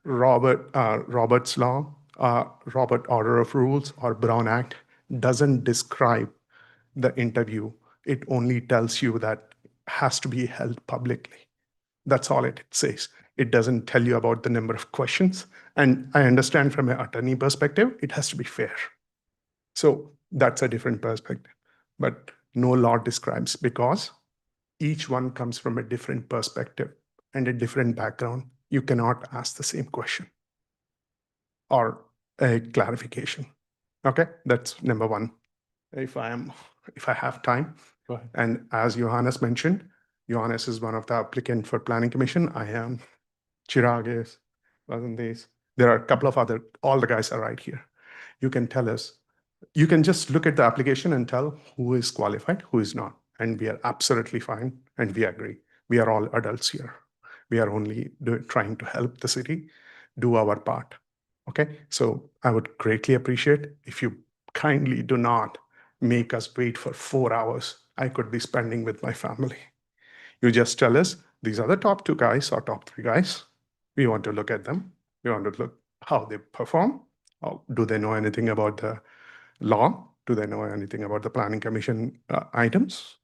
Robert's Law, Robert Order of Rules, or Brown Act doesn't describe the interview. It only tells you that has to be held publicly. That's all it says. It doesn't tell you about the number of questions. And I understand from an attorney perspective, it has to be fair. So that's a different perspective. But no law describes, because each one comes from a different perspective and a different background. You cannot ask the same question or a clarification. Okay, that's number one. If I have time. Go ahead. And as Johannes mentioned, Johannes is one of the applicant for Planning Commission. I am. Chirag is, Vasandesh. There are a couple of other, all the guys are right here. You can tell us, you can just look at the application and tell who is qualified, who is not. And we are absolutely fine, and we agree. We are all adults here. We are only trying to help the city do our part. Okay, so I would greatly appreciate if you kindly do not make us wait for 4 hours I could be spending with my family. You just tell us, these are the top 2 guys or top 3 guys. We want to look at them. We want to look how they perform. Do they know anything about the law? Do they know anything about the Planning Commission items?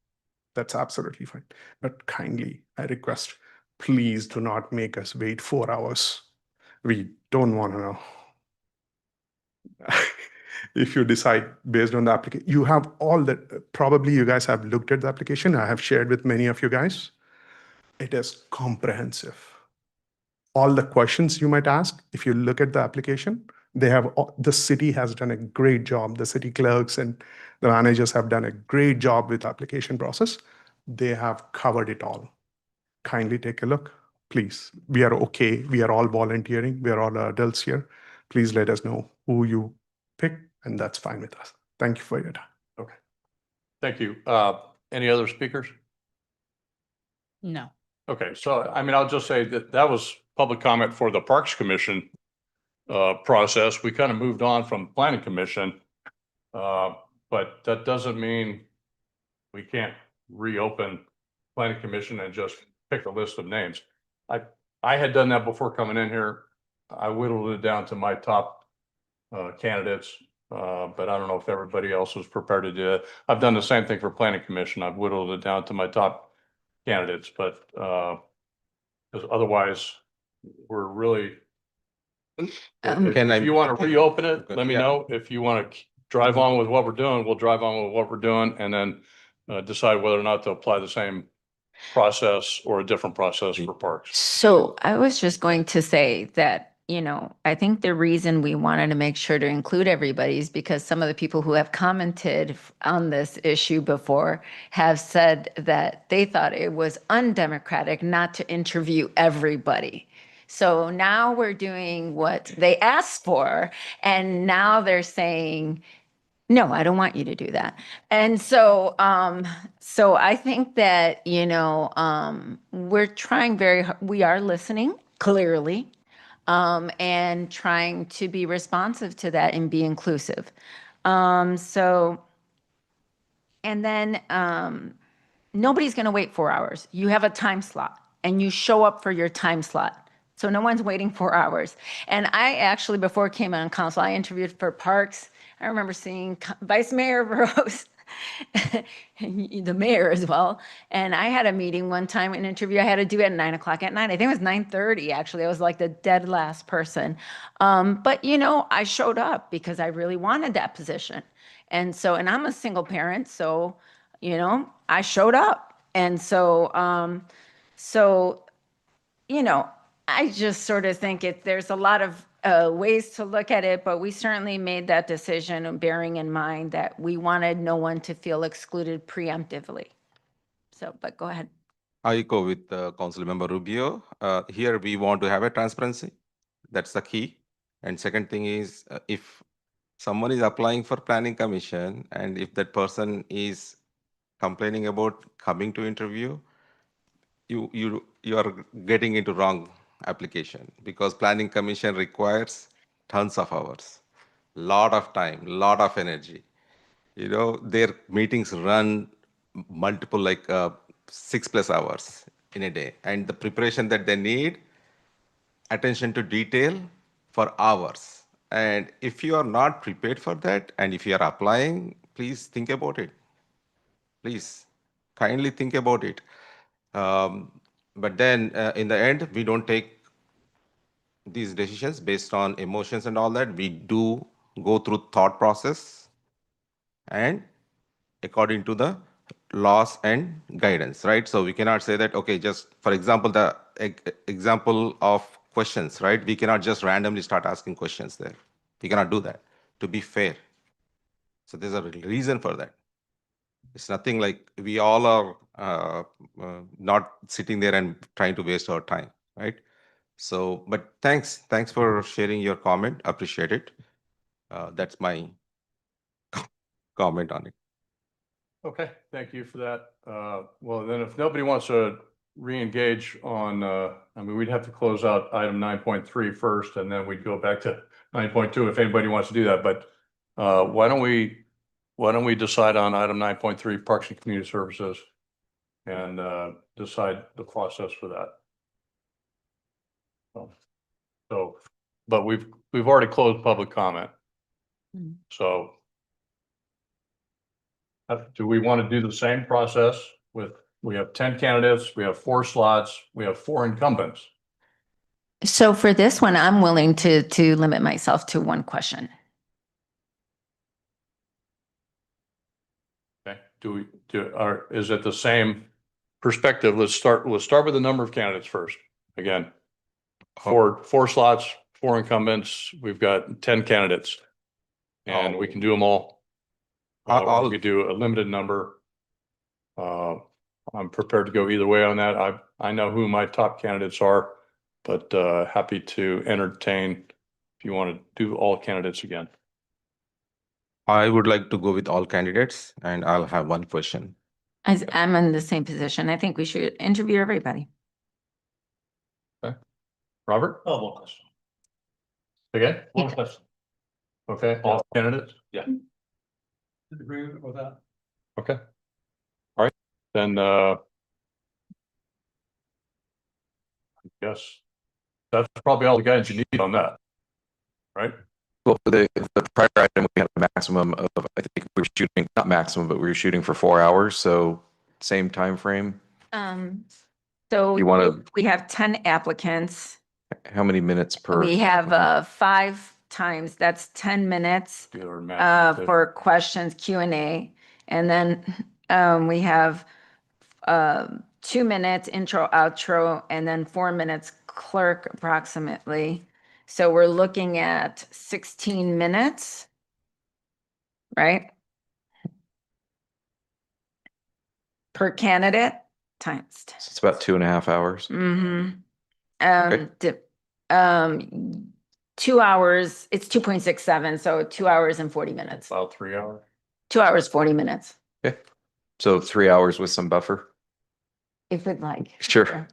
That's absolutely fine. But kindly, I request, please do not make us wait 4 hours. We don't want to know. If you decide based on the application, you have all that. Probably you guys have looked at the application. I have shared with many of you guys. It is comprehensive. All the questions you might ask, if you look at the application, the city has done a great job. The city clerks and the managers have done a great job with the application process. They have covered it all. Kindly take a look, please. We are okay. We are all volunteering. We are all adults here. Please let us know who you pick, and that's fine with us. Thank you for your time. Okay. Thank you. Any other speakers? No. Okay, so I mean, I'll just say that was public comment for the Parks Commission process. We kind of moved on from Planning Commission, but that doesn't mean we can't reopen Planning Commission and just pick a list of names. I had done that before coming in here. I whittled it down to my top candidates, but I don't know if everybody else was prepared to do it. I've done the same thing for planning commission. I've whittled it down to my top candidates, but because otherwise we're really. If you want to reopen it, let me know. If you want to drive on with what we're doing, we'll drive on with what we're doing and then decide whether or not to apply the same process or a different process for parks. So I was just going to say that, you know, I think the reason we wanted to make sure to include everybody is because some of the people who have commented on this issue before have said that they thought it was undemocratic not to interview everybody. So now we're doing what they asked for, and now they're saying, no, I don't want you to do that. And so, so I think that, you know, we're trying we are listening clearly, and trying to be responsive to that and be inclusive. So, and then, nobody's going to wait 4 hours. You have a time slot and you show up for your time slot. So no one's waiting 4 hours. And I actually, before I came on council, I interviewed for parks. I remember seeing Vice Mayor Rose, the mayor as well. And I had a meeting one time, an interview I had to do at 9 o'clock at night. I think it was 9:30 actually. I was like the dead last person. But you know, I showed up because I really wanted that position. And so, and I'm a single parent, so, you know, I showed up. And so, you know, I just sort of think there's a lot of ways to look at it, but we certainly made that decision bearing in mind that we wanted no one to feel excluded preemptively. So, but go ahead. I go with Council Member Rubio. Here we want to have a transparency. That's the key. And second thing is, if someone is applying for planning commission and if that person is complaining about coming to interview, you are getting into wrong application, because planning commission requires tons of hours, lot of time, lot of energy. You know, their meetings run multiple, like 6+ hours in a day, and the preparation that they need, attention to detail for hours. And if you are not prepared for that, and if you are applying, please think about it. Please kindly think about it. But then in the end, we don't take these decisions based on emotions and all that. We do go through thought process and according to the laws and guidance, right? So we cannot say that, okay, just for example, the example of questions, right? We cannot just randomly start asking questions there. We cannot do that, to be fair. So there's a reason for that. It's nothing like we all are not sitting there and trying to waste our time, right? So, but thanks for sharing your comment. Appreciate it. That's my comment on it. Okay, thank you for that. Well, then if nobody wants to re-engage on, I mean, we'd have to close out item 9.3 first, and then we'd go back to 9.2 if anybody wants to do that. But why don't we decide on item 9.3, Parks and Community Services, and decide the process for that. So, but we've already closed public comment. So do we want to do the same process with, we have 10 candidates, we have 4 slots, we have 4 incumbents. So for this one, I'm willing to limit myself to 1 question. Okay, is it the same perspective? Let's start with the number of candidates first. Again, 4 slots, 4 incumbents. We've got 10 candidates, and we can do them all. We could do a limited number. I'm prepared to go either way on that. I know who my top candidates are, but happy to entertain if you want to do all candidates again. I would like to go with all candidates, and I'll have 1 question. I'm in the same position. I think we should interview everybody. Okay. Robert? Oh, 1 question. Again? 1 question. Okay, all candidates? Yeah. Agree with that? Okay. All right, then Yes. That's probably all the guidance you need on that. Right? Well, the prior item, we had a maximum of, I think we were shooting, not maximum, but we were shooting for 4 hours, so same time frame. So You wanna- we have 10 applicants. How many minutes per? We have 5 times, that's 10 minutes for questions, Q&A. And then we have 2 minutes intro, outro, and then 4 minutes clerk approximately. So we're looking at 16 minutes, right? Per candidate times. It's about 2.5 hours. Mm-hmm. Okay. 2 hours, it's 2.67, so 2 hours and 40 minutes. About 3 hours. 2 hours, 40 minutes, Okay. So 3 hours with some buffer? if we'd like. Sure.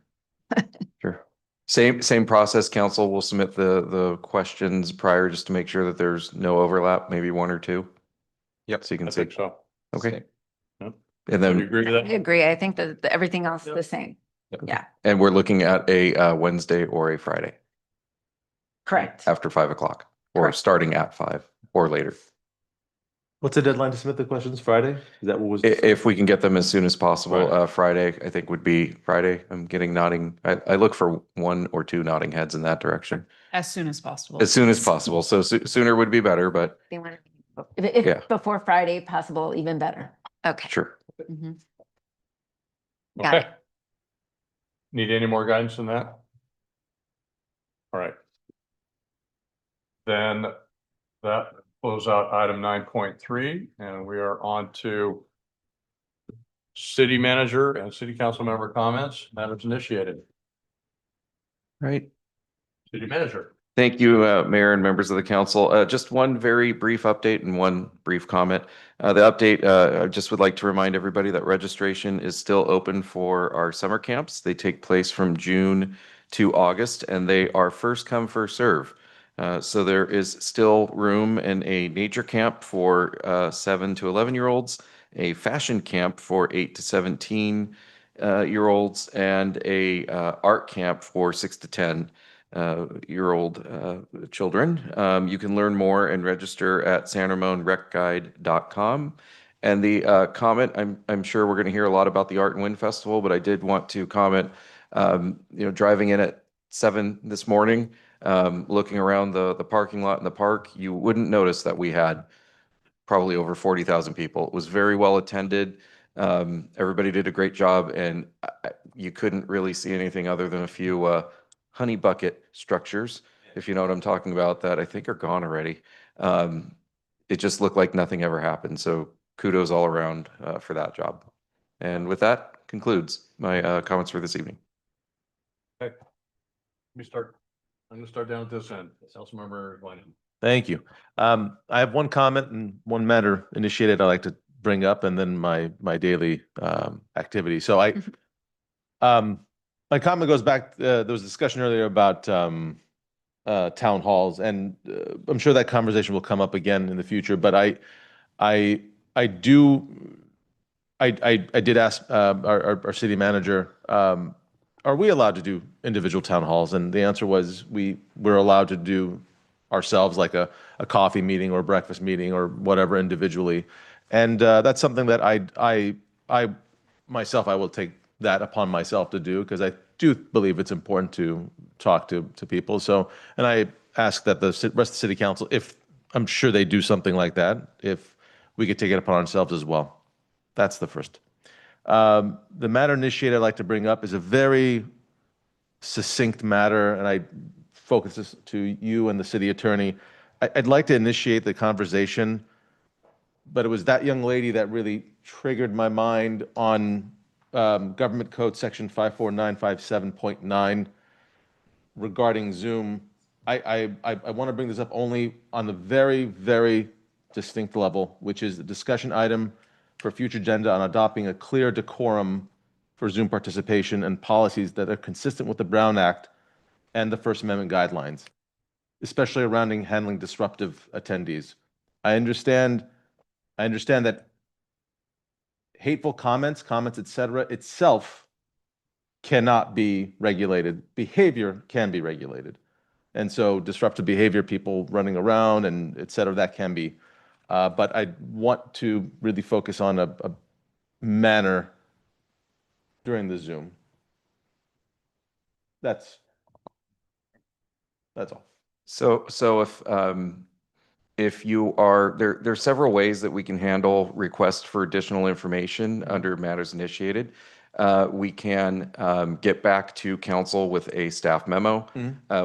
Sure. Same process, council will submit the questions prior just to make sure that there's no overlap, maybe 1 or 2. Yep. So you I can see. think so. Okay. Yep. And Do you then, agree with I that? agree. I think that everything else is the same. Yeah, and we're looking at a Wednesday or a Friday correct. after 5 o'clock or Correct. starting at 5 or later. What's the deadline to submit the questions? Friday? Is that what was? If we can get them as soon as possible, Friday. Friday, I think would be Friday. I'm getting nodding. I look for 1 or 2 nodding heads in that direction As soon as possible. as soon as possible. So sooner would be better, but They want to, if Yeah. before Friday possible, even better. Okay. sure. Mhm. Got Okay. it. Need any more guidance on that? All right. Then that close out item 9.3, and we are on to city manager and city council member comments. Matters initiated. Right. City manager. Thank you, Mayor and members of the council. Just one very brief update and one brief comment. The update, I just would like to remind everybody that registration is still open for our summer camps. They take place from June to August, and they are first come, first serve. So there is still room in a nature camp for 7 to 11-year-olds, a fashion camp for 8 to 17-year-olds, and a art camp for 6 to 10-year-old children. You can learn more and register at sanramonrecguide.com. And the comment, I'm sure we're going to hear a lot about the Art and Wind Festival, but I did want to comment, driving in at 7 this morning, looking around the parking lot in the park, you wouldn't notice that we had probably over 40,000 people. It was very well attended. Everybody did a great job, and you couldn't really see anything other than a few honey bucket structures, if you know what I'm talking about, that I think are gone already. It just looked like nothing ever happened. So kudos all around for that job. And with that concludes my comments for this evening. Okay. Let me start. I'm going to start down at this end. Councilmember Glenn. Thank you. I have one comment and one matter initiated I'd like to bring up, and then my daily activity. So my comment goes back. There was discussion earlier about town halls, and I'm sure that conversation will come up again in the future. But I did ask our city manager, are we allowed to do individual town halls? And the answer was we're allowed to do ourselves, like a coffee meeting or breakfast meeting or whatever individually. And that's something that I myself, I will take that upon myself to do, because I do believe it's important to talk to people. So, and I ask that the rest of the city council, if I'm sure they do something like that, if we could take it upon ourselves as well. That's the first. The matter initiated I'd like to bring up is a very succinct matter, and I focus this to you and the city attorney. I'd like to initiate the conversation, but it was that young lady that really triggered my mind on Government Code Section 54957.9 regarding Zoom. I want to bring this up only on the very, very distinct level, which is the discussion item for future agenda on adopting a clear decorum for Zoom participation and policies that are consistent with the Brown Act and the First Amendment guidelines, especially around handling disruptive attendees. I understand that hateful comments, etc., itself cannot be regulated. Behavior can be regulated. And so disruptive behavior, people running around and et cetera, that can be. But I want to really focus on a manner during the Zoom. That's all. So if you are, there are several ways that we can handle requests for additional information under matters initiated. We can get back to council with a staff memo.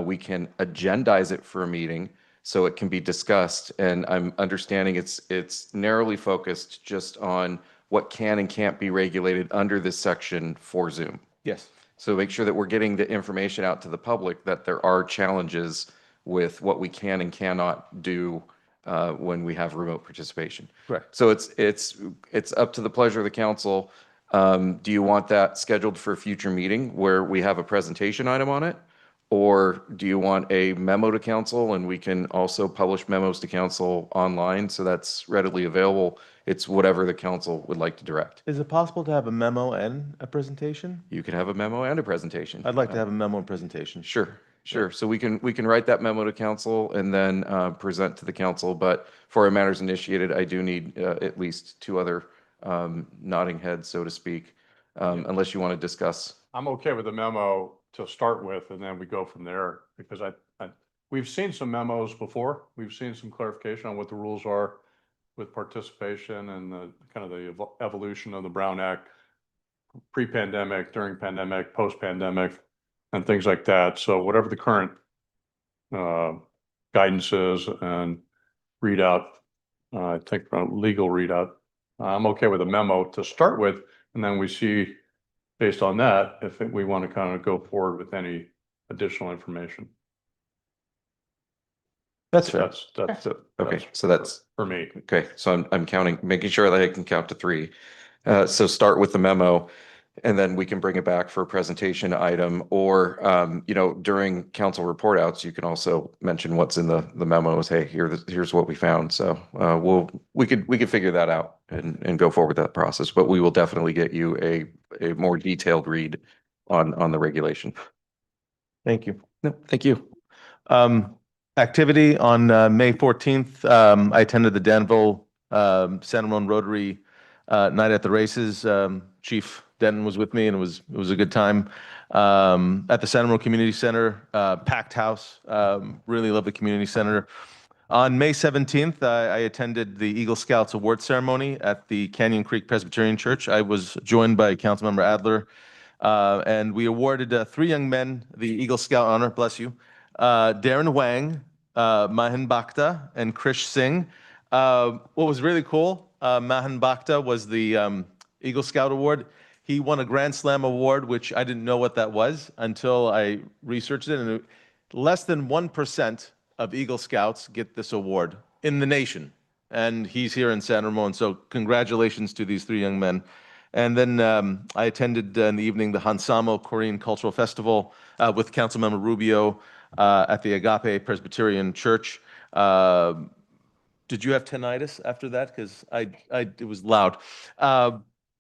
We can agendize it for a meeting so it can be discussed. And I'm understanding it's narrowly focused just on what can and can't be regulated under this section for Zoom. Yes. So make sure that we're getting the information out to the public that there are challenges with what we can and cannot do when we have remote participation. Correct. So it's up to the pleasure of the council. Do you want that scheduled for a future meeting where we have a presentation item on it? Or do you want a memo to council, and we can also publish memos to council online so that's readily available? It's whatever the council would like to direct. Is it possible to have a memo and a presentation? You can have a memo and a presentation. I'd like to have a memo and presentation. Sure. So we can write that memo to council and then present to the council. But for our matters initiated, I do need at least two other nodding heads, so to speak, unless you want to discuss. I'm okay with the memo to start with, and then we go from there, because we've seen some memos before. We've seen some clarification on what the rules are with participation and the kind of the evolution of the Brown Act, pre-pandemic, during pandemic, post-pandemic, and things like that. So whatever the current guidance is and readout, I think legal readout, I'm okay with a memo to start with, and then we see based on that if we want to kind of go forward with any additional information. That's fair. That's it. Okay, so that's for me. Okay, so I'm counting, making sure that I can count to three. So start with the memo, and then we can bring it back for a presentation item, or during council report outs, you can also mention what's in the memos. Hey, here's what we found. So we could figure that out and go forward with that process. But we will definitely get you a more detailed read on the regulation. Thank you. No, thank you. Activity on May 14th, I attended the Danville Santa Ramon Rotary Night at the Races. Chief Denton was with me, and it was a good time at the Santa Ramon Community Center, packed house. Really love the community center. On May 17th, I attended the Eagle Scouts award ceremony at the Canyon Creek Presbyterian Church. I was joined by Councilmember Adler, and we awarded three young men the Eagle Scout honor. Bless you. Darren Wang, Mahan Bhakta, and Krish Singh. What was really cool, Mahan Bhakta was the Eagle Scout Award. He won a Grand Slam award, which I didn't know what that was until I researched it. And less than 1% of Eagle Scouts get this award in the nation. And he's here in Santa Ramon. So congratulations to these three young men. And then I attended in the evening the Hansamo Korean Cultural Festival with Councilmember Rubio at the Agape Presbyterian Church. Did you have tinnitus after that? Because it was loud.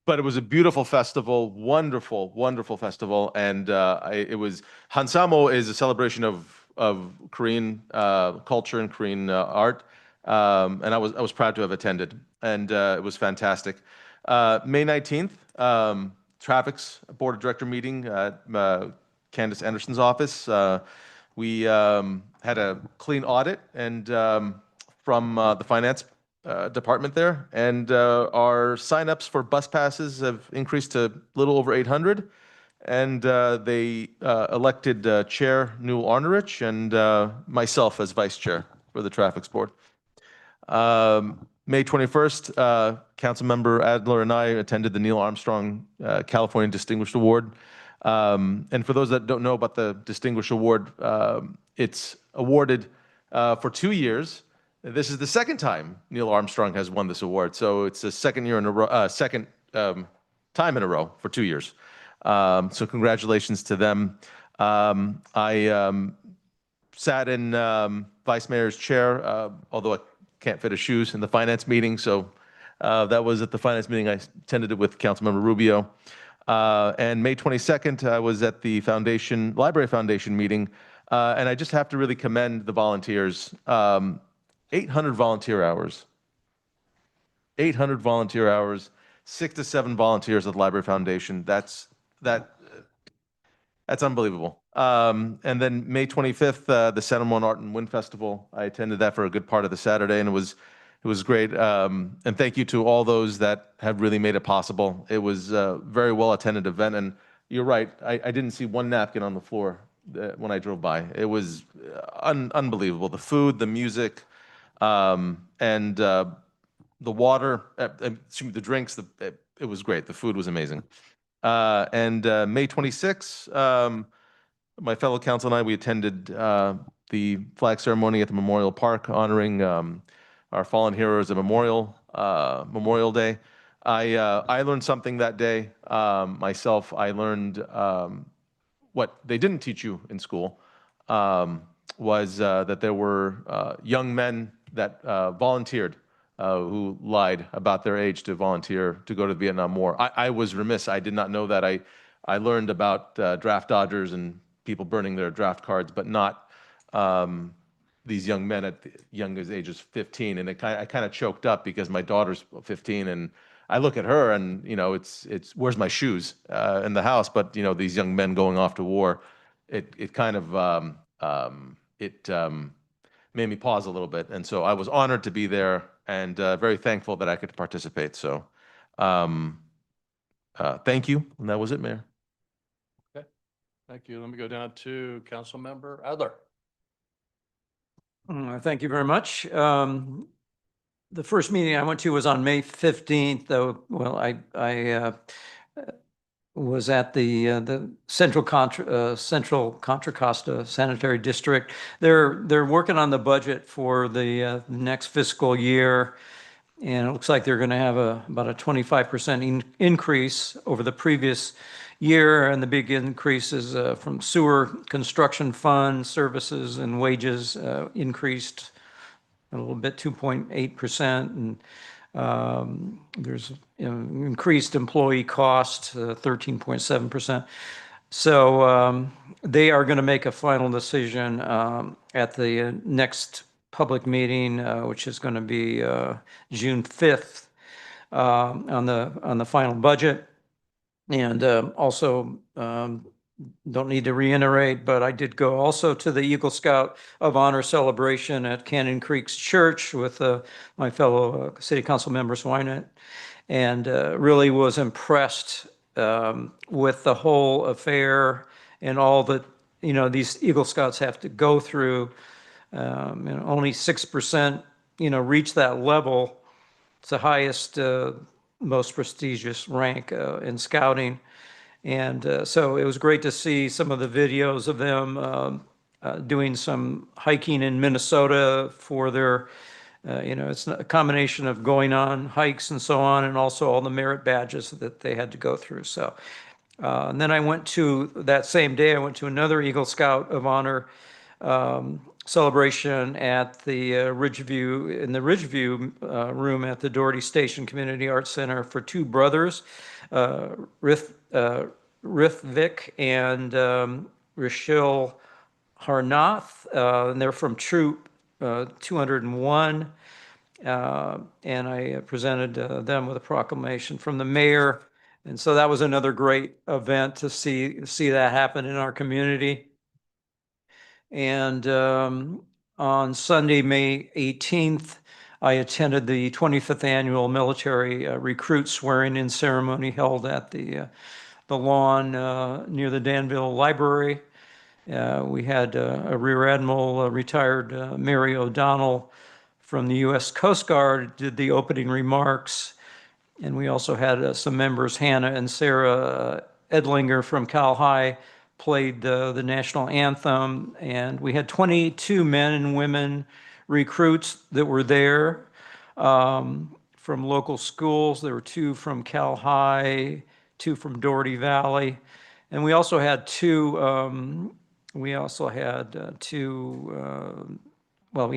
But it was a beautiful festival, wonderful, wonderful festival. And it was, Hansamo is a celebration of Korean culture and Korean art. And I was proud to have attended. And it was fantastic. May 19th, Traffic's Board of Director meeting at Candace Anderson's office. We had a clean audit and from the finance department there, and our signups for bus passes have increased to a little over 800, and they elected Chair Newell Arnerich and myself as Vice Chair for the Traffic's Board. May 21st, Councilmember Adler and I attended the Neil Armstrong California Distinguished Award. And for those that don't know about the Distinguished Award, it's awarded for 2 years. This is the second time Neil Armstrong has won this award, so it's the second year in a row, second time in a row for 2 years. So congratulations to them. I sat in Vice Mayor's chair, although I can't fit his shoes in the finance meeting, so that was at the finance meeting. I attended it with Councilmember Rubio. And May 22nd, I was at the Library Foundation meeting, and I just have to really commend the volunteers. 800 volunteer hours. 800 volunteer hours, 6 to 7 volunteers at the Library Foundation. That's unbelievable. And then May 25th, the San Ramon Art and Wind Festival. I attended that for a good part of the Saturday, and it was great. And thank you to all those that have really made it possible. It was a very well attended event, and you're right. I didn't see one napkin on the floor when I drove by. It was unbelievable. The food, the music, and the water, the drinks. It was great. The food was amazing. And May 26th, my fellow council and I, we attended the flag ceremony at the Memorial Park honoring our fallen heroes at Memorial Day. I learned something that day myself. I learned what they didn't teach you in school was that there were young men that volunteered who lied about their age to volunteer to go to the Vietnam War. I was remiss. I did not know that. I learned about draft dodgers and people burning their draft cards, but not these young men at the youngest ages 15. And I kind of choked up because my daughter's 15, and I look at her and, it's where's my shoes in the house? But, these young men going off to war, it kind of, made me pause a little bit. And so I was honored to be there and very thankful that I could participate. So thank you. And that was it, Mayor. Okay, thank you. Let me go down to Councilmember Adler. Thank you very much. The first meeting I went to was on May 15th, though. Well, I was at the Central Contra Costa Sanitary District. They're working on the budget for the next fiscal year, and it looks like they're going to have about a 25% increase over the previous year, and the big increase is from sewer construction fund services and wages increased a little bit, 2.8%, and there's increased employee cost, 13.7%. So they are going to make a final decision at the next public meeting, which is going to be June 5th, on the final budget. And also, don't need to reiterate, but I did go also to the Eagle Scout of Honor celebration at Cannon Creek's Church with my fellow City Council member Swinett, and really was impressed with the whole affair and all that these Eagle Scouts have to go through. Only 6% reach that level. It's the highest, most prestigious rank in scouting. And so it was great to see some of the videos of them doing some hiking in Minnesota for their, it's a combination of going on hikes and so on, and also all the merit badges that they had to go through. So, and then that same day, I went to another Eagle Scout of Honor celebration at the Ridgeview room at the Doherty Station Community Arts Center for two brothers, Rithvik and Rachel Harnath, and they're from Troop 201. And I presented them with a proclamation from the mayor. And so that was another great event to see that happen in our community. And on Sunday, May 18th, I attended the 25th annual military recruit swearing-in ceremony held at the lawn near the Danville Library. We had a Rear Admiral, retired Mary O'Donnell from the U.S. Coast Guard, did the opening remarks. And we also had some members, Hannah and Sarah Edlinger from Cal High, played the national anthem. And we had 22 men and women recruits that were there from local schools. There were 2 from Cal High, 2 from Doherty Valley. And we also had two, we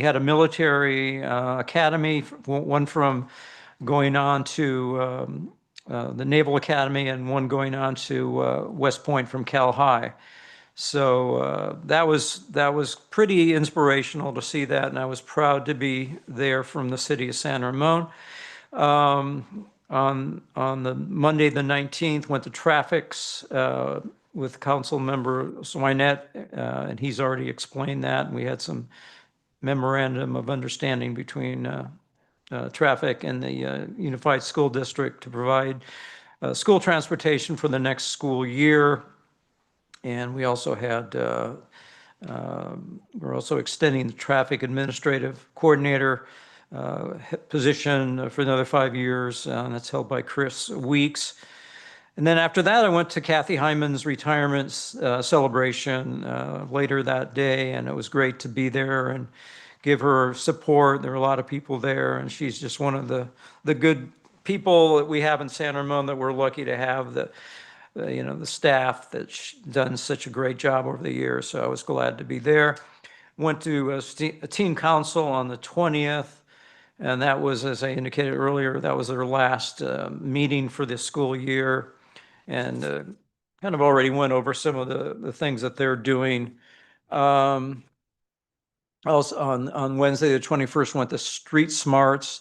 had a military academy, one from going on to the Naval Academy and one going on to West Point from Cal High. So that was pretty inspirational to see that, and I was proud to be there from the city of San Ramon. On the Monday, the 19th, went to Traffics with Council Member Swinette, and he's already explained that. And we had some memorandum of understanding between Traffic and the Unified School District to provide school transportation for the next school year. And we also had, we're also extending the Traffic Administrative Coordinator position for another 5 years. And that's held by Chris Weeks. And then after that, I went to Kathy Hyman's retirement celebration later that day, and it was great to be there and give her support. There were a lot of people there, and she's just one of the good people that we have in San Ramon that we're lucky to have, the staff that's done such a great job over the years. So I was glad to be there. Went to a teen council on the 20th. And that was, as I indicated earlier, that was their last meeting for this school year. And kind of already went over some of the things that they're doing. Also on Wednesday, the 21st, went to Street Smarts.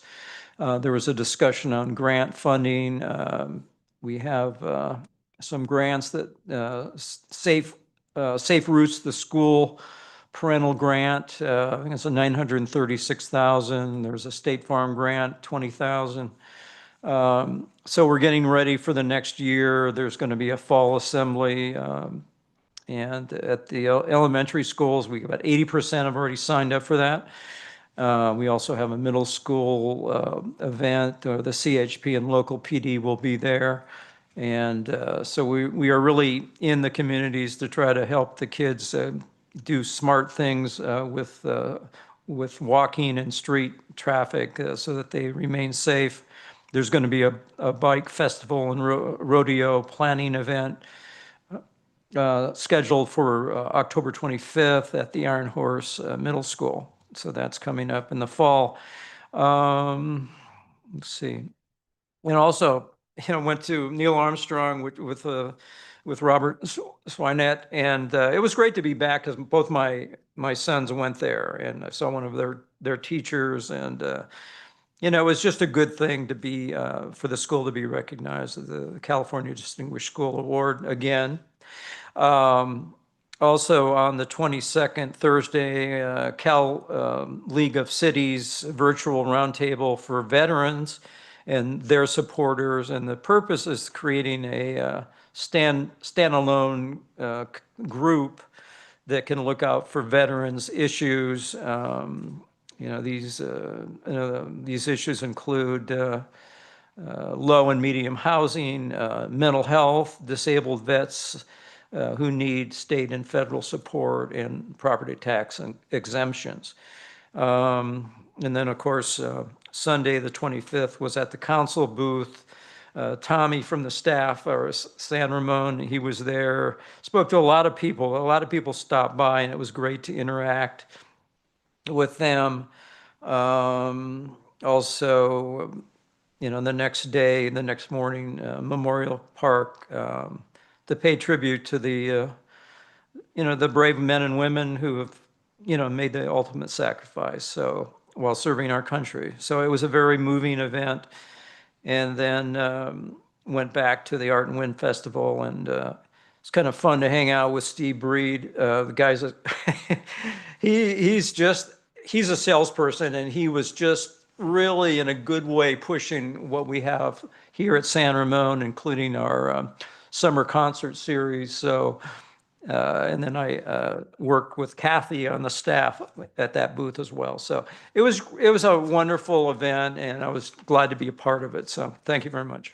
There was a discussion on grant funding. We have some grants that safe routes to school parental grant. I think it's a $936,000. There's a State Farm grant, $20,000. So we're getting ready for the next year. There's going to be a fall assembly. And at the elementary schools, about 80% have already signed up for that. We also have a middle school event. The CHP and local PD will be there. And so we are really in the communities to try to help the kids do smart things with walking and street traffic so that they remain safe. There's going to be a bike festival and rodeo planning event scheduled for October 25th at the Iron Horse Middle School. So that's coming up in the fall. Let's see. And also, went to Neil Armstrong with Robert Swinette, and it was great to be back because both my sons went there, and I saw one of their teachers, and it was just a good thing to be for the school to be recognized with the California Distinguished School Award again. Also on the 22nd, Thursday, Cal League of Cities virtual roundtable for veterans and their supporters, and the purpose is creating a standalone group that can look out for veterans issues. These issues include low and medium housing, mental health, disabled vets who need state and federal support, and property tax and exemptions. And then, of course, Sunday, the 25th, was at the council booth. Tommy from the staff, or San Ramon, he was there, spoke to a lot of people. A lot of people stopped by, and it was great to interact with them. Also, the next day, the next morning, Memorial Park, to pay tribute to the brave men and women who have, made the ultimate sacrifice. So while serving our country. So it was a very moving event. And then went back to the Art and Wind Festival, and it's kind of fun to hang out with Steve Breed. The guy's he's a salesperson, and he was just really in a good way pushing what we have here at San Ramon, including our summer concert series. So, and then I worked with Kathy on the staff at that booth as well. So it was a wonderful event, and I was glad to be a part of it. So thank you very much.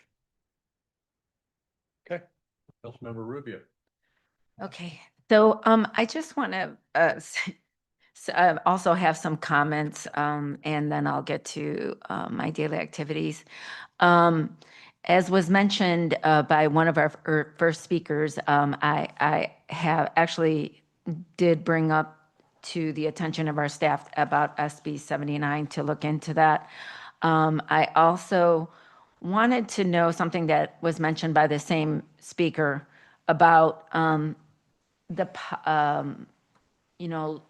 Okay. Councilmember Rubio. Okay, so I just want to also have some comments, and then I'll get to my daily activities. As was mentioned by one of our first speakers, I have actually did bring up to the attention of our staff about SB 79 to look into that. I also wanted to know something that was mentioned by the same speaker about you know,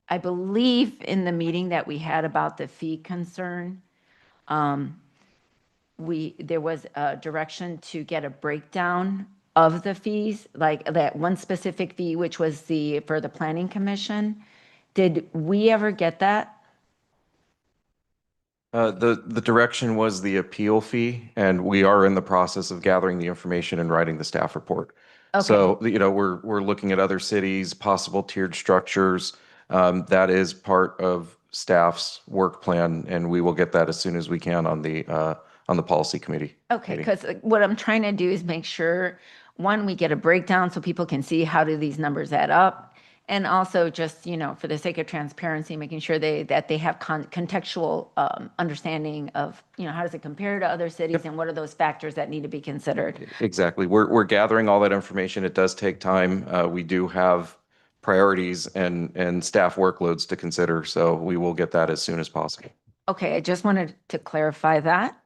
I believe in the meeting that we had about the fee concern, there was a direction to get a breakdown of the fees, like that one specific fee, which was for the planning commission. Did we ever get that? The direction was the appeal fee, and we are in the process of gathering the information and writing the staff report. So, you know, we're looking at other cities, possible tiered structures. That is part of staff's work plan, and we will get that as soon as we can on the policy committee. Okay, meeting. because what I'm trying to do is make sure, one, we get a breakdown so people can see how do these numbers add up. And also just, you know, for the sake of transparency, making sure that they have contextual understanding of, you know, how does it compare to other cities and what are those factors that need to be considered? Exactly. We're gathering all that information. It does take time. We do have priorities and staff workloads to consider, so we will get that as soon as possible. Okay, I just wanted to clarify that.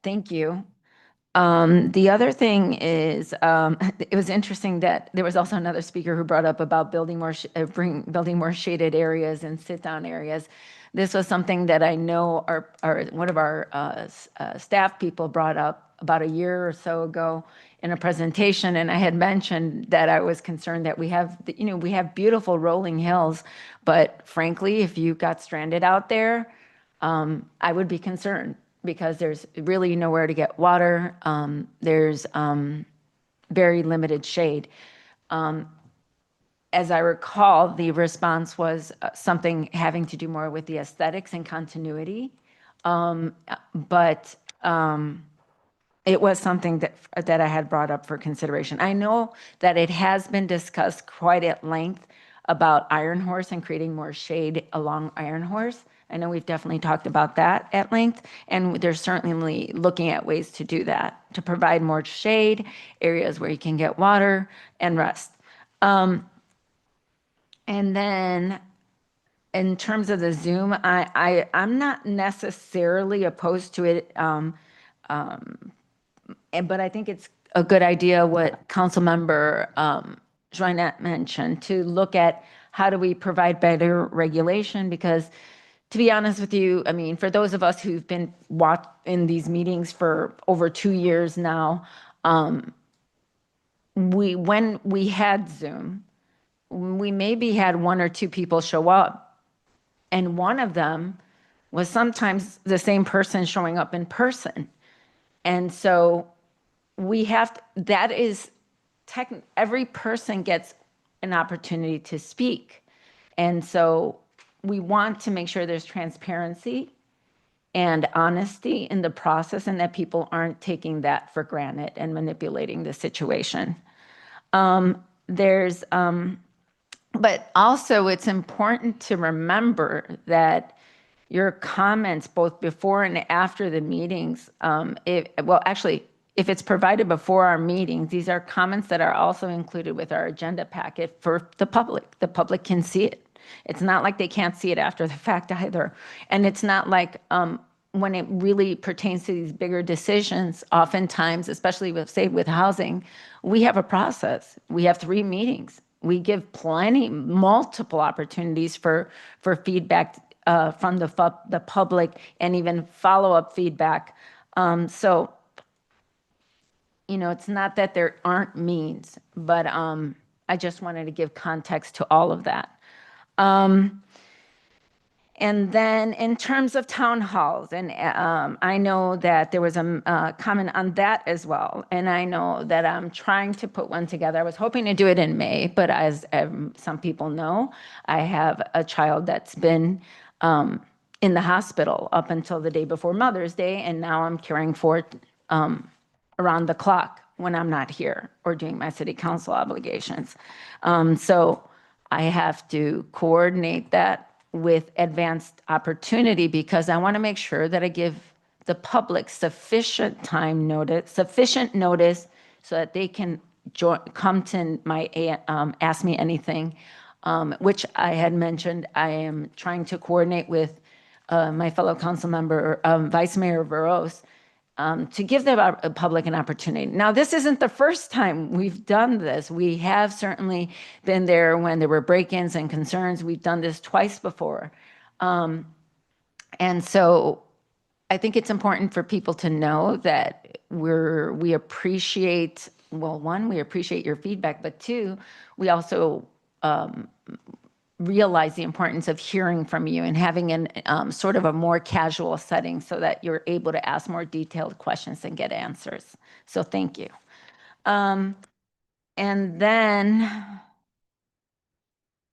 Thank you. The other thing is, it was interesting that there was also another speaker who brought up about building more shaded areas and sit-down areas. This was something that I know one of our staff people brought up about a year or so ago in a presentation, and I had mentioned that I was concerned that we have beautiful rolling hills, but frankly, if you got stranded out there, I would be concerned, because there's really nowhere to get water. There's very limited shade. As I recall, the response was something having to do more with the aesthetics and continuity. But it was something that I had brought up for consideration. I know that it has been discussed quite at length about Iron Horse and creating more shade along Iron Horse. I know we've definitely talked about that at length, and they're certainly looking at ways to do that, to provide more shade, areas where you can get water and rest. And then in terms of the Zoom, I'm not necessarily opposed to it, but I think it's a good idea what Councilmember Joinette mentioned, to look at how do we provide better regulation, because to be honest with you, I mean, for those of us who've been in these meetings for over 2 years now, when we had Zoom, we maybe had 1 or 2 people show up, and one of them was sometimes the same person showing up in person. And so every person gets an opportunity to speak. And so we want to make sure there's transparency and honesty in the process, and that people aren't taking that for granted and manipulating the situation. But also it's important to remember that your comments, both before and after the meetings, if it's provided before our meetings, these are comments that are also included with our agenda packet for the public. The public can see it. It's not like they can't see it after the fact either. And it's not like when it really pertains to these bigger decisions, oftentimes, especially with housing, we have a process. We have 3 meetings. We give multiple opportunities for feedback from the public, and even follow-up feedback. So, you know, it's not that there aren't means, but I just wanted to give context to all of that. And then in terms of town halls, and I know that there was a comment on that as well. And I know that I'm trying to put one together. I was hoping to do it in May, but as some people know, I have a child that's been in the hospital up until the day before Mother's Day, and now I'm caring for it around the clock when I'm not here or doing my city council obligations. So I have to coordinate that with advanced opportunity, because I want to make sure that I give the public sufficient notice so that they can come to my Ask Me Anything, which I had mentioned. I am trying to coordinate with my fellow council member, Vice Mayor Veros, to give the public an opportunity. Now, this isn't the first time we've done this. We have certainly been there when there were break-ins and concerns. We've done this twice before. And so I think it's important for people to know that we appreciate, well, one, we appreciate your feedback, but two, we also realize the importance of hearing from you and having an sort of a more casual setting so that you're able to ask more detailed questions and get answers. So thank you. And then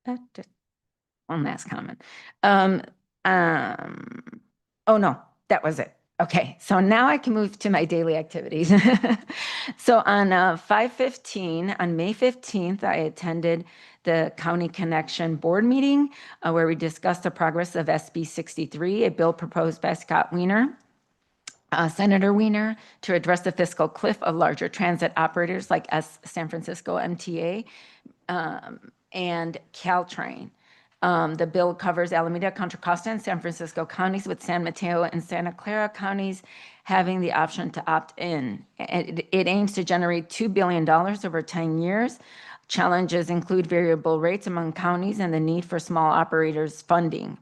just one last comment. Oh no, that was it. Okay, so now I can move to my daily activities. So on 5/15, on May 15th, I attended the County Connection Board meeting where we discussed the progress of SB 63, a bill proposed by Scott Wiener, Senator Wiener, to address the fiscal cliff of larger transit operators like San Francisco MTA and Caltrain. The bill covers Alameda, Contra Costa, and San Francisco counties, with San Mateo and Santa Clara counties having the option to opt in. It aims to generate $2 billion over 10 years. Challenges include variable rates among counties and the need for small operators funding.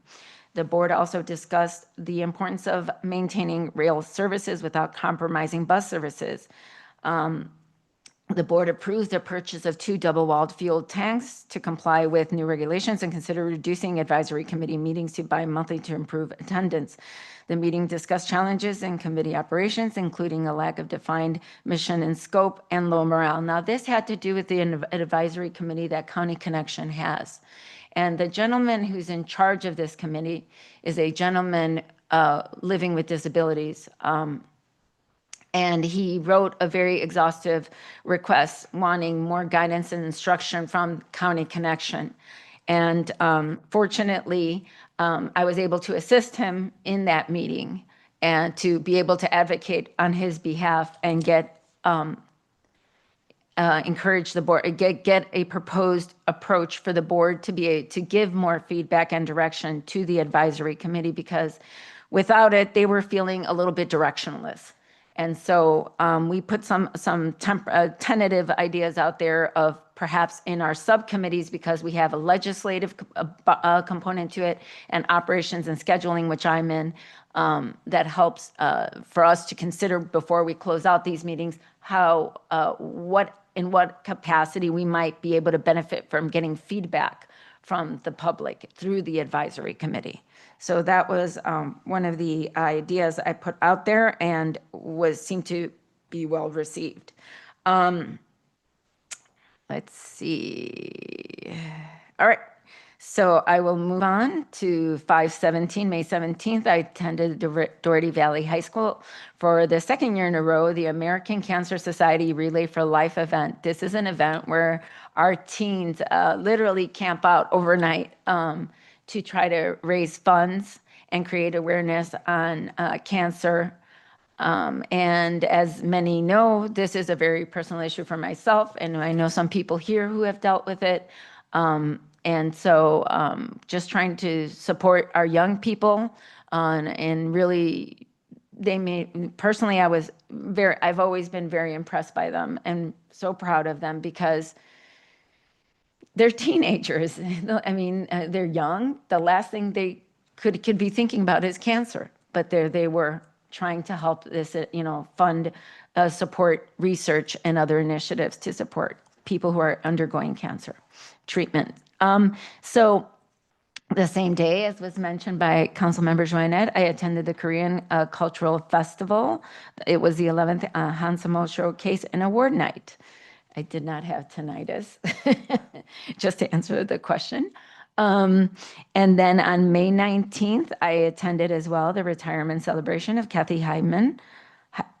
The board also discussed the importance of maintaining rail services without compromising bus services. The board approves the purchase of 2 double-walled fuel tanks to comply with new regulations and consider reducing advisory committee meetings to bi-monthly to improve attendance. The meeting discussed challenges in committee operations, including a lack of defined mission and scope and low morale. Now, this had to do with the advisory committee that County Connection has. And the gentleman who's in charge of this committee is a gentleman living with disabilities. And he wrote a very exhaustive request wanting more guidance and instruction from County Connection. And fortunately, I was able to assist him in that meeting and to be able to advocate on his behalf and get encourage the board, get a proposed approach for the board to be to give more feedback and direction to the advisory committee, because without it, they were feeling a little bit directionless. And so we put some tentative ideas out there of perhaps in our subcommittees, because we have a legislative component to it and operations and scheduling, which I'm in, that helps for us to consider before we close out these meetings, how, in what capacity we might be able to benefit from getting feedback from the public through the advisory committee. So that was one of the ideas I put out there and seemed to be well received. Let's see. All right. So I will move on to 5/17, May 17th. I attended Doherty Valley High School for the second year in a row, the American Cancer Society Relay for Life event. This is an event where our teens literally camp out overnight to try to raise funds and create awareness on cancer. And as many know, this is a very personal issue for myself, and I know some people here who have dealt with it. And so just trying to support our young people and really, personally, I've always been very impressed by them and so proud of them, because they're teenagers. I mean, they're young. The last thing they could be thinking about is cancer, but they were trying to help this, fund, support research and other initiatives to support people who are undergoing cancer treatment. So the same day, as was mentioned by Councilmember Joannette, I attended the Korean Cultural Festival. It was the 11th Hansamo Showcase and Award Night. I did not have tinnitus, just to answer the question. And then on May 19th, I attended as well the retirement celebration of Kathy Hyman.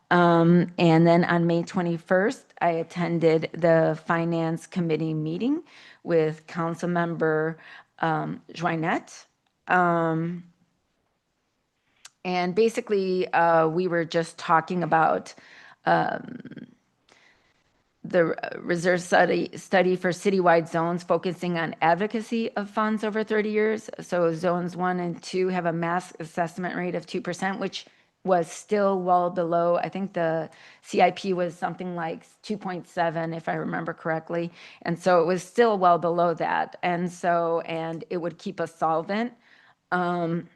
And then on May 21st, I attended the Finance Committee meeting with Councilmember Joannette. And basically, we were just talking about the reserve study for citywide zones, focusing on advocacy of funds over 30 years. So zones 1 and 2 have a mass assessment rate of 2%, which was still well below. I think the CIP was something like 2.7, if I remember correctly. And so it was still well below that. And it would keep us solvent. And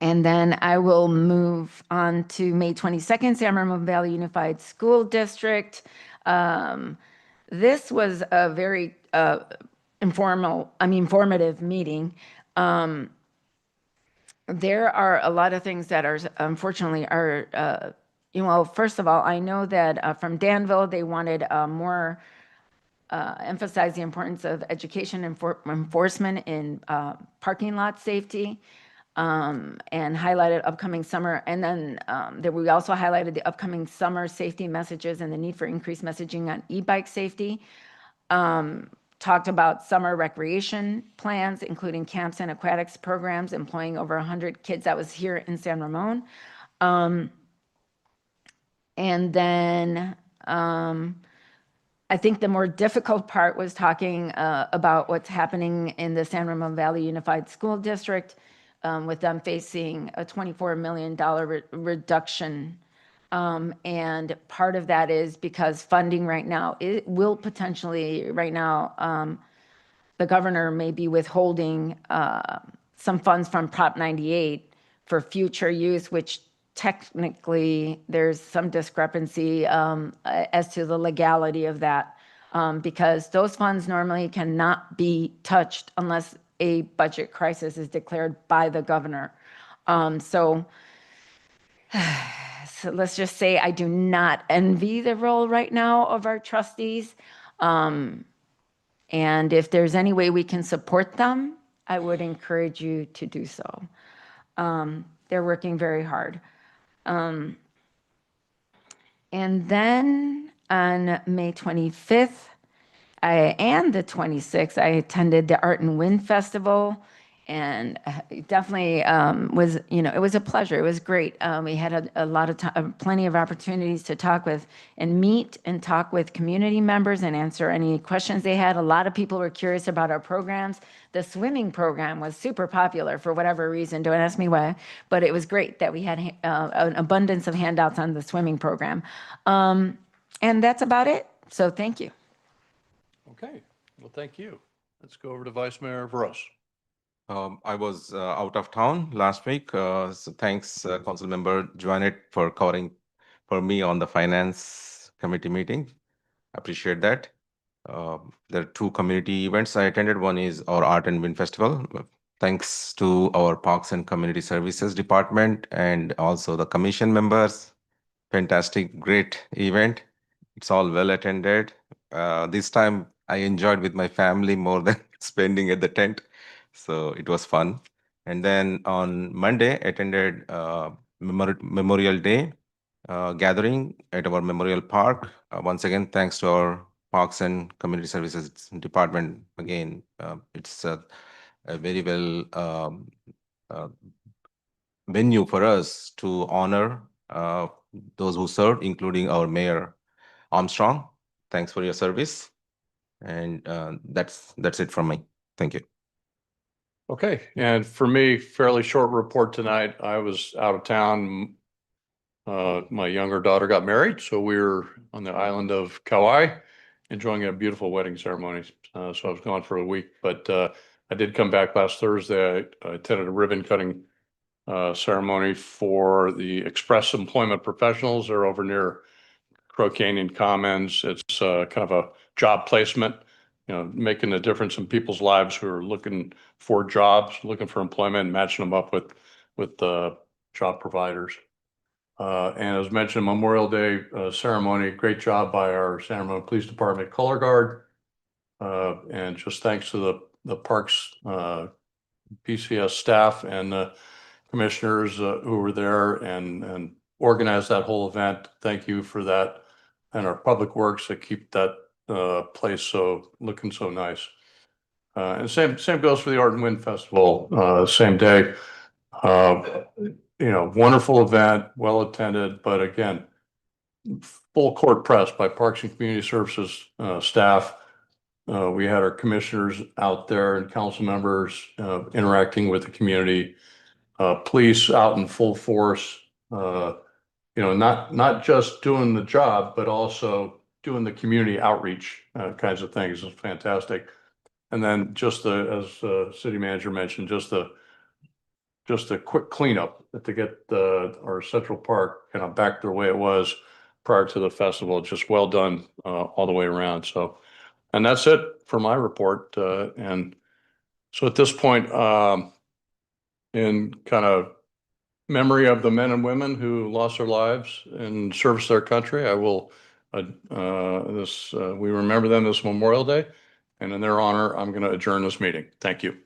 then I will move on to May 22nd, San Ramon Valley Unified School District. This was a very informative meeting. There are a lot of things that are unfortunately first of all, I know that from Danville, they wanted more emphasize the importance of education and enforcement in parking lot safety, and highlighted upcoming summer. And then we also highlighted the upcoming summer safety messages and the need for increased messaging on e-bike safety. Talked about summer recreation plans, including camps and aquatics programs, employing over 100 kids. That was here in San Ramon. And then I think the more difficult part was talking about what's happening in the San Ramon Valley Unified School District, with them facing a $24 million reduction. And part of that is because funding right now, it will potentially, right now, the governor may be withholding some funds from Prop 98 for future use, which technically there's some discrepancy as to the legality of that, because those funds normally cannot be touched unless a budget crisis is declared by the governor. So let's just say I do not envy the role right now of our trustees. And if there's any way we can support them, I would encourage you to do so. They're working very hard. And then on May 25th and the 26th, I attended the Art and Wind Festival. And it definitely was, it was a pleasure. It was great. We had a lot of time, plenty of opportunities to talk with and meet and talk with community members and answer any questions they had. A lot of people were curious about our programs. The swimming program was super popular for whatever reason. Don't ask me why, but it was great that we had an abundance of handouts on the swimming program. And that's about it. So thank you. Okay, well, thank you. Let's go over to Vice Mayor Veros. I was out of town last week, so thanks, Council Member Joanette, for covering for me on the Finance Committee meeting. Appreciate that. There are two community events I attended. One is our Art and Wind Festival. Thanks to our Parks and Community Services Department and also the commission members. Fantastic, great event. It's all well attended. This time I enjoyed with my family more than spending at the tent. So it was fun. And then on Monday, attended Memorial Day gathering at our Memorial Park. Once again, thanks to our Parks and Community Services Department. Again, it's a very well venue for us to honor those who served, including our Mayor Armstrong. Thanks for your service. And that's it from me. Thank you. Okay, and for me, fairly short report tonight. I was out of town. My younger daughter got married, so we were on the island of Kauai, enjoying a beautiful wedding ceremony. So I was gone for a week, but I did come back last Thursday. I attended a ribbon cutting ceremony for the Express Employment Professionals. They're over near Crow Canyon Commons. It's kind of a job placement, making a difference in people's lives who are looking for jobs, looking for employment, and matching them up with job providers. And as mentioned, Memorial Day ceremony, great job by our San Ramon Police Department Color Guard. And just thanks to the Parks PCS staff and the commissioners who were there and organized that whole event. Thank you for that. And our Public Works that keep that place looking so nice. And same goes for the Art and Wind Festival, same day. Wonderful event, well attended, but again, full court press by Parks and Community Services staff. We had our commissioners out there and council members interacting with the community, police out in full force, not just doing the job, but also doing the community outreach kinds of things is fantastic. And then just as city manager mentioned, just a quick cleanup to get our Central Park kind of back the way it was prior to the festival. Just well done all the way around. So, and that's it for my report. And so at this point, in kind of memory of the men and women who lost their lives in service to their country, I will we remember them this Memorial Day, and in their honor, I'm going to adjourn this meeting. Thank you.